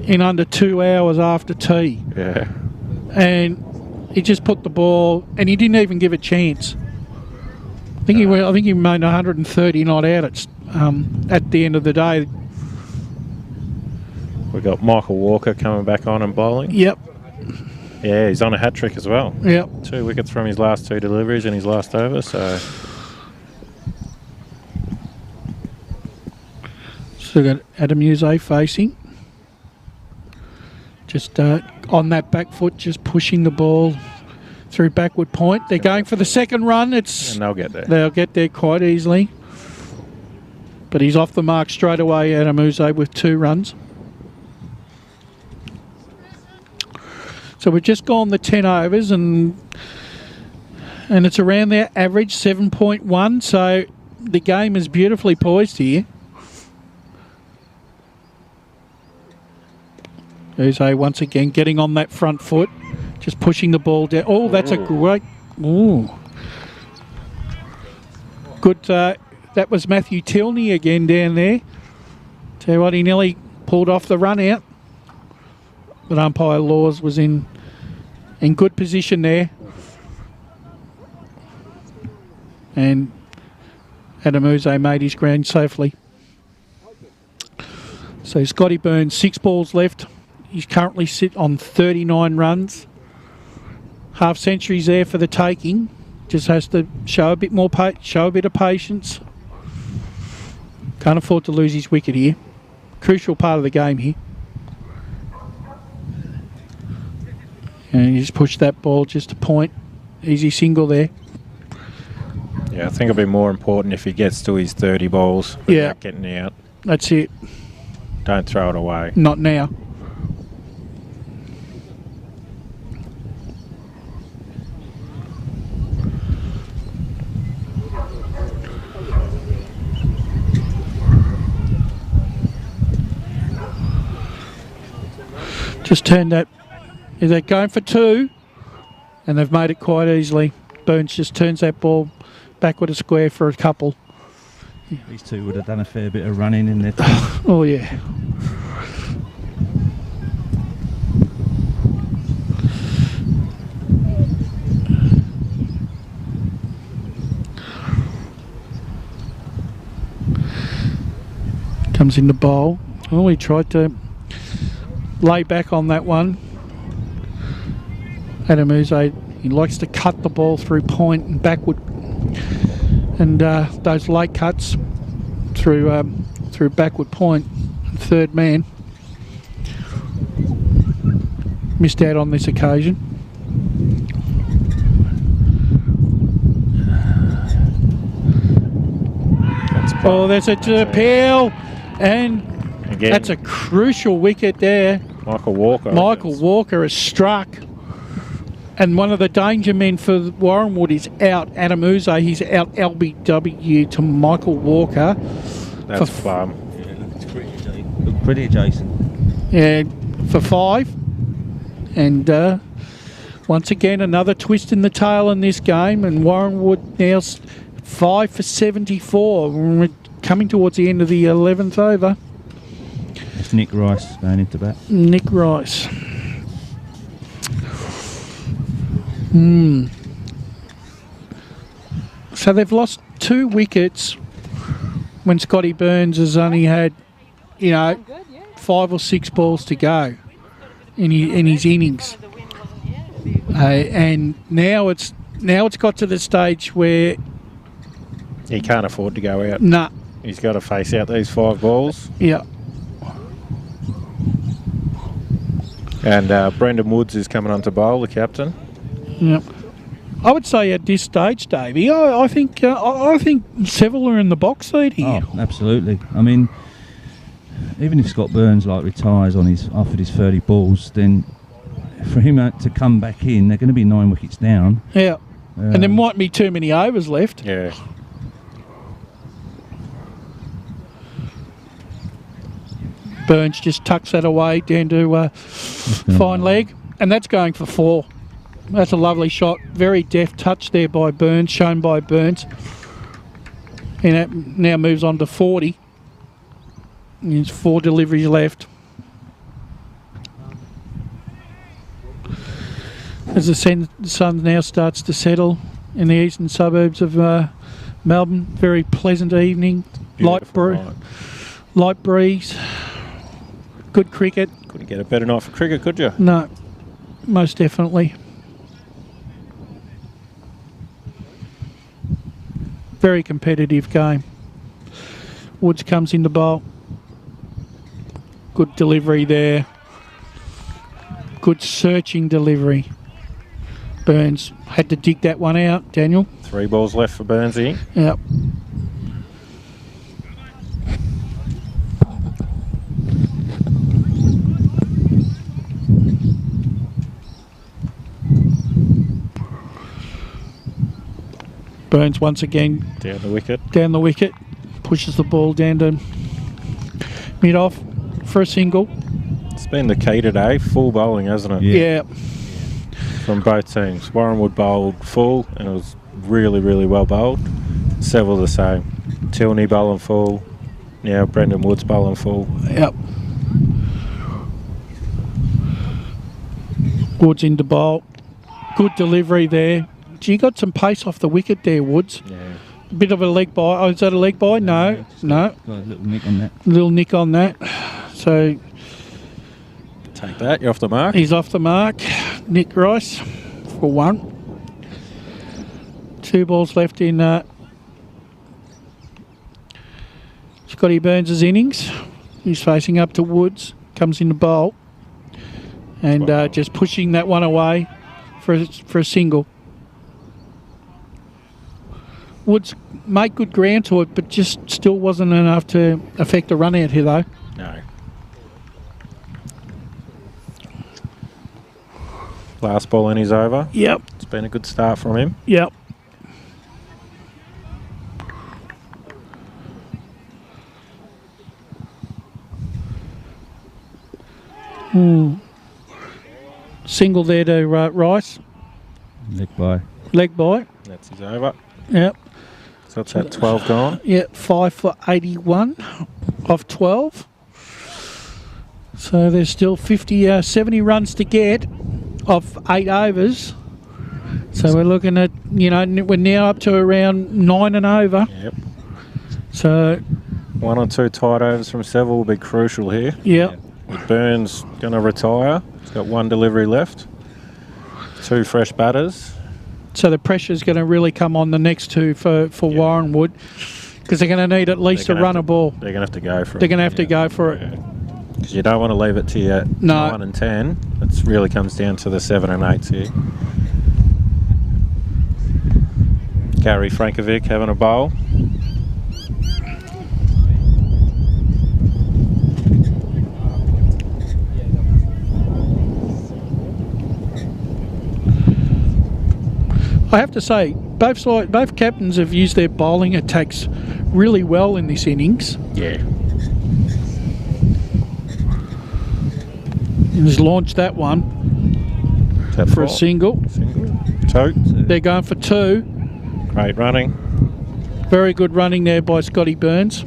in under 2 hours after tea, Yeah. and he just put the ball, and he didn't even give a chance. I think he made 130 not out at the end of the day. We've got Michael Walker coming back on and bowling. Yep, Yeah, he's on a hat-trick as well. yep. 2 wickets from his last 2 deliveries in his last over, so... So we've got Adamusa facing. Just on that back foot, just pushing the ball through backward point. They're going for the second run. And they'll get there. They'll get there quite easily. But he's off the mark straight away, Adamusa, with 2 runs. So we've just gone the 10 overs, and it's around their average, 7.1. So the game is beautifully poised here. Uze once again getting on that front foot, just pushing the ball down. Oh, that's a great... Ooh. Good... that was Matthew Tilney again down there. Tell you what, he nearly pulled off the run out. But umpire Laws was in good position there. And Adamusa made his ground safely. So Scotty Burns, 6 balls left. He's currently sit on 39 runs. Half centuries there for the taking. Just has to show a bit more, show a bit of patience. Can't afford to lose his wicket here. Crucial part of the game here. And he just pushed that ball just a point. Easy single there. Yeah, I think it'll be more important if he gets to his 30 balls without getting out. That's it. Don't throw it away. Not now. Just turn that. Is that going for 2? And they've made it quite easily. Burns just turns that ball backward a square for a couple. These two would have done a fair bit of running in there. Oh, yeah. Comes in the bowl. Oh, he tried to lay back on that one. Adam Uze, he likes to cut the ball through point and backward, and those late cuts through backward point. Third man missed out on this occasion. There's a Peel, and again, that's a crucial wicket there. Michael Walker. Michael Walker has struck. And one of the danger men for Warranwood is out. Adam Uze, he's out LBW to Michael Walker. That's fun. Look pretty adjacent. Yeah, for 5. And once again, another twist in the tail in this game. And Warranwood now 5 for 74. We're coming towards the end of the 11th over. It's Nick Rice going into bat. Nick Rice. So they've lost 2 wickets when Scotty Burns has only had, 5 or 6 balls to go in his innings, and now it's got to the stage where he can't afford to go out. Nah, he's got to face out these 5 balls. Yeah. And Brendan Woods is coming on to bowl, the captain. Yep. I would say at this stage, Davey, I think Seville are in the box seat here. Oh, absolutely. I mean, even if Scott Burns retires after his 30 balls, then for him to come back in, they're going to be 9 wickets down. Yeah, and there might be too many overs left. Yeah. Burns just tucks that away down to fine leg, and that's going for 4. That's a lovely shot. Very deft touch there by Burns, shown by Burns. And that now moves on to 40. And there's 4 deliveries left. As the sun now starts to settle in the eastern suburbs of Melbourne, very pleasant evening. Light breeze. Good cricket. Couldn't get a better night for cricket, could you? No, most definitely. Very competitive game. Woods comes in the bowl. Good delivery there. Good searching delivery. Burns had to dig that one out, Daniel. 3 balls left for Burnsy. Yep. Burns once again down the wicket, pushes the ball down to mid-off for a single. It's been the key today, full bowling, hasn't it? Yeah. From both teams. Warranwood bowled full and it was really, really well bowled. Seville the same. Tilney bowling full. Now Brendan Woods bowling full. Yep. Woods into bowl. Good delivery there. You got some pace off the wicket there, Woods. Yeah. Bit of a leg bye. Oh, is that a leg bye? No. Got a little nick on that. Little nick on that. So take that. You're off the mark. He's off the mark. Nick Rice for 1. 2 balls left in Scotty Burns' innings. He's facing up to Woods. Comes in the bowl. And just pushing that one away for a single. Woods made good ground to it, but just still wasn't enough to affect a run out here, though. No. Last ball and he's over. Yep. It's been a good start from him. Yep. Single there to Rice. Leg by. Leg by. That's his over. Yep. So that's that 12 gone. Yep. 5 for 81 off 12. So there's still 70 runs to get off 8 overs. So we're looking at, we're now up to around 9 and over. Yep. So 1 or 2 tight overs from Seville will be crucial here. yep. With Burns going to retire. He's got 1 delivery left. 2 fresh batters. So the pressure's going to really come on the next 2 for Warranwood, because they're going to need at least a run of ball. They're going to have to go for it. They're going to have to go for it. Because you don't want to leave it to your 9 and 10. It really comes down to the 7 and 8s here. Gary Frankovic having a bowl. I have to say, both captains have used their bowling attacks really well in this innings. Yeah. He's launched that one for a single. Single. 2. They're going for 2. Great running. Very good running there by Scotty Burns.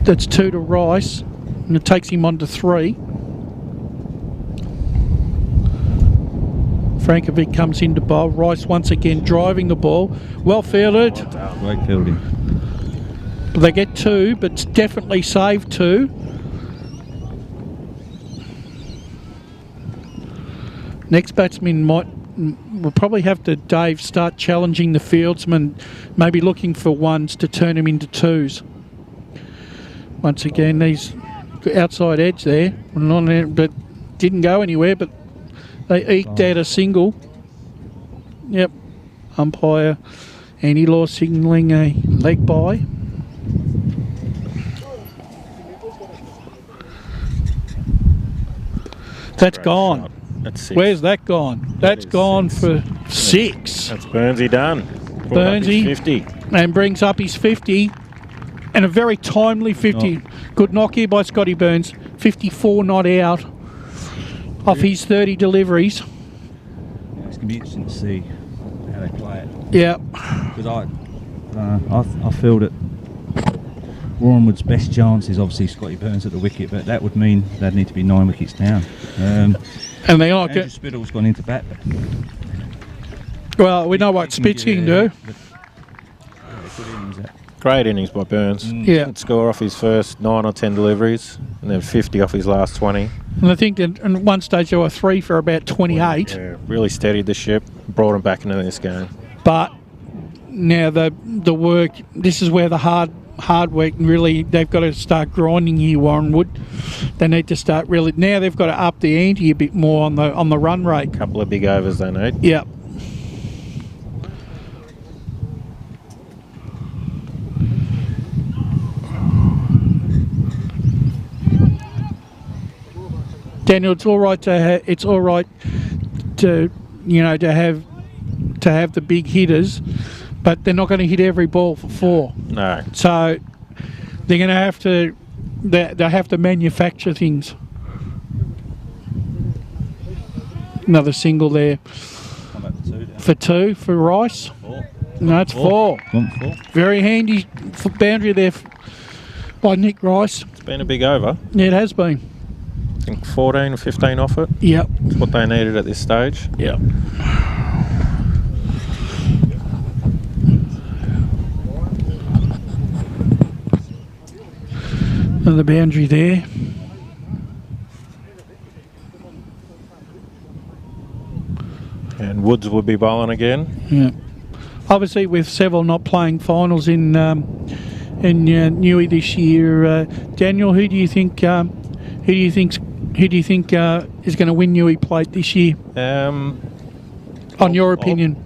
That's 2 to Rice, and it takes him on to 3. Frankovic comes into bowl. Rice once again driving the ball. Well fielded. Great fielding. They get 2, but it's definitely saved 2. Next batsman will probably have to, Dave, start challenging the fieldsman, maybe looking for 1s to turn them into 2s. Once again, these outside edge there, but didn't go anywhere, but they eked out a single. Yep. Umpire Andy Law signalling a leg by. That's gone. That's 6. Where's that gone? That's gone for 6. That's Burnsy done. Burnsy 50. and brings up his 50, and a very timely 50. Good knock here by Scotty Burns. 54 not out off his 30 deliveries. Yeah, it's going to be interesting to see how they play it. Yeah. Because I feel that Warranwood's best chance is obviously Scotty Burns at the wicket, but that would mean they'd need to be 9 wickets down. And they are Andrew Spittle's gone into bat. Well, we know what Spitz can do. Great innings by Burns. Yeah. Didn't score off his first 9 or 10 deliveries, and then 50 off his last 20. And I think that at one stage there were 3 for about 28. Yeah, really steadied the ship, brought him back into this game. But now the work, this is where the hard work really, they've got to start grinding here, Warranwood. They need to start really, now they've got to up the ante a bit more on the run rate. Couple of big overs they need. Yep. Daniel, it's all right to have the big hitters, but they're not going to hit every ball for 4. No. So they're going to have to they have to manufacture things. Another single there for 2 for Rice. 4. No, it's 4. 4. Very handy boundary there by Nick Rice. It's been a big over. Yeah, it has been. I think 14 or 15 off it. Yep. It's what they needed at this stage. Yep. Another boundary there. And Woods will be bowling again. Yeah. Obviously, with Seville not playing finals in Newey this year, Daniel, who do you think is going to win Newey Plate this year? On your opinion,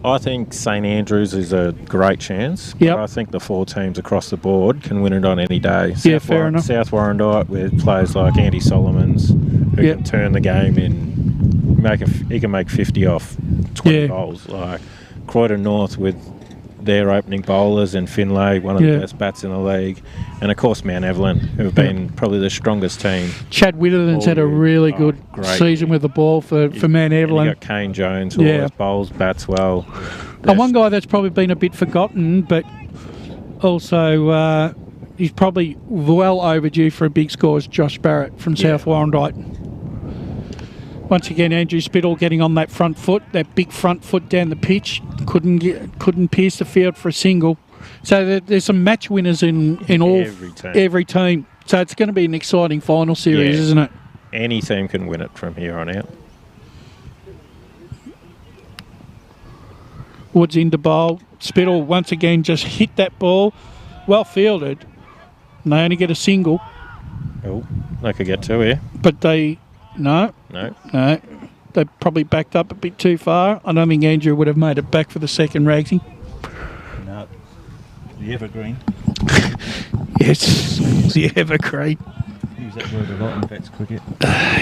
I think St Andrews is a great chance. Yep. But I think the 4 teams across the board can win it on any day. Fair enough. South Warranwood with players like Andy Solomons who Yep. can turn the game in. He can make 50 off 20 bowls. Like Croydon North with their opening bowlers and Finlay, one of the best bats in the league, and of course Mount Evelyn, who have been probably the strongest team. Chad Witherden's had a really good season with the ball for Mount Evelyn. You got Kane Jones, who always bowls, bats well. And one guy that's probably been a bit forgotten, but also he's probably well overdue for a big score, is Josh Barrett from South Warranwood. Once again, Andrew Spittle getting on that front foot, that big front foot down the pitch, couldn't pierce the field for a single. So there's some match winners in every team. So it's going to be an exciting final series, isn't it? Any team can win it from here on out. Woods into bowl. Spittle once again just hit that ball, well fielded, and they only get a single. Oh, they could get 2 here. But No. They probably backed up a bit too far. I don't think Andrew would have made it back for the second, Ragsy. No. The evergreen. Yes, the evergreen. Use that word a lot in vets cricket.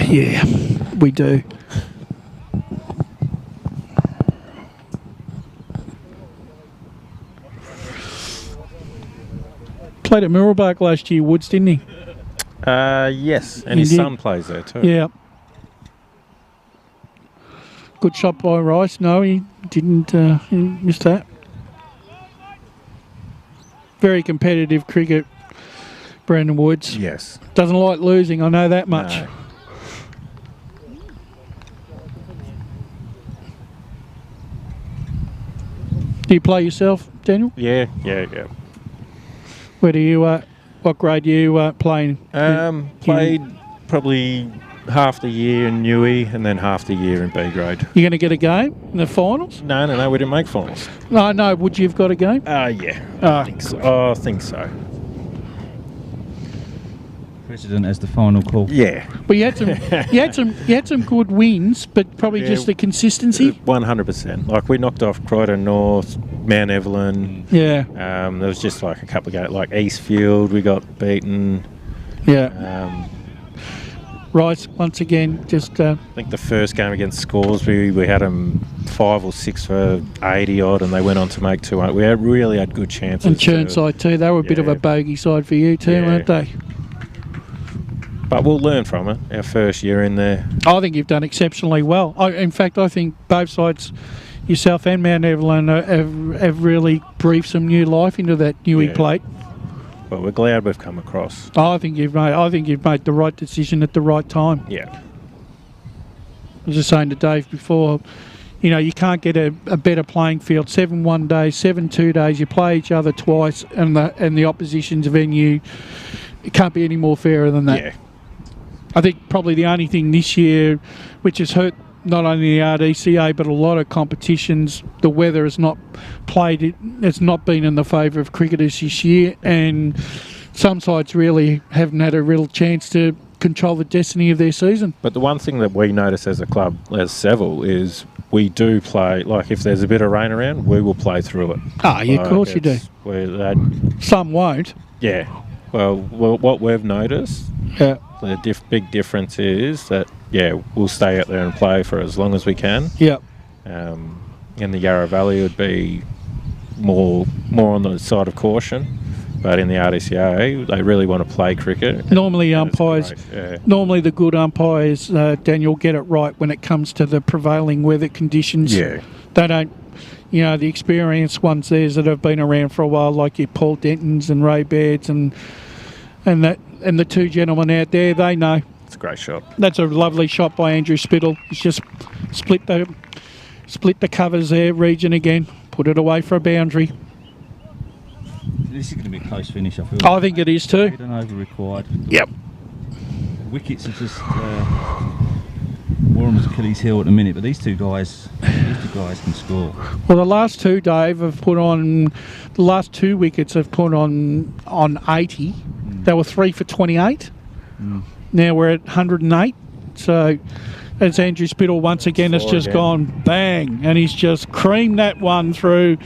Yeah, we do. Played at Mirrabbark last year, Woods, didn't he? Yes, and his son plays there too. Yeah. Good shot by Rice. No, he didn't. He missed that. Very competitive cricket, Brandon Woods. Yes. Doesn't like losing, I know that much. No. Do you play yourself, Daniel? Yeah. Where do you, what grade are you playing? Played probably half the year in Newey and then half the year in B grade. You going to get a game in the finals? No, we didn't make finals. No, would you have got a game? Yeah. I think so. President as the final call. Yeah. But you had some good wins, but probably just the consistency. 100%. Like we knocked off Croydon North, Mount Evelyn. Yeah. There was just like a couple of games, like Eastfield, we got beaten. Yeah. Rice once again just. I think the first game against Scoresby, we had them 5 or 6 for 80 odd, and they went on to make 200. We really had good chances. And Churnside too. They were a bit of a bogey side for you too, weren't they? But we'll learn from it. Our first year in there. I think you've done exceptionally well. In fact, I think both sides, yourself and Mount Evelyn, have really breathed some new life into that Newey plate. Well, we're glad we've come across. I think you've made the right decision at the right time. Yeah. I was just saying to Dave before, you can't get a better playing field. 7 1 days, 7 2 days. You play each other twice, and the opposition's venue. It can't be any more fairer than that. Yeah. I think probably the only thing this year, which has hurt not only the RDCA but a lot of competitions, the weather has not it's not been in the favour of cricketers this year, and some sides really haven't had a real chance to control the destiny of their season. But the one thing that we notice as a club, as Seville, is we do play, like if there's a bit of rain around, we will play through it. Of course you do. Some won't. Yeah. Well, what we've noticed, the big difference is that, we'll stay out there and play for as long as we can. Yeah. In the Yarra Valley, it would be more on the side of caution. But in the RDCA, they really want to play cricket. Normally normally the good umpires, Daniel, get it right when it comes to the prevailing weather conditions. Yeah. They don't, the experienced ones there that have been around for a while, like your Paul Dentons and Ray Bairds and the 2 gentlemen out there, they know. It's a great shot. That's a lovely shot by Andrew Spittle. He's just split the covers there, region again, put it away for a boundary. This is going to be a close finish, I feel. I think it is too. Don't over required. Yep. Wickets are just Warrenwood's Achilles heel at the minute, but these two guys can score. Well, the last two, Dave, have put on... The last 2 wickets have put on 80. They were 3 for 28. Now we're at 108. So as Andrew Spittle once again has just gone bang, and he's just creamed that one through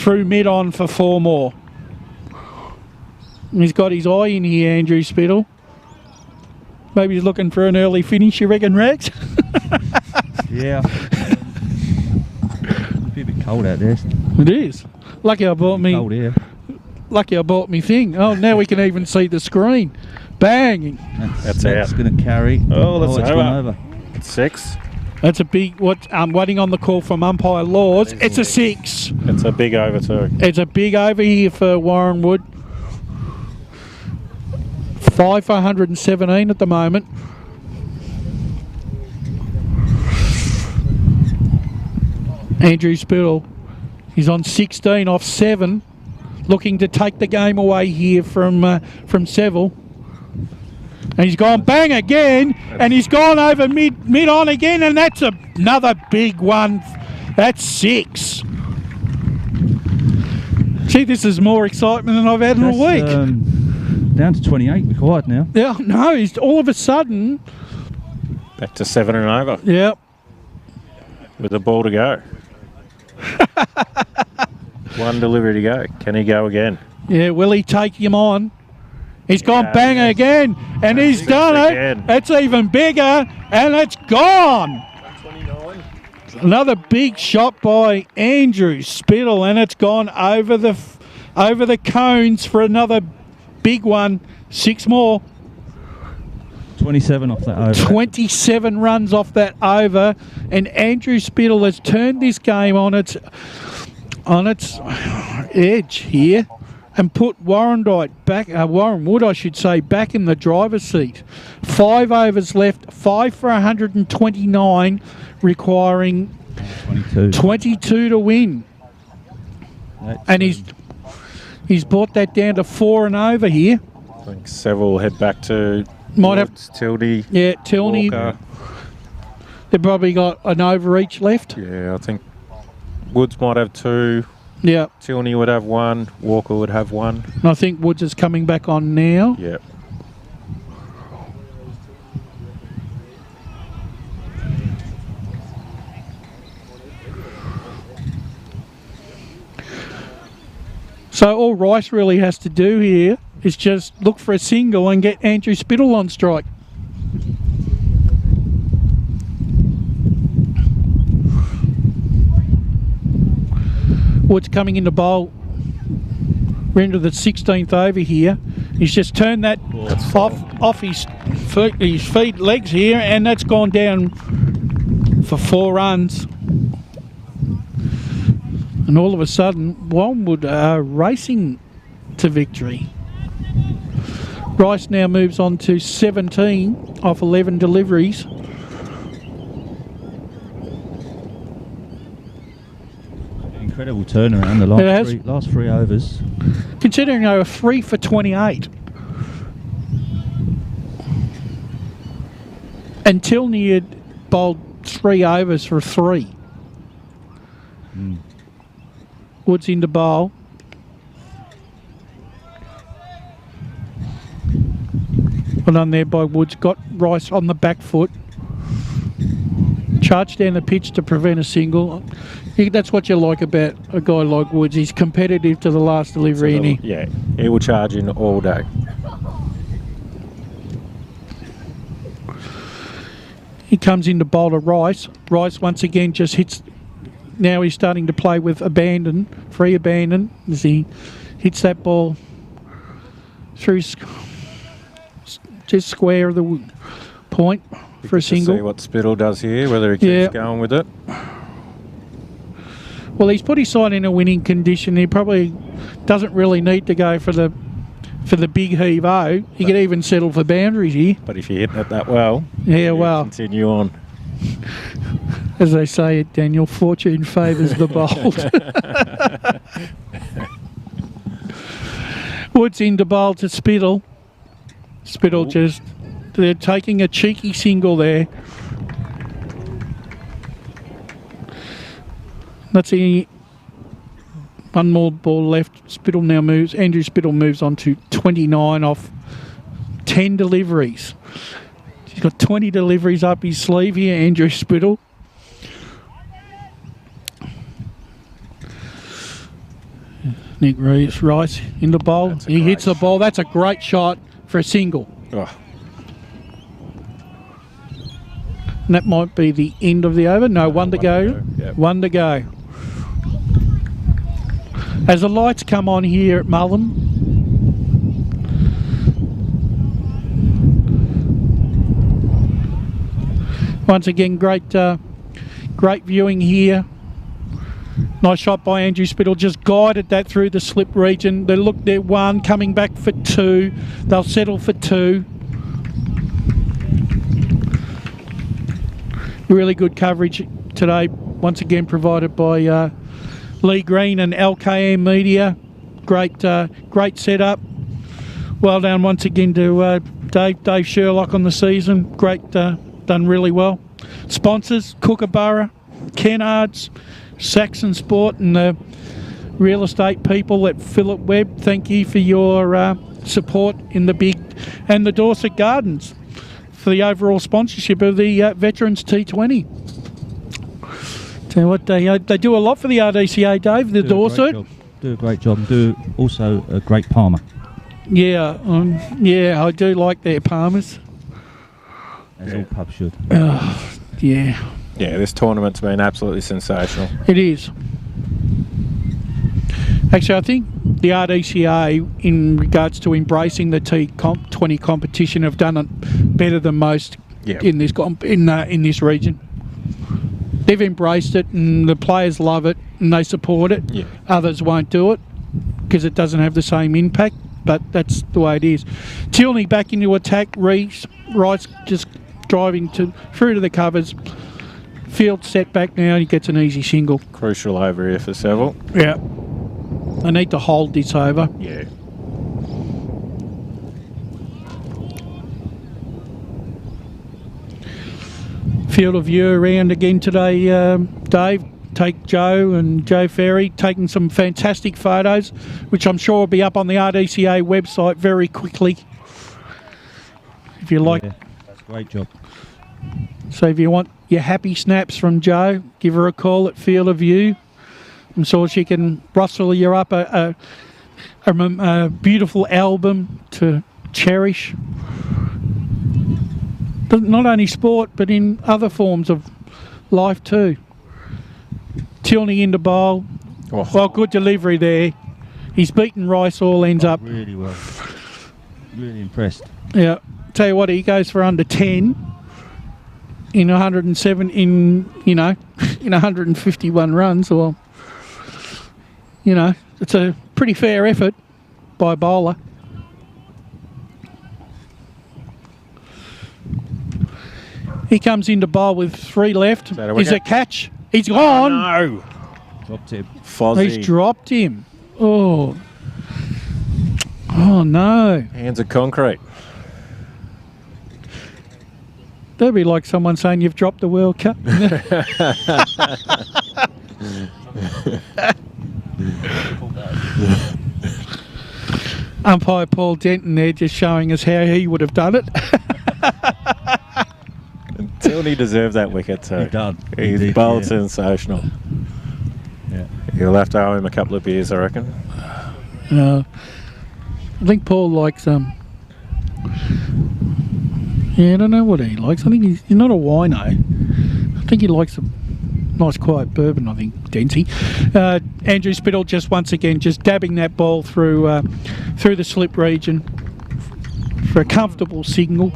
mid-on for 4 more. He's got his eye in here, Andrew Spittle. Maybe he's looking for an early finish, you reckon, Rex? Yeah. It's a bit cold out there. It is. Lucky I bought me. Cold here. Lucky I bought me thing. Oh, now we can even see the screen. Bang! That's going to carry. That's it's gone over. It's 6. That's a big. I'm waiting on the call from umpire Laws. It's a 6. It's a big over too. It's a big over here for Warranwood. 5 for 117 at the moment. Andrew Spittle, he's on 16 off 7, looking to take the game away here from Seville. And he's gone bang again, and he's gone over mid on again, and that's another big one. That's 6. Gee, this is more excitement than I've had in a week. Down to 28, we're quiet now. Yeah, no, he's all of a sudden. Back to 7 and over. Yeah. With the ball to go. 1 delivery to go. Can he go again? Yeah, will he take him on? He's gone bang again, and he's done it. It's even bigger, and it's gone. 29. Another big shot by Andrew Spittle, and it's gone over the cones for another big one. 6 more. 27 off that over. 27 runs off that over, and Andrew Spittle has turned this game on its edge here and put Warranwood, I should say, back in the driver's seat. 5 overs left, 5 for 129, requiring 22 to win. And he's brought that down to 4 and over here. I think Seville will head back to might have Tildy. Yeah, Tilney. Walker. They've probably got an over each left. Yeah, I think Woods might have 2. Yeah. Tilney would have 1. Walker would have 1. And I think Woods is coming back on now. Yeah. So all Rice really has to do here is just look for a single and get Andrew Spittle on strike. Woods coming into bowl. We're into the 16th over here. He's just turned that off his feet, legs here, and that's gone down for 4 runs. And all of a sudden, Warranwood are racing to victory. Rice now moves on to 17 off 11 deliveries. Incredible turnaround the last 3 overs. Considering they were 3 for 28. And Tilney had bowled 3 overs for 3. Woods into bowl. Well done there by Woods. Got Rice on the back foot. Charged down the pitch to prevent a single. That's what you like about a guy like Woods. He's competitive to the last delivery, isn't he? Yeah, he will charge in all day. He comes into bowl to Rice. Rice once again just hits. Now he's starting to play with free abandon, as he hits that ball through just square of the point for a single. See what Spittle does here, whether he keeps going with it. Well, he's put his side in a winning condition. He probably doesn't really need to go for the big heave-o. He could even settle for boundaries here. But if you hit it that well, continue on. As they say it, Daniel, fortune favours the bold. Woods into bowl to Spittle. Spittle they're taking a cheeky single there. That's the one more ball left. Spittle now moves. Andrew Spittle moves on to 29 off 10 deliveries. He's got 20 deliveries up his sleeve here, Andrew Spittle. Nick Rice in the bowl. He hits the ball. That's a great shot for a single. Oh. And that might be the end of the over. No, one to go. Yep. One to go. As the lights come on here at Mullum, once again, great viewing here. Nice shot by Andrew Spittle, just guided that through the slip region. They look, they're one, coming back for two. They'll settle for two. Really good coverage today, once again provided by Lee Green and LKM Media. Great setup. Well done once again to Dave Sherlock on the season. Great, done really well. Sponsors, Kookaburra, Kennards, Saxon Sport, and the real estate people at Phillip Webb. Thank you for your support in the big, and the Dorset Gardens for the overall sponsorship of the Veterans T20. Tell you what, they do a lot for the RDCA, Dave, the Dorset. Do a great job. Do also a great Palmer. Yeah, I do like their Palmers. As all pubs should. Yeah. Yeah, this tournament's been absolutely sensational. It is. Actually, I think the RDCA, in regards to embracing the T20 competition, have done it better than most in this in this region. They've embraced it, and the players love it, and they support it. Yeah. Others won't do it because it doesn't have the same impact, but that's the way it is. Tilney back into attack. Wright's just driving through to the covers. Field set back now, he gets an easy single. Crucial over here for Seville. Yeah. They need to hold this over. Yeah. Field of view around again today, Dave. Take Joe and Joe Ferry taking some fantastic photos, which I'm sure will be up on the RDCA website very quickly. If you like. Yeah, that's a great job. So if you want your happy snaps from Joe, give her a call at Field of View. I'm sure she can rustle you up a beautiful album to cherish. Not only sport, but in other forms of life too. Tilney into bowl. Oh. Well, good delivery there. He's beaten Rice all ends up. Really well. Really impressed. Yeah. Tell you what, he goes for under 10 in 107 in 151 runs, or it's a pretty fair effort by bowler. He comes into bowl with 3 left. Is a catch? He's gone. Oh, no. Dropped him. Fozzie. He's dropped him. Oh no. Hands of concrete. That'd be like someone saying you've dropped the World Cup. Umpire Paul Denton there just showing us how he would have done it. Tilney deserved that wicket too. He done. He's bowled sensational. Yeah. You'll have to owe him a couple of beers, I reckon. I think Paul likes yeah, I don't know what he likes. I think he's not a wino. I think he likes a nice quiet bourbon, I think, Denty. Andrew Spittle just once again just dabbing that ball through the slip region for a comfortable signal.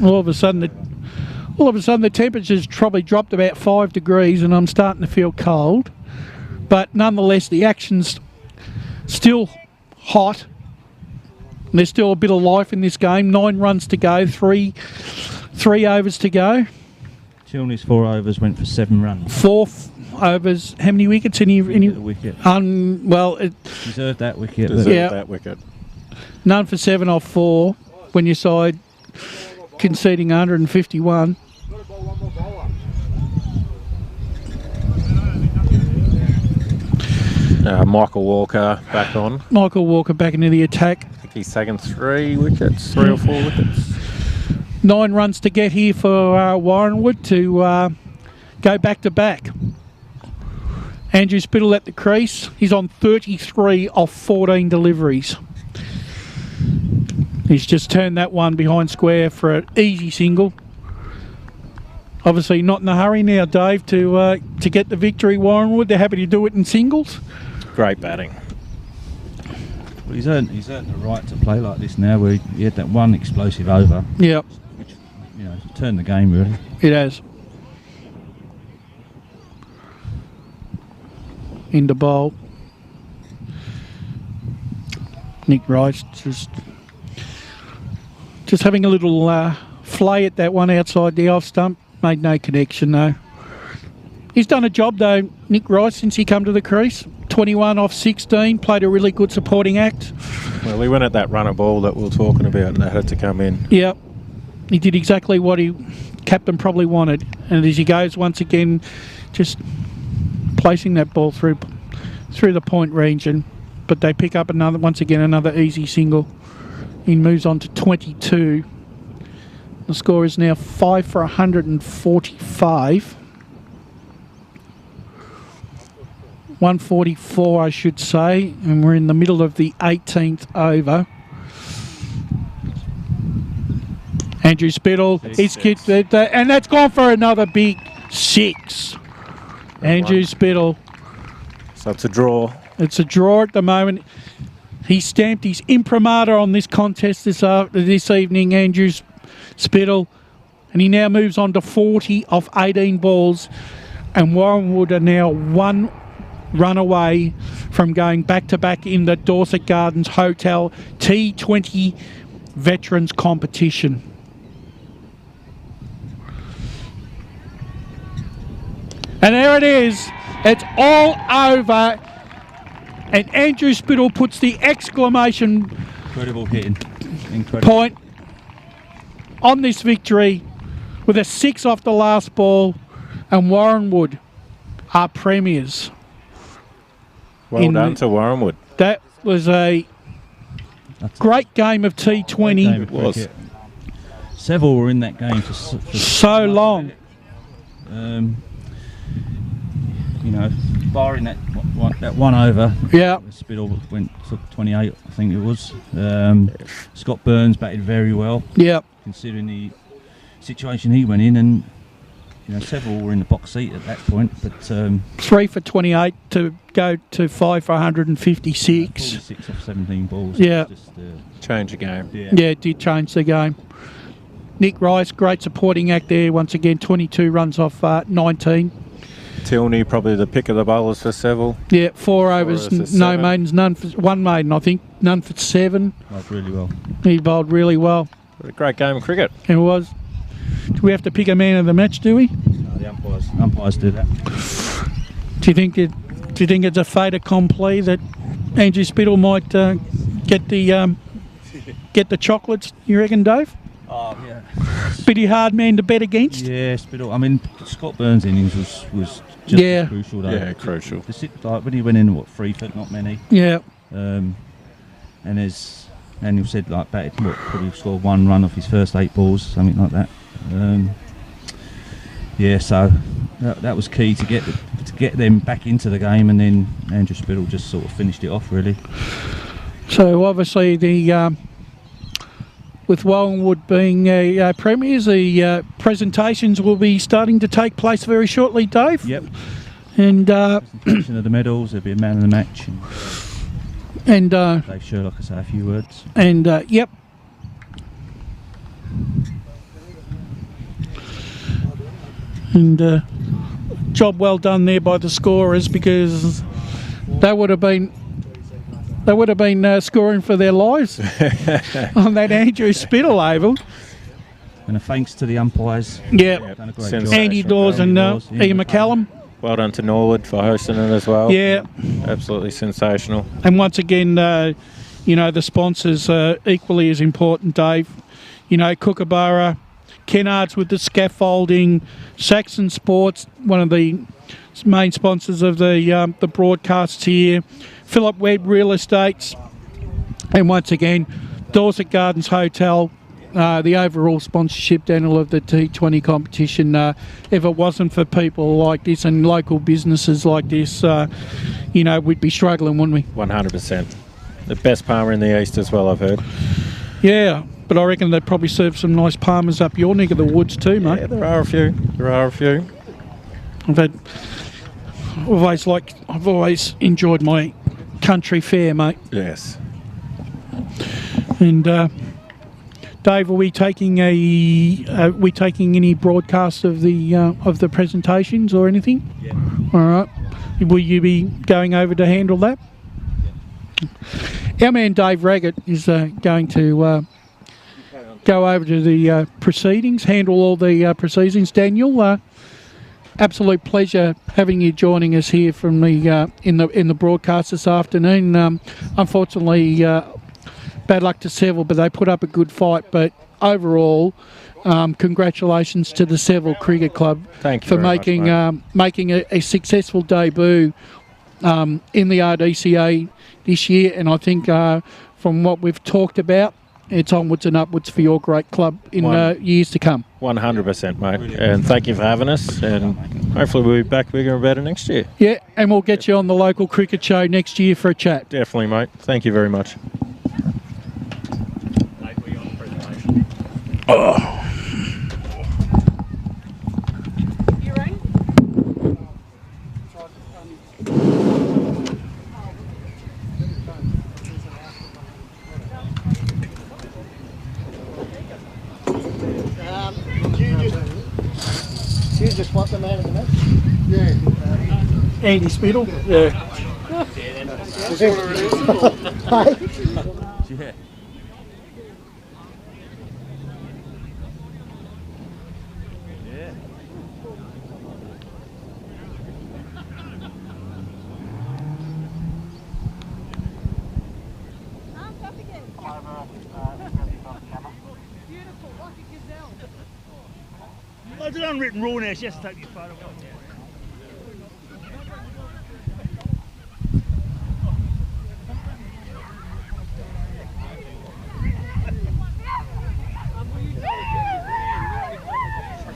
All of a sudden the temperature's probably dropped about 5 degrees and I'm starting to feel cold. But nonetheless, the action's still hot. And there's still a bit of life in this game. 9 runs to go, three overs to go. Tilney's 4 overs went for 7 runs. 4 overs. How many wickets? Any wicket. Deserved that wicket. That wicket. None for 7 off 4 when your side conceding 151. Michael Walker back on. Michael Walker back into the attack. I think he's taken 3 wickets, 3 or 4 wickets. 9 runs to get here for Warranwood to go back to back. Andrew Spittle at the crease. He's on 33 off 14 deliveries. He's just turned that one behind square for an easy single. Obviously not in a hurry now, Dave, to get the victory, Warranwood. They're happy to do it in singles. Great batting. Well, he's earned the right to play like this now, where he had that one explosive over, Yep, which, you know, turned the game really. it has. Into bowl. Nick Rice just having a little flay at that one outside the off stump. Made no connection though. He's done a job though, Nick Rice, since he come to the crease. 21 off 16, played a really good supporting act. Well, he went at that runner ball that we were talking about, and that had to come in. Yep. He did exactly what captain probably wanted. And as he goes once again, just placing that ball through the point region. But they pick up another easy single. He moves on to 22. The score is now 5 for 145. 144, I should say, and we're in the middle of the 18th over. Andrew Spittle, he's kicked it, and that's gone for another big 6. Andrew Spittle. So it's a draw. It's a draw at the moment. He stamped his imprimatur on this contest this evening, Andrew Spittle, and he now moves on to 40 off 18 balls, and Warranwood are now 1 run away from going back-to-back in the Dorset Gardens Hotel T20 Veterans Competition. And there it is. It's all over. And Andrew Spittle puts the exclamation Incredible hitting. Incredible. point on this victory with a 6 off the last ball, and Warranwood are premiers. Well done to Warranwood. That was a great game of T20. It was. Seville were in that game for So long. You know, barring that one over. Yeah. Spittle took 28, I think it was. Scott Burns batted very well. Yeah. Considering the situation he went in, and you know, Seville were in the box seat at that point. But 3 for 28 to go to 5 for 156. 6 off 17 balls. Yeah. Just, Change the game. Yeah, it did change the game. Nick Rice, great supporting act there. Once again, 22 runs off 19. Tilney, probably the pick of the bowlers for Seville. Yeah, 4 overs, for no 7. maidens, 1 maiden, I think. None for 7. played really well. He bowled really well. What a great game of cricket. It was. Do we have to pick a man of the match, do we? No, the umpires do that. Do you think it's a fait accompli that Andrew Spittle might get the chocolates, you reckon, Dave? Oh yeah. Pretty hard man to bet against. Yeah, Spittle. I mean, Scott Burns' innings was just Yeah. crucial though. Yeah, crucial. Like when he went in, 3 for not many. Yeah. And as Daniel said, like batted, probably scored 1 run off his first 8 balls, something like that. Yeah, so that was key to get them back into the game, and then Andrew Spittle just sort of finished it off really. So obviously with Warranwood being premiers, the presentations will be starting to take place very shortly, Dave. Yep. And Presentation of the medals. There'll be a man of the match. And Dave Sherlock will say a few words. And yep. And job well done there by the scorers, because they would have been scoring for their lives on that Andrew Spittle oval. And a thanks to the umpires. Yeah. Done a great Sensational. job. Andy Dawes and Ian McCallum. Well done to Norwood for hosting it as well. Yeah. Absolutely sensational. And once again, the sponsors are equally as important, Dave. You know, Kookaburra, Kennards with the scaffolding, Saxon Sports, one of the main sponsors of the broadcasts here, Philip Webb Real Estates, and once again, Dorset Gardens Hotel, the overall sponsorship, Daniel, of the T20 competition. If it wasn't for people like this and local businesses like this, we'd be struggling, wouldn't we? 100%. The best Palmer in the East as well, I've heard. Yeah, but I reckon they'd probably serve some nice Palmers up your neck of the woods too, mate. Yeah, there are a few. I've always enjoyed my country fare, mate. Yes. And Dave, are we taking any broadcasts of the presentations or anything? Yeah. All right. Will you be going over to handle that? Our man Dave Raggett is going to go over to the proceedings, handle all the proceedings. Daniel, absolute pleasure having you joining us here from the in the broadcast this afternoon. Unfortunately, bad luck to Seville, but they put up a good fight. But overall, congratulations to the Seville Cricket Club for making a successful debut in the RDCA this year. And I think from what we've talked about, it's onwards and upwards for your great club in years to come. 100%, mate. And thank you for having us. And hopefully we'll be back bigger and better next year. Yeah, and we'll get you on the local cricket show next year for a chat. Definitely, mate. Thank you very much. You ready? You just want the man of the match? Yeah. Andy Spittle? Yeah. Is that what it is? Yeah. There's an unwritten rule now, she has to take your photo.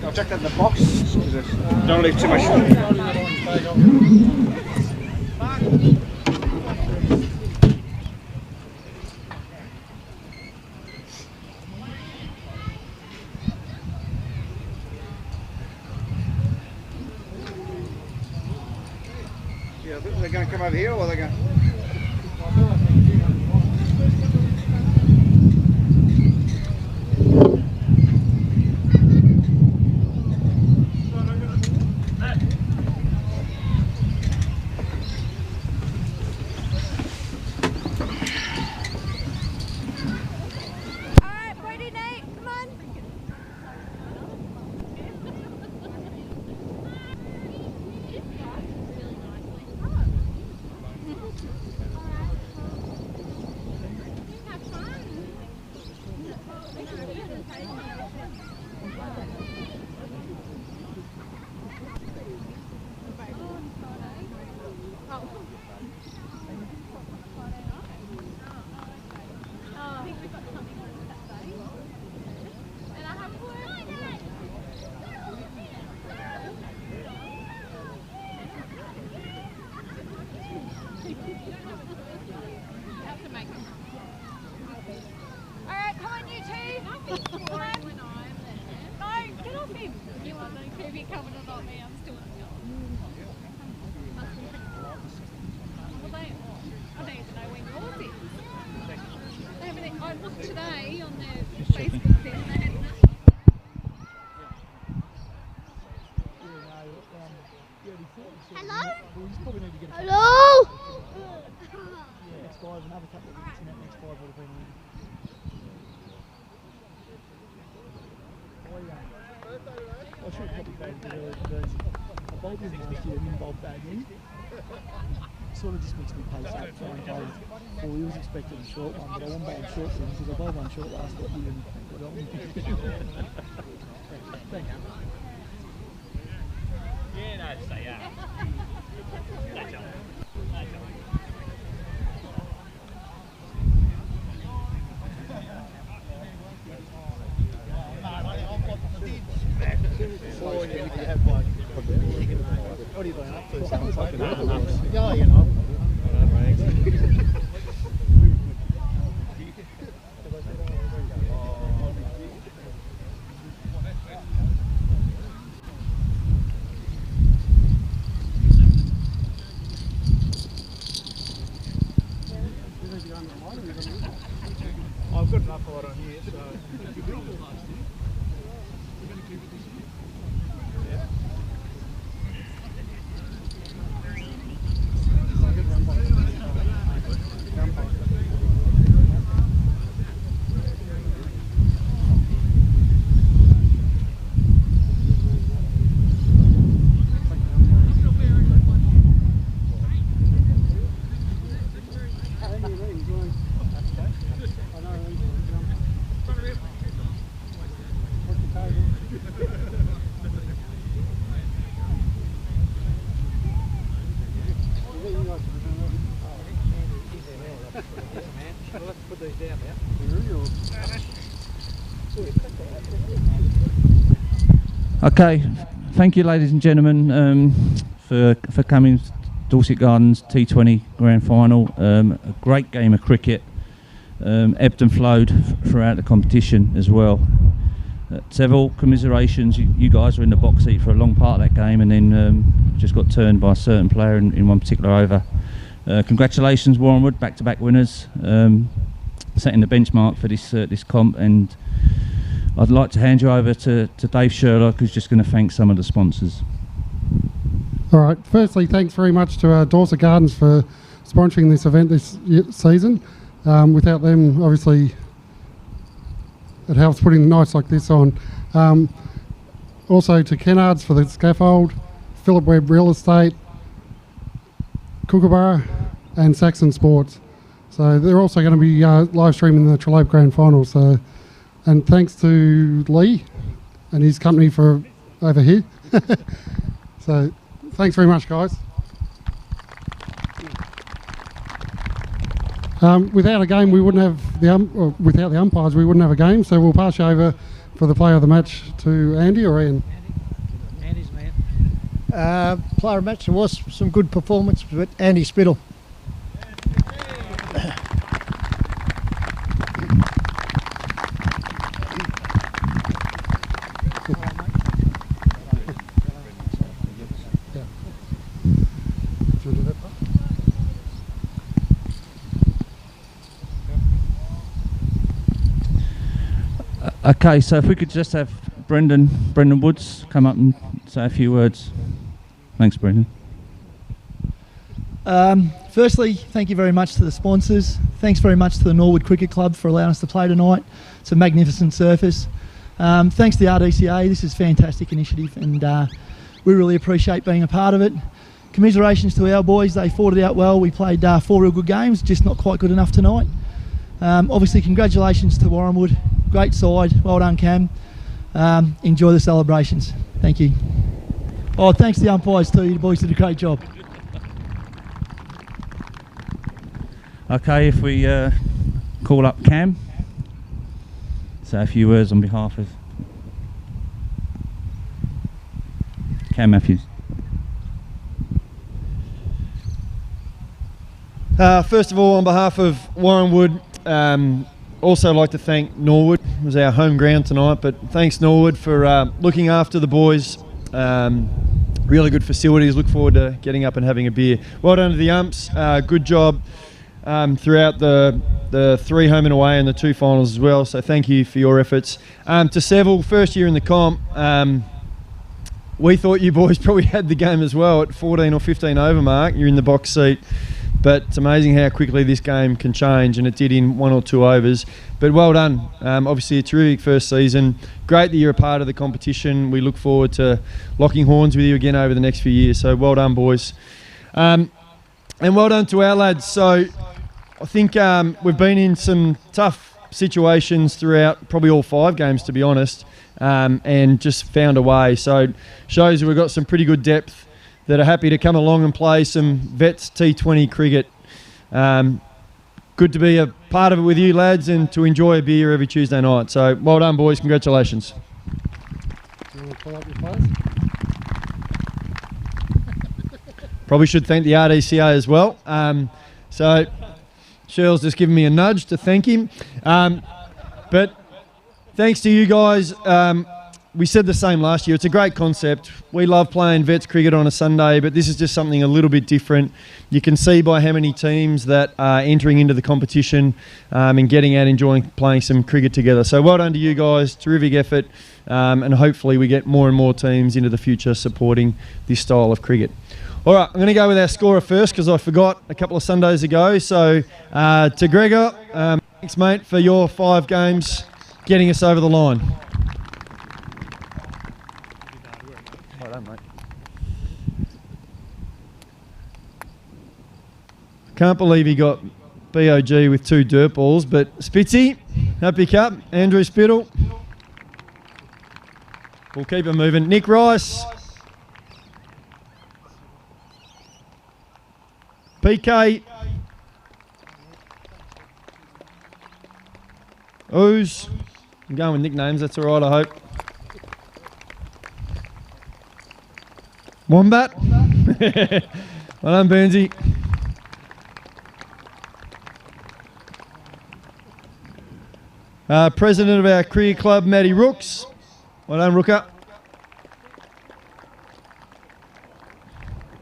I'll check that in the box. Don't leave too much. Yeah, they're going to come over here, or are they going? Sort of just makes me pace up for one day. Well, we was expecting a short one, but I won by a short one because I bowled one short last week and got on. I've got enough right on here, so. Okay, thank you, ladies and gentlemen, for coming to Dorset Gardens T20 Grand Final. A great game of cricket, ebbed and flowed throughout the competition as well. Seville, commiserations. You guys were in the box seat for a long part of that game, and then just got turned by a certain player in one particular over. Congratulations, Warranwood, back-to-back winners, setting the benchmark for this comp. And I'd like to hand you over to Dave Sherlock, who's just going to thank some of the sponsors. All right. Firstly, thanks very much to Dorset Gardens for sponsoring this event this season. Without them, obviously, it helps putting nights like this on. Also to Kennards for the scaffold, Philip Webb Real Estate, Kookaburra and Saxon Sports. So they're also going to be live streaming the Trellope Grand Final. So, and thanks to Lee and his company for over here. So thanks very much, guys. Without a game, we wouldn't have without the umpires, we wouldn't have a game. So we'll pass you over for the player of the match to Andy or Ian. Andy's man. Player of the match, there was some good performance, but Andy Spittle. Okay, so if we could just have Brendan Woods come up and say a few words. Thanks, Brendan. Firstly, thank you very much to the sponsors. Thanks very much to the Norwood Cricket Club for allowing us to play tonight. It's a magnificent surface. Thanks to the RDCA, this is a fantastic initiative, and we really appreciate being a part of it. Commiserations to our boys, they fought it out well. We played 4 real good games, just not quite good enough tonight. Obviously, congratulations to Warranwood. Great side. Well done, Cam. Enjoy the celebrations. Thank you. Oh, thanks to the umpires too. You boys did a great job. Okay, if we call up Cam, say a few words on behalf of Cam Matthews. First of all, on behalf of Warranwood, also like to thank Norwood. It was our home ground tonight, but thanks Norwood for looking after the boys. Really good facilities. Look forward to getting up and having a beer. Well done to the umps. Good job throughout the 3 home and away and the 2 finals as well. So thank you for your efforts. To Seville, first year in the comp. We thought you boys probably had the game as well at 14 or 15 over mark. You're in the box seat. But it's amazing how quickly this game can change, and it did in 1 or 2 overs. But well done. Obviously a terrific first season. Great that you're a part of the competition. We look forward to locking horns with you again over the next few years. So well done, boys. And well done to our lads. So I think we've been in some tough situations throughout probably all 5 games, to be honest. and just found a way. So shows that we've got some pretty good depth that are happy to come along and play some Vets T20 cricket. Good to be a part of it with you lads and to enjoy a beer every Tuesday night. So well done boys, congratulations. Do you want to pull up your players? Probably should thank the RDCA as well. So Shirl's just given me a nudge to thank him. But thanks to you guys. We said the same last year. It's a great concept. We love playing Vets cricket on a Sunday, but this is just something a little bit different. You can see by how many teams that are entering into the competition and getting out, enjoying playing some cricket together. So well done to you guys. Terrific effort. And hopefully we get more and more teams into the future supporting this style of cricket. All right, I'm going to go with our scorer first because I forgot a couple of Sundays ago. So to Gregor, thanks mate for your 5 games getting us over the line. Can't believe he got BOG with 2 dirt balls, but Spitzy, happy cup. Andrew Spittle. We'll keep it moving. Nick Rice. PK. Ooze. I'm going with nicknames, that's all right, I hope. Wombat. Well done, Burnsy. President of our cricket club, Matty Rooks. Well done, Rooker.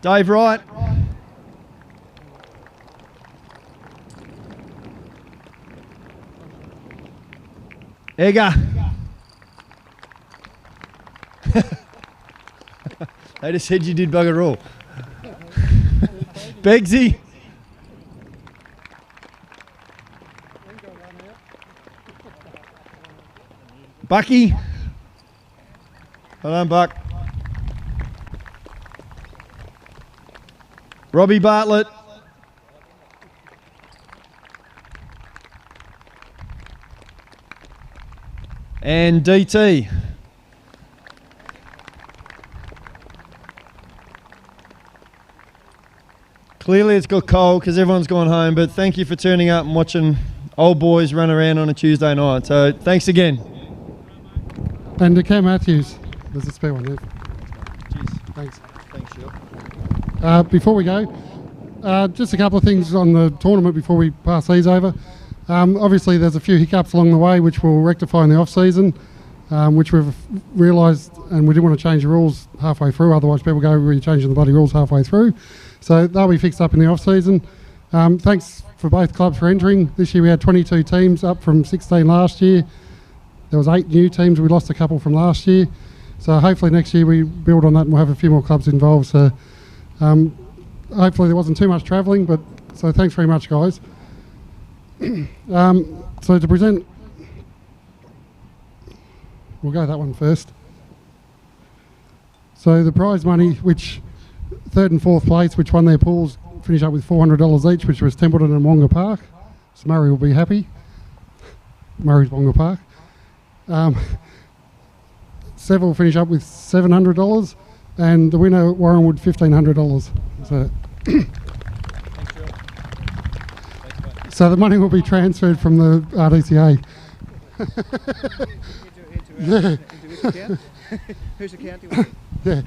Dave Wright. Egger. They just said you did bugger all. Begsy. Bucky. Well done, Buck. Robbie Bartlett. And DT. Clearly it's got cold because everyone's gone home, but thank you for turning up and watching old boys run around on a Tuesday night. So thanks again. And to Cam Matthews, there's a spare one there. Cheers. Thanks. Thanks, Shil. Before we go, just a couple of things on the tournament before we pass these over. Obviously there's a few hiccups along the way which we'll rectify in the off-season, which we've realised, and we didn't want to change the rules halfway through, otherwise people go, we're changing the bloody rules halfway through. So they'll be fixed up in the off-season. Thanks for both clubs for entering. This year we had 22 teams, up from 16 last year. There was 8 new teams, we lost a couple from last year. So hopefully next year we build on that and we'll have a few more clubs involved. So hopefully there wasn't too much travelling, but so thanks very much guys. So to present, we'll go that one first. So the prize money, which 3rd and 4th place, which won their pools, finished up with $400 each, which was Templeton and Wonga Park. So Murray will be happy. Murray's Wonga Park. Seville finished up with $700 and the winner Warranwood $1,500. So, so the money will be transferred from the RDCA. Whose account do you want? Yeah.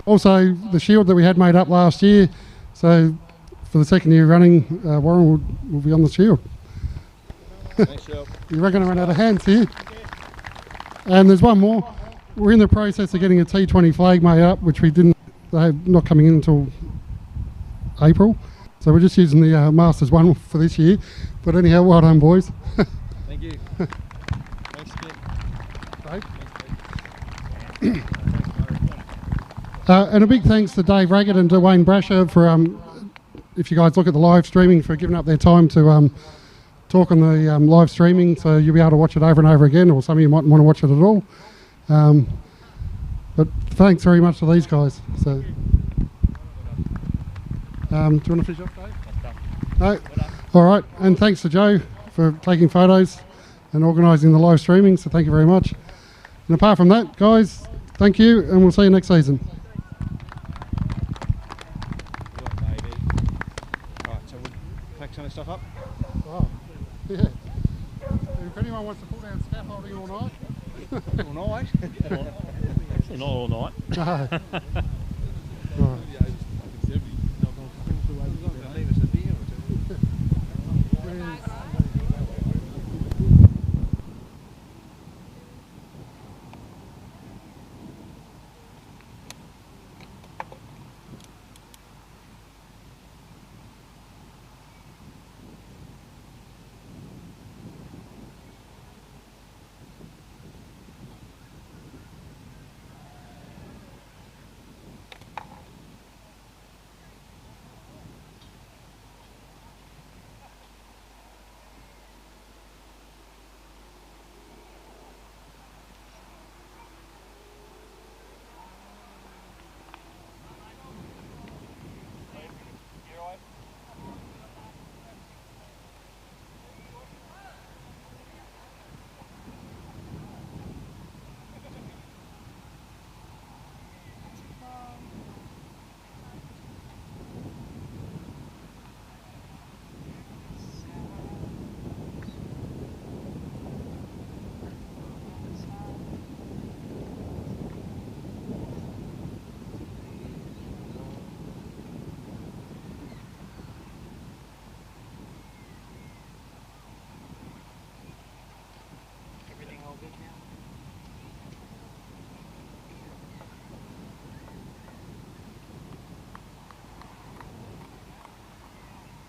Also the shield that we had made up last year, so for the 2nd year running, Warranwood will be on the shield. Thanks, Shil. You reckon I run out of hands here? And there's one more. We're in the process of getting a T20 flag made up, which we didn't, they're not coming in until April. So we're just using the Masters one for this year. But anyhow, well done boys. Thank you. Thanks again. And a big thanks to Dave Raggett and to Wayne Brasher for, if you guys look at the live streaming, for giving up their time to talk on the live streaming, so you'll be able to watch it over and over again, or some of you might want to watch it at all. But thanks very much to these guys. So, do you want to finish off, Dave? No? All right, and thanks to Joe for taking photos and organising the live streaming, so thank you very much. And apart from that, guys, thank you, and we'll see you next season. Right, so we'll pack some of the stuff up. Oh, yeah. If anyone wants to pull down scaffolding all night. All night? Actually not all night. No.